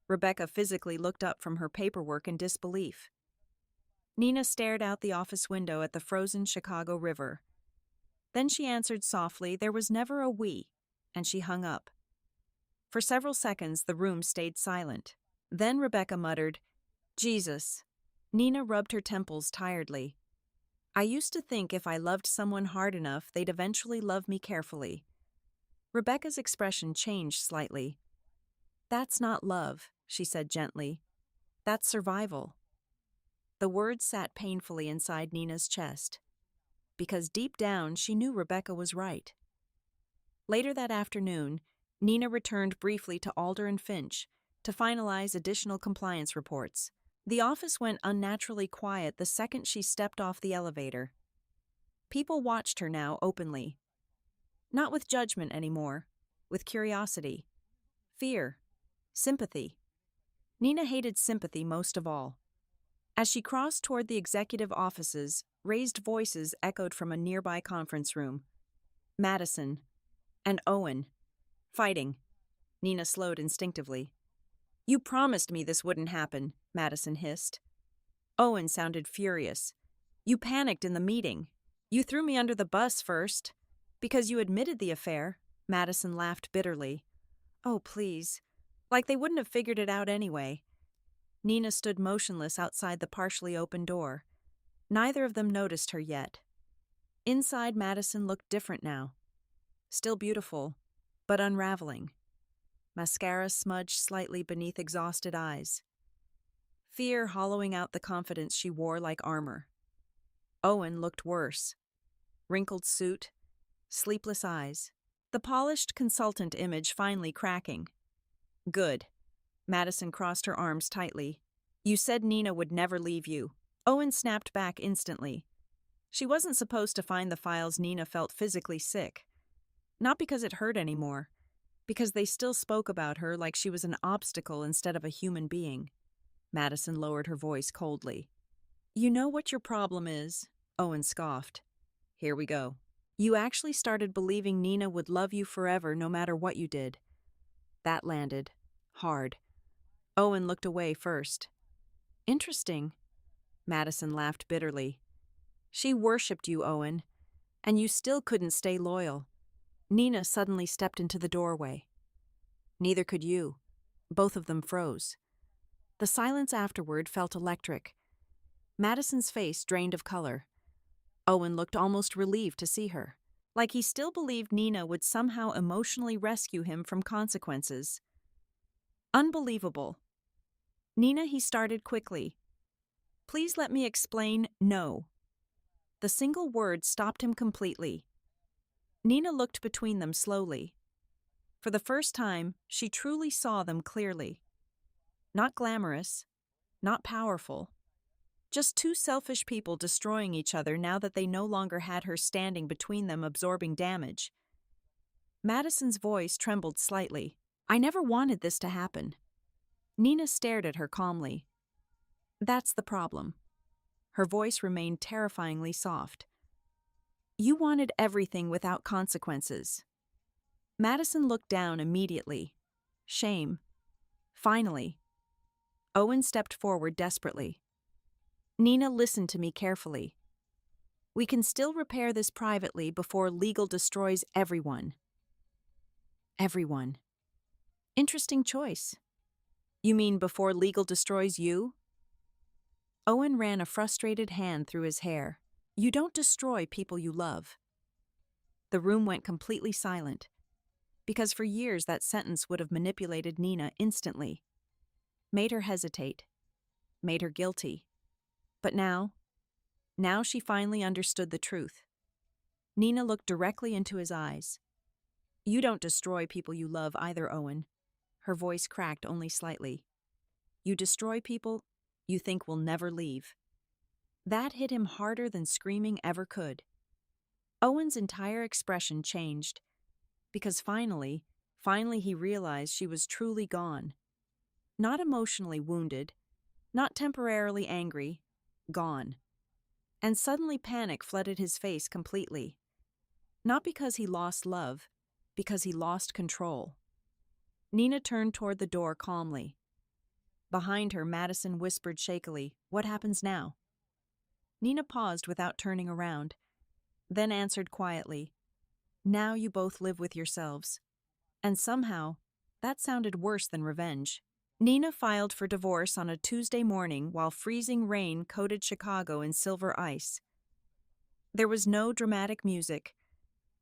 Rebecca physically looked up from her paperwork in disbelief. Nina stared out the office window at the frozen Chicago River. Then she answered softly, "There was never a we," and she hung up. For several seconds, the room stayed silent. Then Rebecca muttered, "Jesus." Nina rubbed her temples tiredly. "I used to think if I loved someone hard enough, they'd eventually love me carefully." Rebecca's expression changed slightly. "That's not love," she said gently. "That's survival." The words sat painfully inside Nina's chest, because deep down she knew Rebecca was right. Later that afternoon, Nina returned briefly to Alder and Finch to finalize additional compliance reports. The office went unnaturally quiet the second she stepped off the elevator. People watched her now openly. Not with judgment anymore, with curiosity, fear, sympathy. Nina hated sympathy most of all. As she crossed toward the executive offices, raised voices echoed from a nearby conference room. Madison and Owen. Fighting. Nina slowed instinctively. "You promised me this wouldn't happen," Madison hissed. Owen sounded furious. "You panicked in the meeting. You threw me under the bus first. Because you admitted the affair." Madison laughed bitterly. "Oh, please. Like they wouldn't have figured it out anyway." Nina stood motionless outside the partially open door. Neither of them noticed her yet. Inside, Madison looked different now. Still beautiful, but unraveling. Mascara smudged slightly beneath exhausted eyes. Fear hollowing out the confidence she wore like armor. Owen looked worse. Wrinkled suit, sleepless eyes. The polished consultant image finally cracking. "Good." Madison crossed her arms tightly. "You said Nina would never leave you." Owen snapped back instantly. She wasn't supposed to find the files. Nina felt physically sick. Not because it hurt anymore, because they still spoke about her like she was an obstacle instead of a human being. Madison lowered her voice coldly. "You know what your problem is," Owen scoffed. "Here we go. You actually started believing Nina would love you forever no matter what you did." That landed. Hard. Owen looked away first. "Interesting." Madison laughed bitterly. "She worshipped you, Owen, and you still couldn't stay loyal." Nina suddenly stepped into the doorway. Neither could you. Both of them froze. The silence afterward felt electric. Madison's face drained of color. Owen looked almost relieved to see her, like he still believed Nina would somehow emotionally rescue him from consequences. Unbelievable. "Nina," he started quickly. "Please let me explain." "No." The single word stopped him completely. Nina looked between them slowly. For the first time, she truly saw them clearly. Not glamorous, not powerful. Just two selfish people destroying each other now that they no longer had her standing between them absorbing damage. Madison's voice trembled slightly. "I never wanted this to happen." Nina stared at her calmly. "That's the problem." Her voice remained terrifyingly soft. "You wanted everything without consequences." Madison looked down immediately. Shame. Finally. Owen stepped forward desperately. "Nina, listen to me carefully. We can still repair this privately before legal destroys everyone." Everyone. Interesting choice. "You mean before legal destroys you?" Owen ran a frustrated hand through his hair. "You don't destroy people you love." The room went completely silent, because for years that sentence would have manipulated Nina instantly, made her hesitate, made her guilty. But now she finally understood the truth. Nina looked directly into his eyes. You don't destroy people you love either, Owen. Her voice cracked only slightly. You destroy people you think will never leave. That hit him harder than screaming ever could. Owen's entire expression changed, because finally he realized she was truly gone. Not emotionally wounded, not temporarily angry, gone. And suddenly panic flooded his face completely. Not because he lost love, because he lost control. Nina turned toward the door calmly. Behind her, Madison whispered shakily, "What happens now?" Nina paused without turning around, then answered quietly, "Now you both live with yourselves." And somehow, that sounded worse than revenge. Nina filed for divorce on a Tuesday morning while freezing rain coated Chicago in silver ice. There was no dramatic music,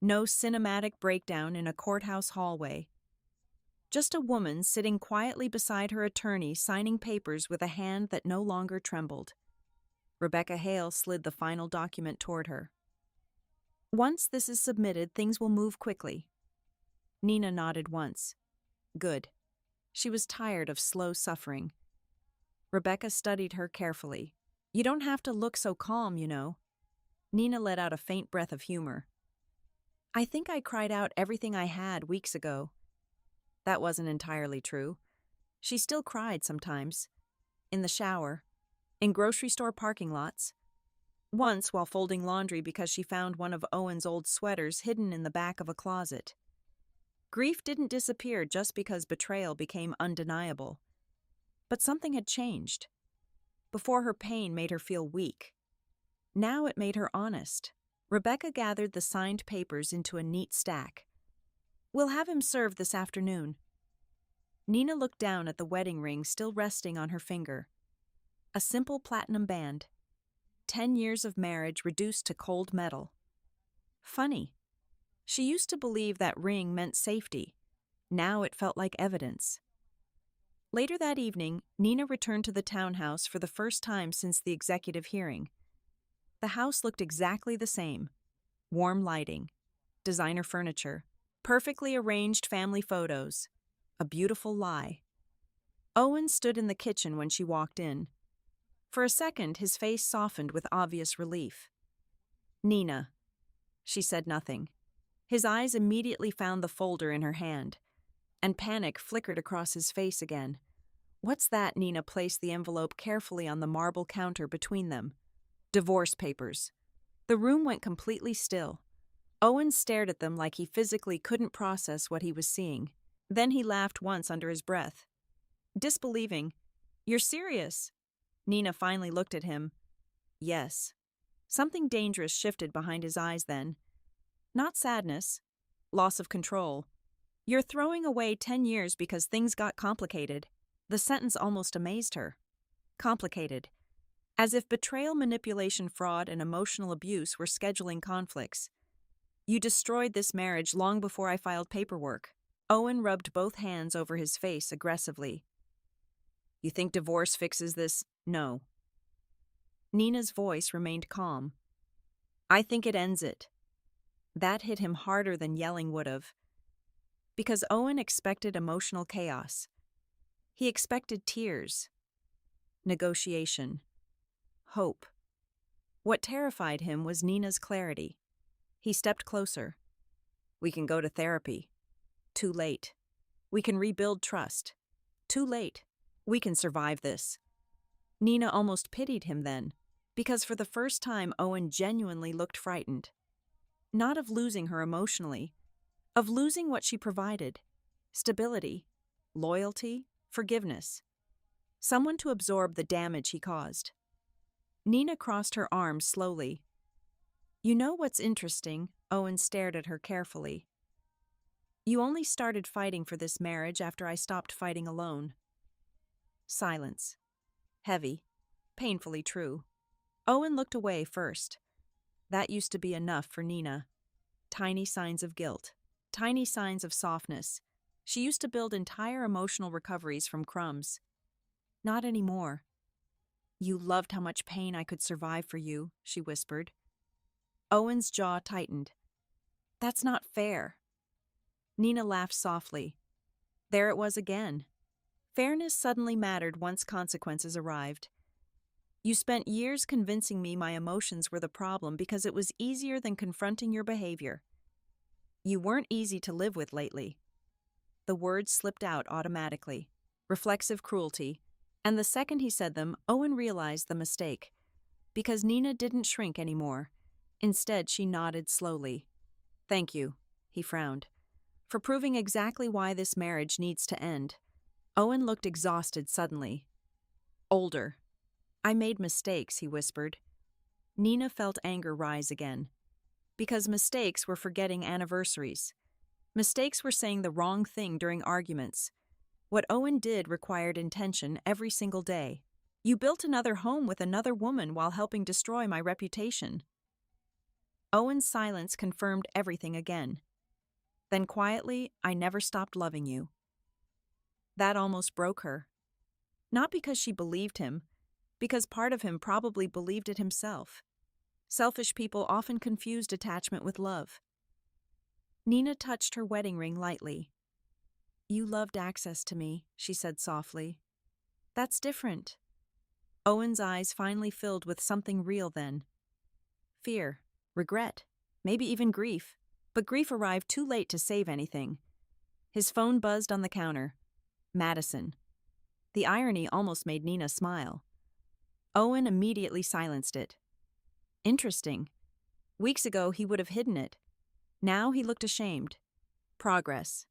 no cinematic breakdown in a courthouse hallway. Just a woman sitting quietly beside her attorney signing papers with a hand that no longer trembled. Rebecca Hale slid the final document toward her. "Once this is submitted, things will move quickly." Nina nodded once. Good. She was tired of slow suffering. Rebecca studied her carefully. "You don't have to look so calm, you know." Nina let out a faint breath of humor. "I think I cried out everything I had weeks ago." That wasn't entirely true. She still cried sometimes. In the shower. In grocery store parking lots. Once while folding laundry because she found one of Owen's old sweaters hidden in the back of a closet. Grief didn't disappear just because betrayal became undeniable. But something had changed. Before, her pain made her feel weak. Now it made her honest. Rebecca gathered the signed papers into a neat stack. "We'll have him served this afternoon." Nina looked down at the wedding ring still resting on her finger. A simple platinum band. 10 years of marriage reduced to cold metal. Funny. She used to believe that ring meant safety. Now it felt like evidence. Later that evening, Nina returned to the townhouse for the first time since the executive hearing. The house looked exactly the same. Warm lighting, designer furniture, perfectly arranged family photos. A beautiful lie. Owen stood in the kitchen when she walked in. For a second, his face softened with obvious relief. "Nina." She said nothing. His eyes immediately found the folder in her hand, and panic flickered across his face again. "What's that?" Nina placed the envelope carefully on the marble counter between them. "Divorce papers." The room went completely still. Owen stared at them like he physically couldn't process what he was seeing. Then he laughed once under his breath. Disbelieving. "You're serious?" Nina finally looked at him. "Yes." Something dangerous shifted behind his eyes then. Not sadness. Loss of control. "You're throwing away 10 years because things got complicated." The sentence almost amazed her. Complicated. As if betrayal, manipulation, fraud, and emotional abuse were scheduling conflicts. "You destroyed this marriage long before I filed paperwork." Owen rubbed both hands over his face aggressively. "You think divorce fixes this?" "No." Nina's voice remained calm. "I think it ends it." That hit him harder than yelling would have. Because Owen expected emotional chaos. He expected tears. Negotiation. Hope. What terrified him was Nina's clarity. He stepped closer. "We can go to therapy." Too late. "We can rebuild trust." Too late. "We can survive this." Nina almost pitied him then, because for the first time Owen genuinely looked frightened. Not of losing her emotionally, of losing what she provided. Stability, loyalty, forgiveness. Someone to absorb the damage he caused. Nina crossed her arms slowly. "You know what's interesting?" Owen stared at her carefully. "You only started fighting for this marriage after I stopped fighting alone." Silence. Heavy. Painfully true. Owen looked away first. That used to be enough for Nina. Tiny signs of guilt. Tiny signs of softness. She used to build entire emotional recoveries from crumbs. Not anymore. "You loved how much pain I could survive for you," she whispered. Owen's jaw tightened. That's not fair. Nina laughed softly. There it was again. Fairness suddenly mattered once consequences arrived. You spent years convincing me my emotions were the problem because it was easier than confronting your behavior. You weren't easy to live with lately. The words slipped out automatically. Reflexive cruelty. And the second he said them, Owen realized the mistake. Because Nina didn't shrink anymore. Instead, she nodded slowly. Thank you, he frowned, for proving exactly why this marriage needs to end. Owen looked exhausted suddenly. Older. I made mistakes, he whispered. Nina felt anger rise again. Because mistakes were forgetting anniversaries. Mistakes were saying the wrong thing during arguments. What Owen did required intention every single day. You built another home with another woman while helping destroy my reputation. Owen's silence confirmed everything again. Then quietly, I never stopped loving you. That almost broke her. Not because she believed him, because part of him probably believed it himself. Selfish people often confused attachment with love. Nina touched her wedding ring lightly. You loved access to me, she said softly. That's different. Owen's eyes finally filled with something real then. Fear, regret, maybe even grief. But grief arrived too late to save anything. His phone buzzed on the counter. Madison. The irony almost made Nina smile. Owen immediately silenced it. Interesting. Weeks ago he would have hidden it. Now he looked ashamed. Progress.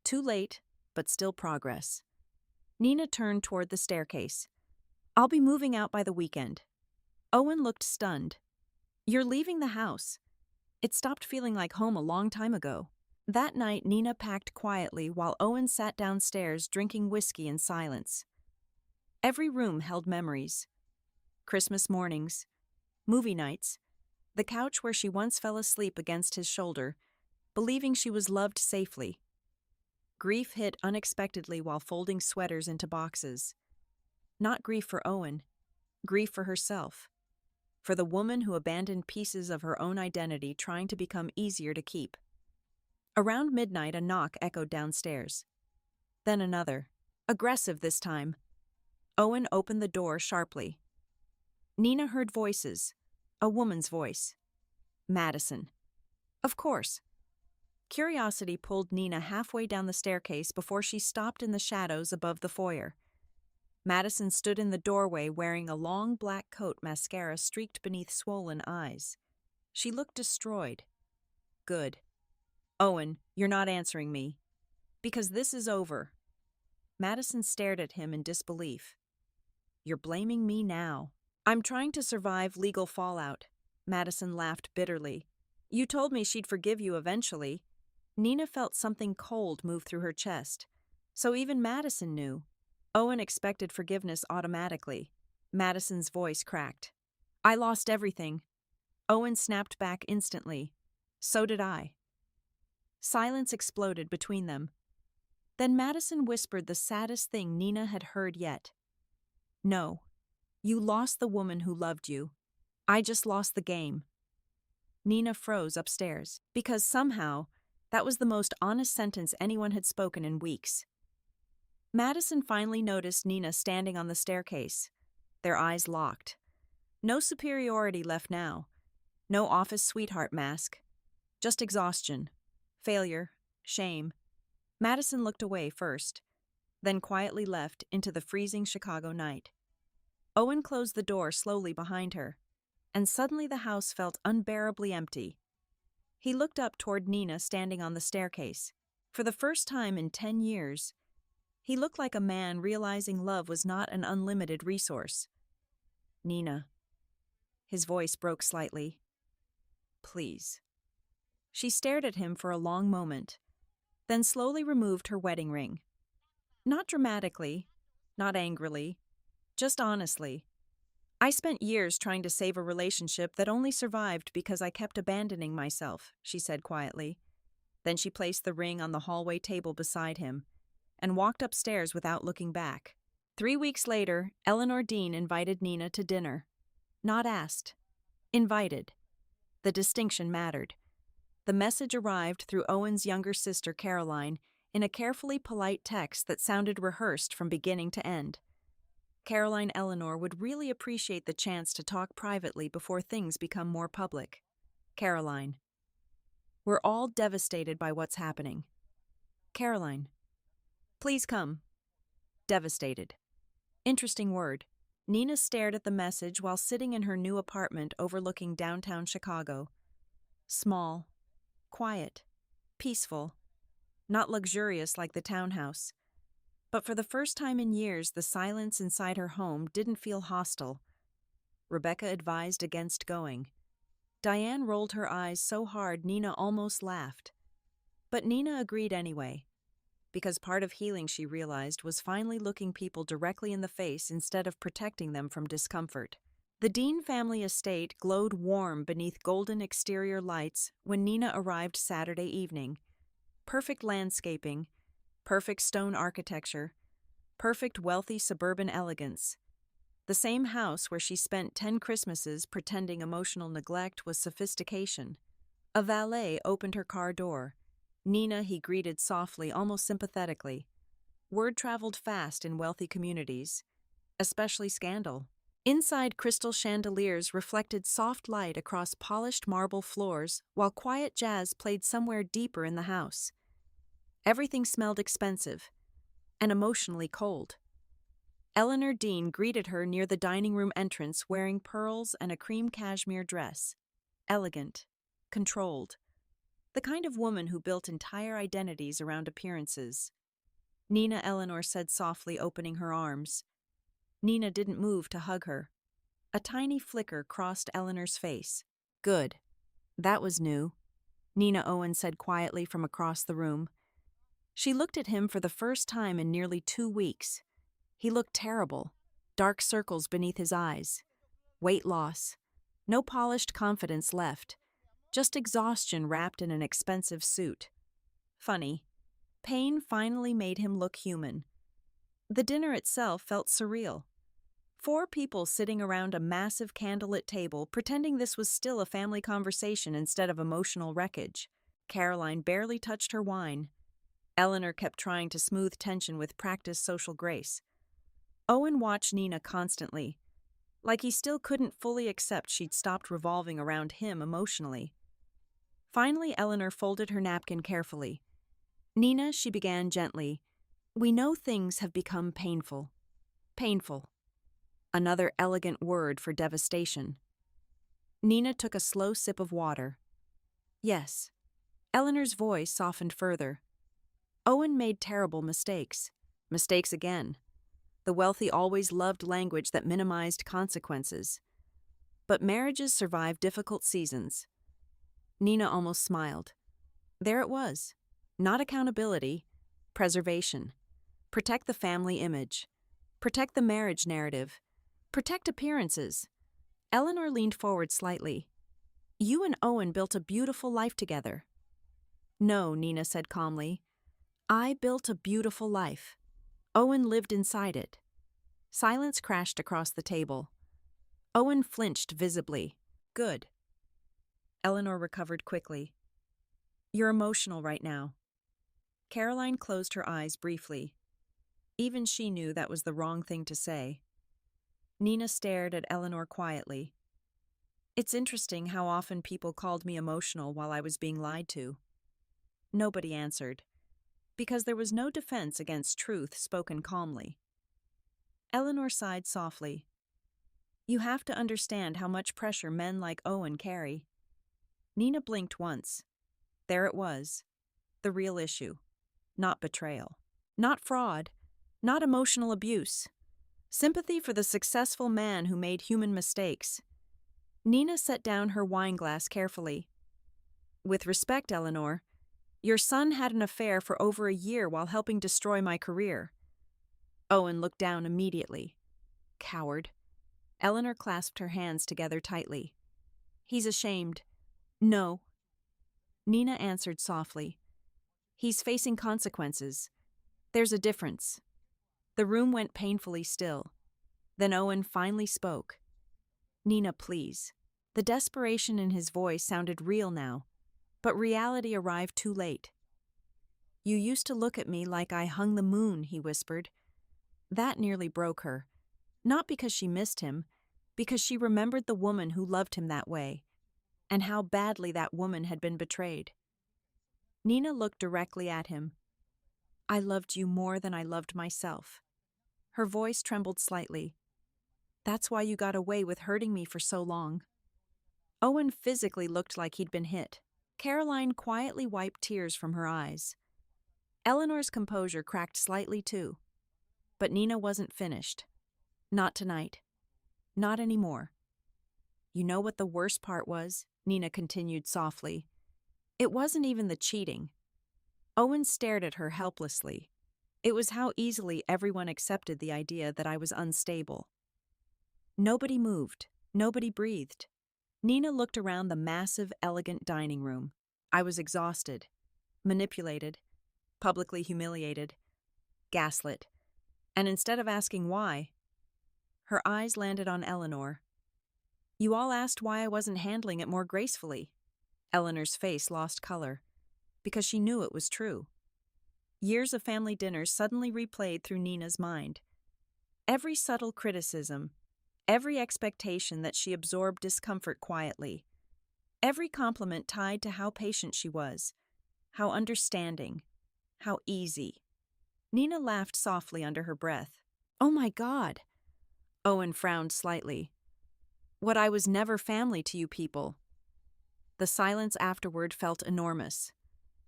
Too late, but still progress. Nina turned toward the staircase. I'll be moving out by the weekend. Owen looked stunned. You're leaving the house. It stopped feeling like home a long time ago. That night, Nina packed quietly while Owen sat downstairs drinking whiskey in silence. Every room held memories. Christmas mornings, movie nights, the couch where she once fell asleep against his shoulder, believing she was loved safely. Grief hit unexpectedly while folding sweaters into boxes. Not grief for Owen, grief for herself. For the woman who abandoned pieces of her own identity trying to become easier to keep. Around midnight, a knock echoed downstairs. Then another, aggressive this time. Owen opened the door sharply. Nina heard voices, a woman's voice. Madison. Of course. Curiosity pulled Nina halfway down the staircase before she stopped in the shadows above the foyer. Madison stood in the doorway wearing a long black coat, mascara streaked beneath swollen eyes. She looked destroyed. Good. Owen, you're not answering me. Because this is over. Madison stared at him in disbelief. You're blaming me now. I'm trying to survive legal fallout. Madison laughed bitterly. You told me she'd forgive you eventually. Nina felt something cold move through her chest. So even Madison knew. Owen expected forgiveness automatically. Madison's voice cracked. I lost everything. Owen snapped back instantly. So did I. Silence exploded between them. Then Madison whispered the saddest thing Nina had heard yet. No. You lost the woman who loved you. I just lost the game. Nina froze upstairs, because somehow, that was the most honest sentence anyone had spoken in weeks. Madison finally noticed Nina standing on the staircase. Their eyes locked. No superiority left now. No office sweetheart mask. Just exhaustion. Failure. Shame. Madison looked away first, then quietly left into the freezing Chicago night. Owen closed the door slowly behind her, and suddenly the house felt unbearably empty. He looked up toward Nina standing on the staircase. For the first time in 10 years, he looked like a man realizing love was not an unlimited resource. Nina. His voice broke slightly. Please. She stared at him for a long moment, then slowly removed her wedding ring. Not dramatically, not angrily, just honestly. I spent years trying to save a relationship that only survived because I kept abandoning myself, she said quietly. Then she placed the ring on the hallway table beside him and walked upstairs without looking back. 3 weeks later, Eleanor Dean invited Nina to dinner. Not asked. Invited. The distinction mattered. The message arrived through Owen's younger sister, Caroline, in a carefully polite text that sounded rehearsed from beginning to end. Caroline Eleanor would really appreciate the chance to talk privately before things become more public. Caroline. We're all devastated by what's happening. Caroline. Please come. Devastated. Interesting word. Nina stared at the message while sitting in her new apartment overlooking downtown Chicago. Small, quiet, peaceful, not luxurious like the townhouse. But for the first time in years, the silence inside her home didn't feel hostile. Rebecca advised against going. Diane rolled her eyes so hard Nina almost laughed. But Nina agreed anyway, because part of healing, she realized, was finally looking people directly in the face instead of protecting them from discomfort. The Dean family estate glowed warm beneath golden exterior lights when Nina arrived Saturday evening. Perfect landscaping, perfect stone architecture, perfect wealthy suburban elegance. The same house where she spent 10 Christmases pretending emotional neglect was sophistication. A valet opened her car door. Nina he greeted softly, almost sympathetically. Word traveled fast in wealthy communities, especially Scandal. Inside, crystal chandeliers reflected soft light across polished marble floors, while quiet jazz played somewhere deeper in the house. Everything smelled expensive and emotionally cold. Eleanor Dean greeted her near the dining room entrance wearing pearls and a cream cashmere dress. Elegant, controlled. The kind of woman who built entire identities around appearances. Nina, Eleanor said softly, opening her arms. Nina didn't move to hug her. A tiny flicker crossed Eleanor's face. Good. That was new, Nina Owen said quietly from across the room. She looked at him for the first time in nearly 2 weeks. He looked terrible, dark circles beneath his eyes, weight loss, no polished confidence left, just exhaustion wrapped in an expensive suit. Funny. Pain finally made him look human. The dinner itself felt surreal. 4 people sitting around a massive candlelit table pretending this was still a family conversation instead of emotional wreckage. Caroline barely touched her wine. Eleanor kept trying to smooth tension with practiced social grace. Owen watched Nina constantly, like he still couldn't fully accept she'd stopped revolving around him emotionally. Finally, Eleanor folded her napkin carefully. Nina, she began gently, we know things have become painful. Painful. Another elegant word for devastation. Nina took a slow sip of water. Yes. Eleanor's voice softened further. Owen made terrible mistakes. Mistakes again. The wealthy always loved language that minimized consequences. But marriages survive difficult seasons. Nina almost smiled. There it was. Not accountability, preservation. Protect the family image. Protect the marriage narrative. Protect appearances. Eleanor leaned forward slightly. You and Owen built a beautiful life together. No, Nina said calmly. I built a beautiful life. Owen lived inside it. Silence crashed across the table. Owen flinched visibly. Good. Eleanor recovered quickly. You're emotional right now. Caroline closed her eyes briefly. Even she knew that was the wrong thing to say. Nina stared at Eleanor quietly. It's interesting how often people called me emotional while I was being lied to. Nobody answered, because there was no defense against truth spoken calmly. Eleanor sighed softly. You have to understand how much pressure men like Owen carry. Nina blinked once. There it was. The real issue. Not betrayal. Not fraud. Not emotional abuse. Sympathy for the successful man who made human mistakes. Nina set down her wineglass carefully. With respect, Eleanor, your son had an affair for over a year while helping destroy my career. Owen looked down immediately. Coward. Eleanor clasped her hands together tightly. He's ashamed. No. Nina answered softly. He's facing consequences. There's a difference. The room went painfully still. Then Owen finally spoke. Nina, please. The desperation in his voice sounded real now. But reality arrived too late. "You used to look at me like I hung the moon," he whispered. That nearly broke her. Not because she missed him, because she remembered the woman who loved him that way, and how badly that woman had been betrayed. Nina looked directly at him. "I loved you more than I loved myself." Her voice trembled slightly. "That's why you got away with hurting me for so long." Owen physically looked like he'd been hit. Caroline quietly wiped tears from her eyes. Eleanor's composure cracked slightly too. But Nina wasn't finished. Not tonight. Not anymore. "You know what the worst part was?" Nina continued softly. "It wasn't even the cheating." Owen stared at her helplessly. "It was how easily everyone accepted the idea that I was unstable." Nobody moved. Nobody breathed. Nina looked around the massive, elegant dining room. "I was exhausted, manipulated, publicly humiliated, gaslit. And instead of asking why," her eyes landed on Eleanor. "You all asked why I wasn't handling it more gracefully." Eleanor's face lost color, because she knew it was true. Years of family dinners suddenly replayed through Nina's mind. Every subtle criticism, every expectation that she absorbed discomfort quietly, every compliment tied to how patient she was, how understanding, how easy. Nina laughed softly under her breath. "Oh my God!" Owen frowned slightly. "What I was never family to you people." The silence afterward felt enormous.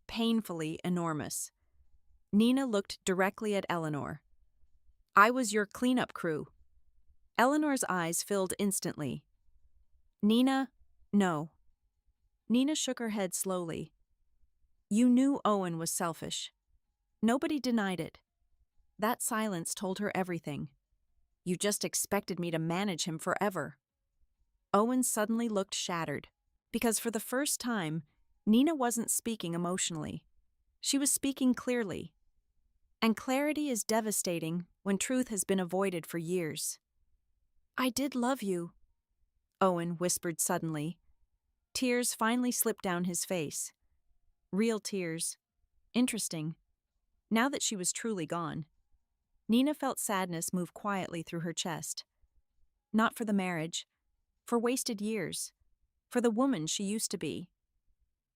Painfully enormous. Nina looked directly at Eleanor. "I was your cleanup crew." Eleanor's eyes filled instantly. "Nina, no." Nina shook her head slowly. "You knew Owen was selfish. Nobody denied it. That silence told her everything. You just expected me to manage him forever." Owen suddenly looked shattered, because for the first time, Nina wasn't speaking emotionally. She was speaking clearly. And clarity is devastating when truth has been avoided for years. "I did love you," Owen whispered suddenly. Tears finally slipped down his face. Real tears. Interesting. Now that she was truly gone, Nina felt sadness move quietly through her chest. Not for the marriage, for wasted years, for the woman she used to be.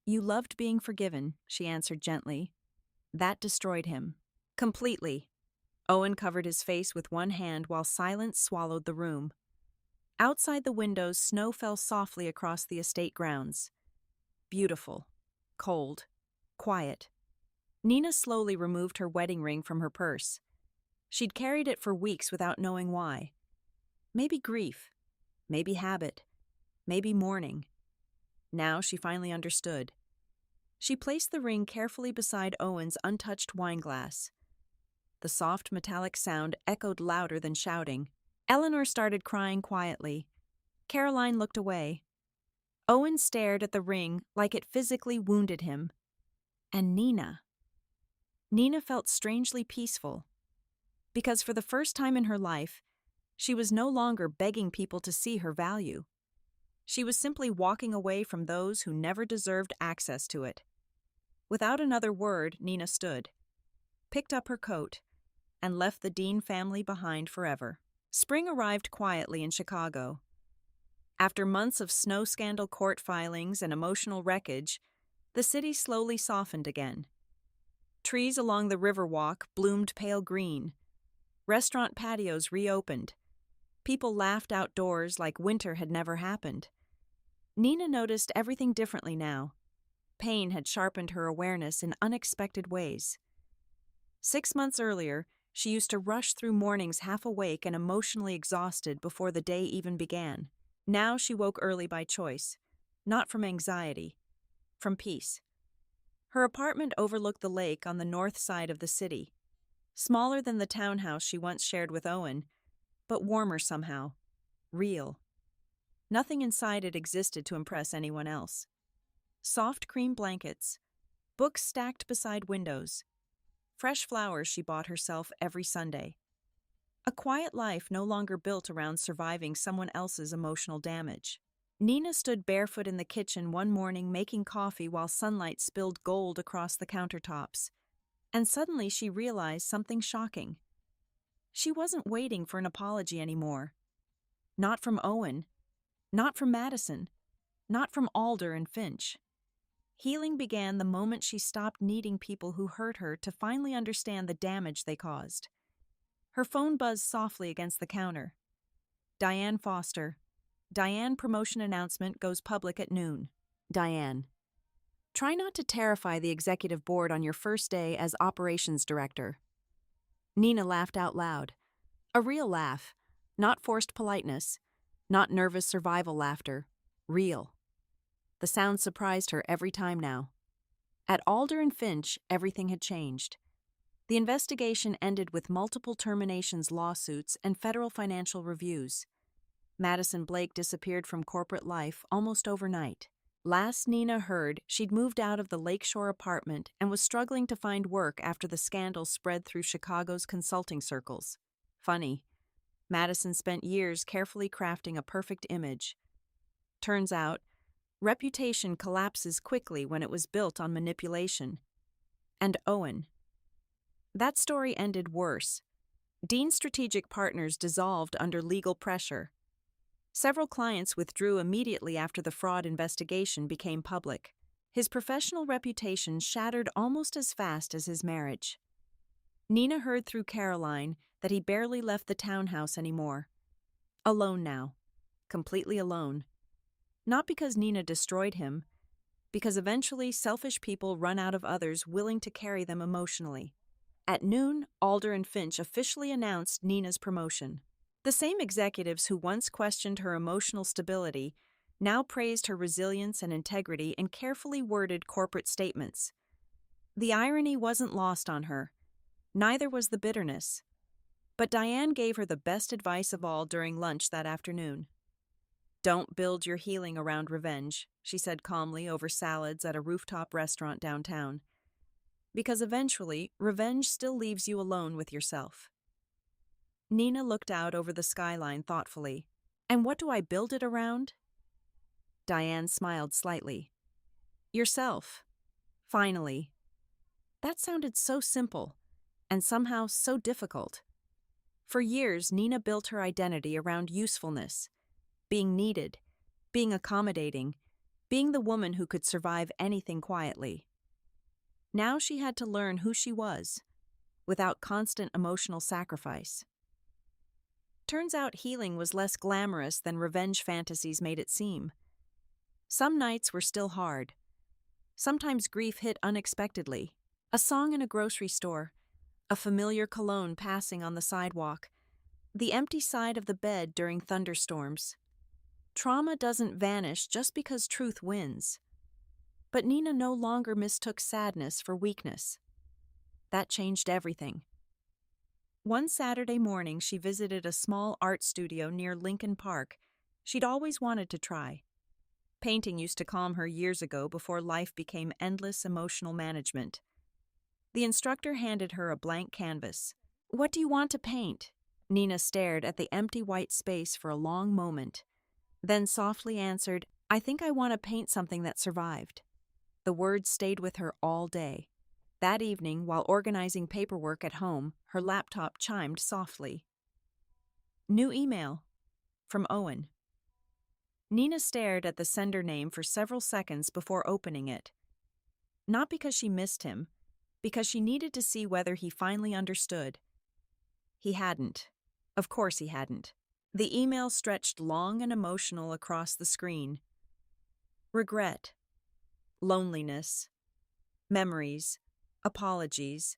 "You loved being forgiven," she answered gently. "That destroyed him. Completely." Owen covered his face with one hand while silence swallowed the room. Outside the windows, snow fell softly across the estate grounds. Beautiful. Cold. Quiet. Nina slowly removed her wedding ring from her purse. She'd carried it for weeks without knowing why. Maybe grief. Maybe habit. Maybe mourning. Now she finally understood. She placed the ring carefully beside Owen's untouched wine glass. The soft metallic sound echoed louder than shouting. Eleanor started crying quietly. Caroline looked away. Owen stared at the ring like it physically wounded him. And Nina. Nina felt strangely peaceful. Because for the first time in her life, she was no longer begging people to see her value. She was simply walking away from those who never deserved access to it. Without another word, Nina stood, picked up her coat, and left the Dean family behind forever. Spring arrived quietly in Chicago. After months of snow scandal court filings and emotional wreckage, the city slowly softened again. Trees along the Riverwalk bloomed pale green. Restaurant patios reopened. People laughed outdoors like winter had never happened. Nina noticed everything differently now. Pain had sharpened her awareness in unexpected ways. 6 months earlier, she used to rush through mornings half awake and emotionally exhausted before the day even began. Now she woke early by choice, not from anxiety, from peace. Her apartment overlooked the lake on the north side of the city, smaller than the townhouse she once shared with Owen, but warmer somehow, real. Nothing inside it existed to impress anyone else. Soft cream blankets, books stacked beside windows, fresh flowers she bought herself every Sunday. A quiet life no longer built around surviving someone else's emotional damage. Nina stood barefoot in the kitchen one morning making coffee while sunlight spilled gold across the countertops. And suddenly she realized something shocking. She wasn't waiting for an apology anymore. Not from Owen. Not from Madison. Not from Alder and Finch. Healing began the moment she stopped needing people who hurt her to finally understand the damage they caused. Her phone buzzed softly against the counter. Diane Foster. Diane, promotion announcement goes public at noon. Diane. Try not to terrify the executive board on your first day as operations director. Nina laughed out loud. A real laugh. Not forced politeness. Not nervous survival laughter. Real. The sound surprised her every time now. At Alder and Finch, everything had changed. The investigation ended with multiple terminations lawsuits and federal financial reviews. Madison Blake disappeared from corporate life almost overnight. Last Nina heard, she'd moved out of the Lakeshore apartment and was struggling to find work after the scandal spread through Chicago's consulting circles. Funny. Madison spent years carefully crafting a perfect image. Turns out, reputation collapses quickly when it was built on manipulation. And Owen. That story ended worse. Dean's strategic partners dissolved under legal pressure. Several clients withdrew immediately after the fraud investigation became public. His professional reputation shattered almost as fast as his marriage. Nina heard through Caroline that he barely left the townhouse anymore. Alone now. Completely alone. Not because Nina destroyed him, because eventually selfish people run out of others willing to carry them emotionally. At noon, Alder and Finch officially announced Nina's promotion. The same executives who once questioned her emotional stability now praised her resilience and integrity in carefully worded corporate statements. The irony wasn't lost on her. Neither was the bitterness. But Diane gave her the best advice of all during lunch that afternoon. Don't build your healing around revenge, she said calmly over salads at a rooftop restaurant downtown. Because eventually, revenge still leaves you alone with yourself. Nina looked out over the skyline thoughtfully. And what do I build it around? Diane smiled slightly. Yourself. Finally. That sounded so simple, and somehow so difficult. For years, Nina built her identity around usefulness, being needed, being accommodating, being the woman who could survive anything quietly. Now she had to learn who she was, without constant emotional sacrifice. Turns out healing was less glamorous than revenge fantasies made it seem. Some nights were still hard. Sometimes grief hit unexpectedly. A song in a grocery store, a familiar cologne passing on the sidewalk, the empty side of the bed during thunderstorms. Trauma doesn't vanish just because truth wins. But Nina no longer mistook sadness for weakness. That changed everything. One Saturday morning, she visited a small art studio near Lincoln Park she'd always wanted to try. Painting used to calm her years ago before life became endless emotional management. The instructor handed her a blank canvas. What do you want to paint? Nina stared at the empty white space for a long moment, then softly answered, I think I want to paint something that survived. The words stayed with her all day. That evening, while organizing paperwork at home, her laptop chimed softly. New email. From Owen. Nina stared at the sender name for several seconds before opening it. Not because she missed him, because she needed to see whether he finally understood. He hadn't. Of course he hadn't. The email stretched long and emotional across the screen. Regret. Loneliness. Memories. Apologies,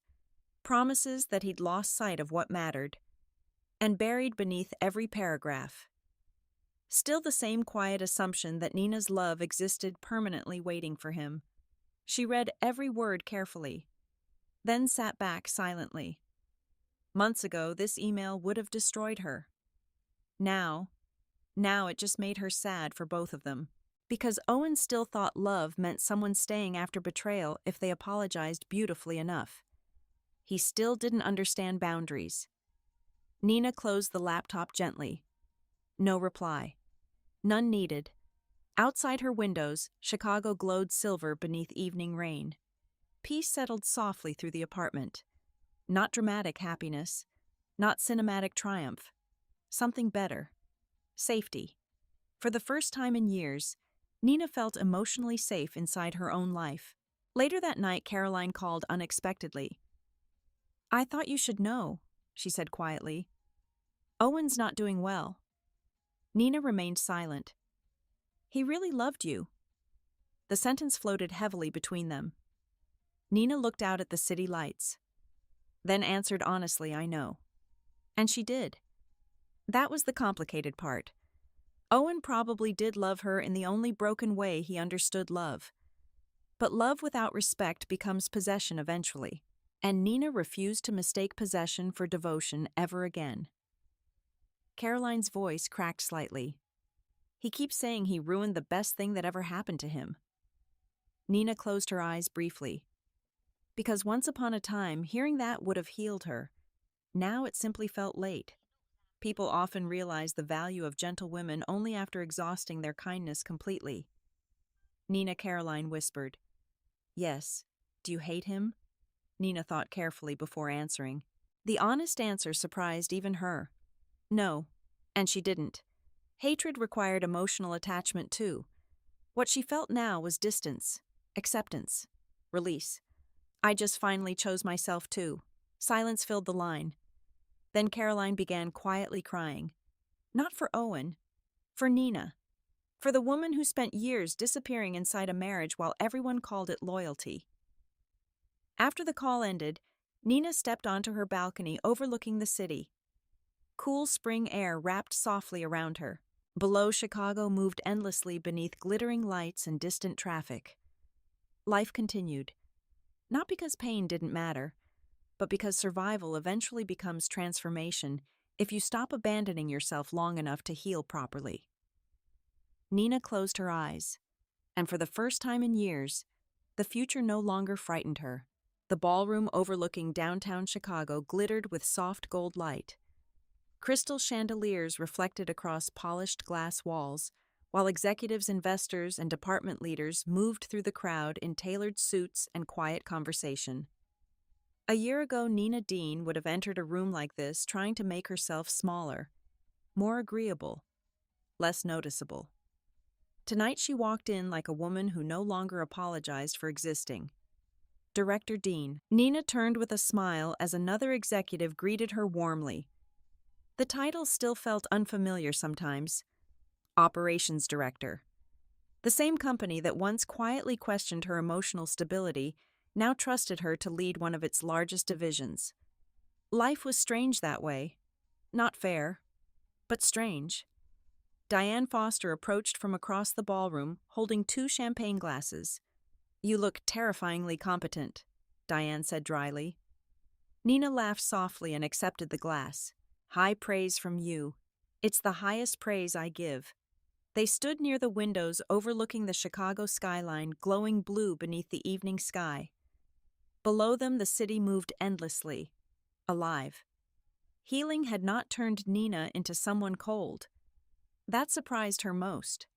promises that he'd lost sight of what mattered, and buried beneath every paragraph. Still the same quiet assumption that Nina's love existed permanently waiting for him. She read every word carefully, then sat back silently. Months ago, this email would have destroyed her. Now it just made her sad for both of them. Because Owen still thought love meant someone staying after betrayal if they apologized beautifully enough. He still didn't understand boundaries. Nina closed the laptop gently. No reply. None needed. Outside her windows, Chicago glowed silver beneath evening rain. Peace settled softly through the apartment. Not dramatic happiness, not cinematic triumph. Something better. Safety. For the first time in years, Nina felt emotionally safe inside her own life. Later that night, Caroline called unexpectedly. "I thought you should know," she said quietly. "Owen's not doing well." Nina remained silent. "He really loved you." The sentence floated heavily between them. Nina looked out at the city lights, then answered honestly, "I know." And she did. That was the complicated part. Owen probably did love her in the only broken way he understood love. But love without respect becomes possession eventually, and Nina refused to mistake possession for devotion ever again. Caroline's voice cracked slightly. "He keeps saying he ruined the best thing that ever happened to him." Nina closed her eyes briefly. Because once upon a time, hearing that would have healed her. Now it simply felt late. People often realize the value of gentle women only after exhausting their kindness completely. Caroline whispered, "Yes. Do you hate him?" Nina thought carefully before answering. The honest answer surprised even her. No, and she didn't. Hatred required emotional attachment too. What she felt now was distance, acceptance, release. "I just finally chose myself too." Silence filled the line. Then Caroline began quietly crying. Not for Owen, for Nina. For the woman who spent years disappearing inside a marriage while everyone called it loyalty. After the call ended, Nina stepped onto her balcony overlooking the city. Cool spring air wrapped softly around her. Below, Chicago moved endlessly beneath glittering lights and distant traffic. Life continued. Not because pain didn't matter, but because survival eventually becomes transformation if you stop abandoning yourself long enough to heal properly. Nina closed her eyes, and for the first time in years, the future no longer frightened her. The ballroom overlooking downtown Chicago glittered with soft gold light. Crystal chandeliers reflected across polished glass walls, while executives, investors, and department leaders moved through the crowd in tailored suits and quiet conversation. A year ago, Nina Dean would have entered a room like this trying to make herself smaller, more agreeable, less noticeable. Tonight she walked in like a woman who no longer apologized for existing. "Director Dean." Nina turned with a smile as another executive greeted her warmly. The title still felt unfamiliar sometimes. Operations Director. The same company that once quietly questioned her emotional stability now trusted her to lead one of its largest divisions. Life was strange that way. Not fair, but strange. Diane Foster approached from across the ballroom, holding 2 champagne glasses. "You look terrifyingly competent," Diane said dryly. Nina laughed softly and accepted the glass. "High praise from you. It's the highest praise I give." They stood near the windows overlooking the Chicago skyline, glowing blue beneath the evening sky. Below them, the city moved endlessly, alive. Healing had not turned Nina into someone cold. That surprised her most.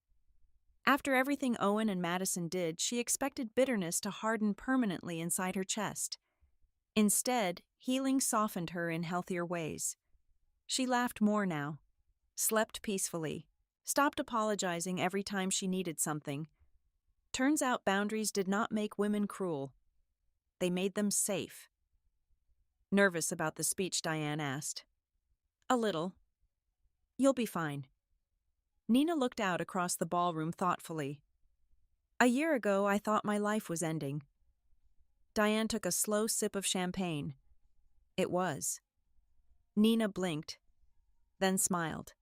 After everything Owen and Madison did, she expected bitterness to harden permanently inside her chest. Instead, healing softened her in healthier ways. She laughed more now, slept peacefully, stopped apologizing every time she needed something. Turns out boundaries did not make women cruel. They made them safe. "Nervous about the speech?" Diane asked. "A little." "You'll be fine." Nina looked out across the ballroom thoughtfully. "A year ago, I thought my life was ending." Diane took a slow sip of champagne. It was. Nina blinked, then smiled.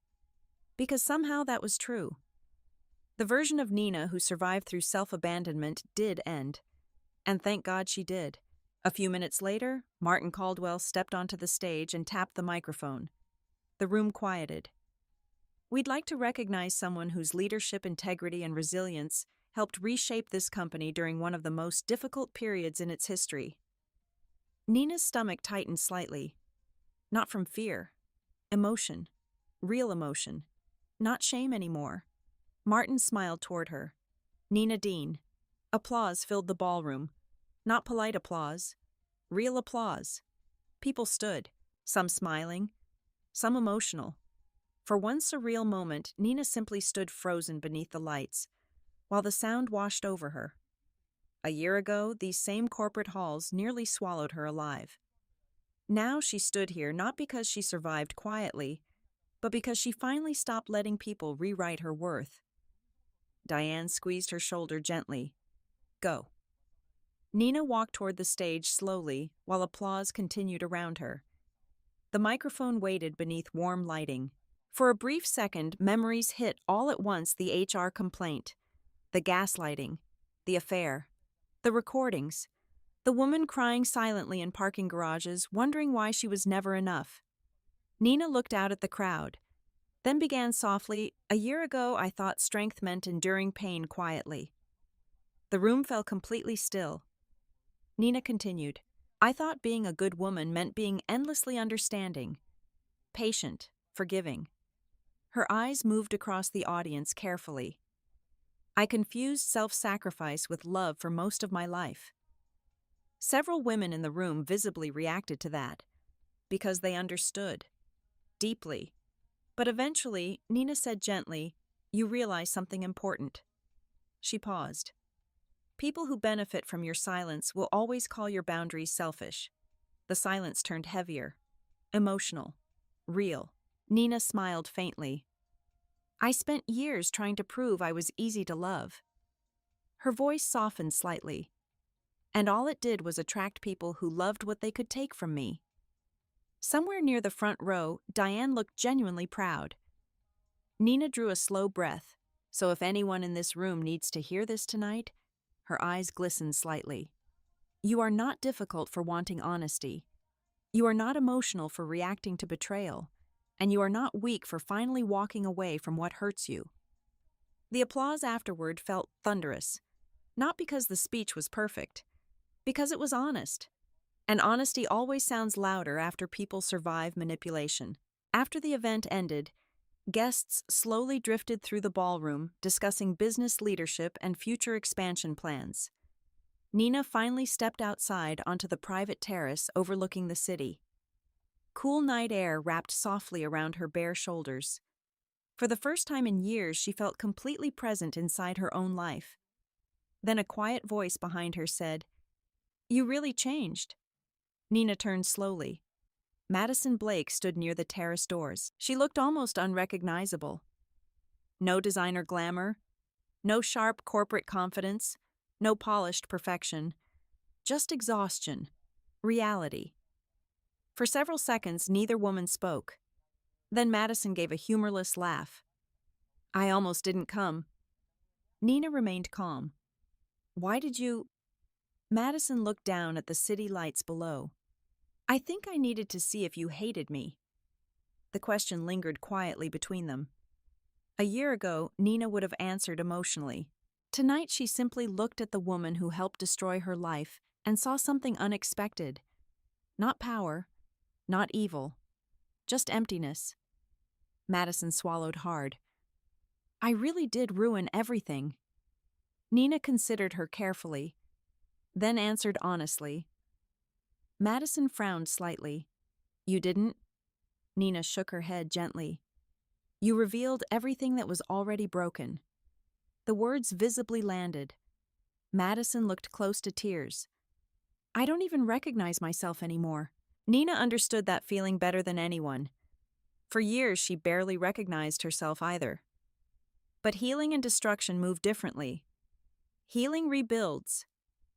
Because somehow that was true. The version of Nina who survived through self-abandonment did end. And thank God she did. A few minutes later, Martin Caldwell stepped onto the stage and tapped the microphone. The room quieted. "We'd like to recognize someone whose leadership, integrity, and resilience helped reshape this company during one of the most difficult periods in its history." Nina's stomach tightened slightly. Not from fear. Emotion. Real emotion. Not shame anymore. Martin smiled toward her. Nina Dean. Applause filled the ballroom. Not polite applause. Real applause. People stood, some smiling, some emotional. For one surreal moment, Nina simply stood frozen beneath the lights, while the sound washed over her. A year ago, these same corporate halls nearly swallowed her alive. Now she stood here not because she survived quietly, but because she finally stopped letting people rewrite her worth. Diane squeezed her shoulder gently. Go. Nina walked toward the stage slowly while applause continued around her. The microphone waited beneath warm lighting. For a brief second, memories hit all at once: the HR complaint, the gaslighting, the affair, the recordings, the woman crying silently in parking garages, wondering why she was never enough. Nina looked out at the crowd, then began softly, "A year ago I thought strength meant enduring pain quietly." The room fell completely still. Nina continued, "I thought being a good woman meant being endlessly understanding, patient, forgiving." Her eyes moved across the audience carefully. "I confused self-sacrifice with love for most of my life." Several women in the room visibly reacted to that, because they understood, deeply. But eventually, Nina said gently, "You realize something important." She paused. "People who benefit from your silence will always call your boundaries selfish." The silence turned heavier, emotional, real. Nina smiled faintly. "I spent years trying to prove I was easy to love." Her voice softened slightly. "And all it did was attract people who loved what they could take from me." Somewhere near the front row, Diane looked genuinely proud. Nina drew a slow breath, so if anyone in this room needs to hear this tonight, her eyes glistened slightly. You are not difficult for wanting honesty. You are not emotional for reacting to betrayal. And you are not weak for finally walking away from what hurts you. The applause afterward felt thunderous, not because the speech was perfect, because it was honest. And honesty always sounds louder after people survive manipulation. After the event ended, guests slowly drifted through the ballroom, discussing business leadership and future expansion plans. Nina finally stepped outside onto the private terrace overlooking the city. Cool night air wrapped softly around her bare shoulders. For the first time in years, she felt completely present inside her own life. Then a quiet voice behind her said, "You really changed." Nina turned slowly. Madison Blake stood near the terrace doors. She looked almost unrecognizable. No designer glamour, no sharp corporate confidence, no polished perfection, just exhaustion, reality. For several seconds, neither woman spoke. Then Madison gave a humorless laugh. "I almost didn't come." Nina remained calm. "Why did you—" Madison looked down at the city lights below. "I think I needed to see if you hated me." The question lingered quietly between them. A year ago, Nina would have answered emotionally. Tonight, she simply looked at the woman who helped destroy her life and saw something unexpected. Not power, not evil, just emptiness. Madison swallowed hard. "I really did ruin everything." Nina considered her carefully, then answered honestly. Madison frowned slightly. "You didn't?" Nina shook her head gently. "You revealed everything that was already broken." The words visibly landed. Madison looked close to tears. "I don't even recognize myself anymore." Nina understood that feeling better than anyone. For years, she barely recognized herself either. But healing and destruction move differently. Healing rebuilds.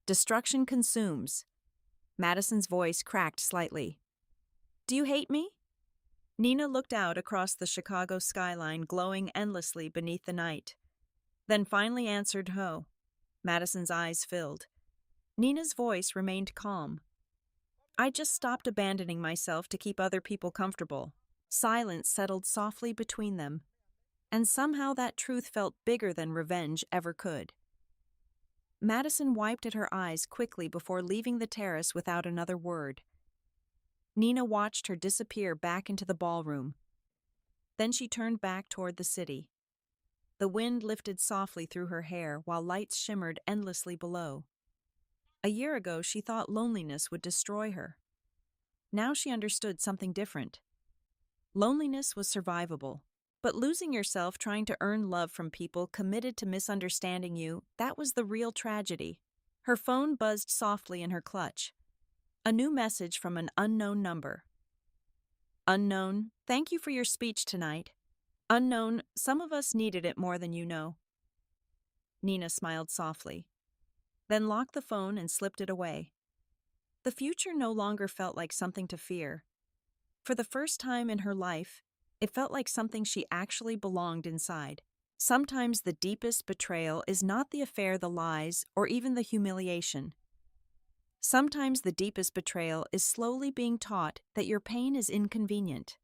Destruction consumes. Madison's voice cracked slightly. "Do you hate me?" Nina looked out across the Chicago skyline glowing endlessly beneath the night. Then finally answered "Ho." Madison's eyes filled. Nina's voice remained calm. "I just stopped abandoning myself to keep other people comfortable." Silence settled softly between them, and somehow that truth felt bigger than revenge ever could. Madison wiped at her eyes quickly before leaving the terrace without another word. Nina watched her disappear back into the ballroom. Then she turned back toward the city. The wind lifted softly through her hair while lights shimmered endlessly below. A year ago, she thought loneliness would destroy her. Now she understood something different. Loneliness was survivable, but losing yourself trying to earn love from people committed to misunderstanding you, that was the real tragedy. Her phone buzzed softly in her clutch. A new message from an unknown number. Unknown, thank you for your speech tonight. Unknown, some of us needed it more than you know. Nina smiled softly, then locked the phone and slipped it away. The future no longer felt like something to fear. For the first time in her life, it felt like something she actually belonged inside. Sometimes the deepest betrayal is not the affair, the lies, or even the humiliation. Sometimes the deepest betrayal is slowly being taught that your pain is inconvenient.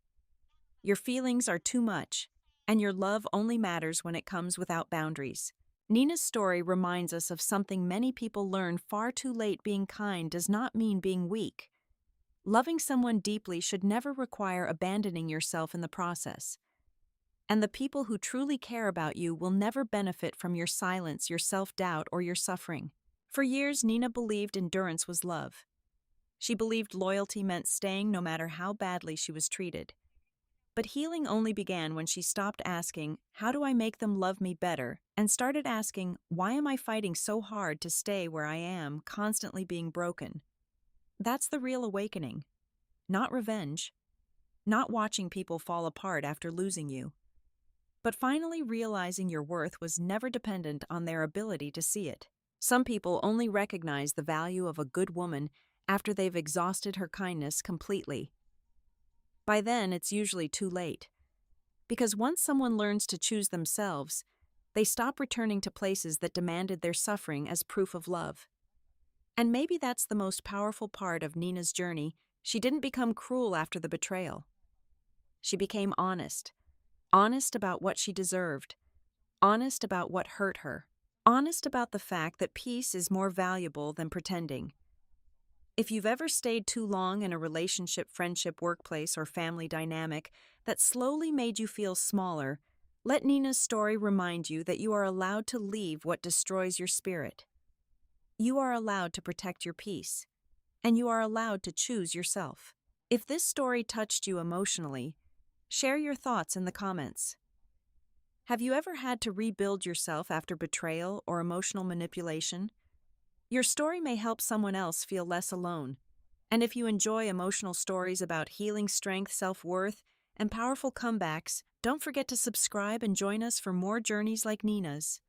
Your feelings are too much, and your love only matters when it comes without boundaries. Nina's story reminds us of something many people learn far too late: being kind does not mean being weak. Loving someone deeply should never require abandoning yourself in the process. And the people who truly care about you will never benefit from your silence, your self-doubt, or your suffering. For years, Nina believed endurance was love. She believed loyalty meant staying no matter how badly she was treated. But healing only began when she stopped asking, "How do I make them love me better?" and started asking, "Why am I fighting so hard to stay where I am, constantly being broken?" That's the real awakening. Not revenge. Not watching people fall apart after losing you. But finally realizing your worth was never dependent on their ability to see it. Some people only recognize the value of a good woman after they've exhausted her kindness completely. By then, it's usually too late. Because once someone learns to choose themselves, they stop returning to places that demanded their suffering as proof of love. And maybe that's the most powerful part of Nina's journey. She didn't become cruel after the betrayal. She became honest. Honest about what she deserved. Honest about what hurt her. Honest about the fact that peace is more valuable than pretending. If you've ever stayed too long in a relationship, friendship, workplace, or family dynamic that slowly made you feel smaller, let Nina's story remind you that you are allowed to leave what destroys your spirit. You are allowed to protect your peace, and you are allowed to choose yourself. If this story touched you emotionally, share your thoughts in the comments. Have you ever had to rebuild yourself after betrayal or emotional manipulation? Your story may help someone else feel less alone. And if you enjoy emotional stories about healing, strength, self-worth, and powerful comebacks, don't forget to subscribe and join us for more journeys like Nina's.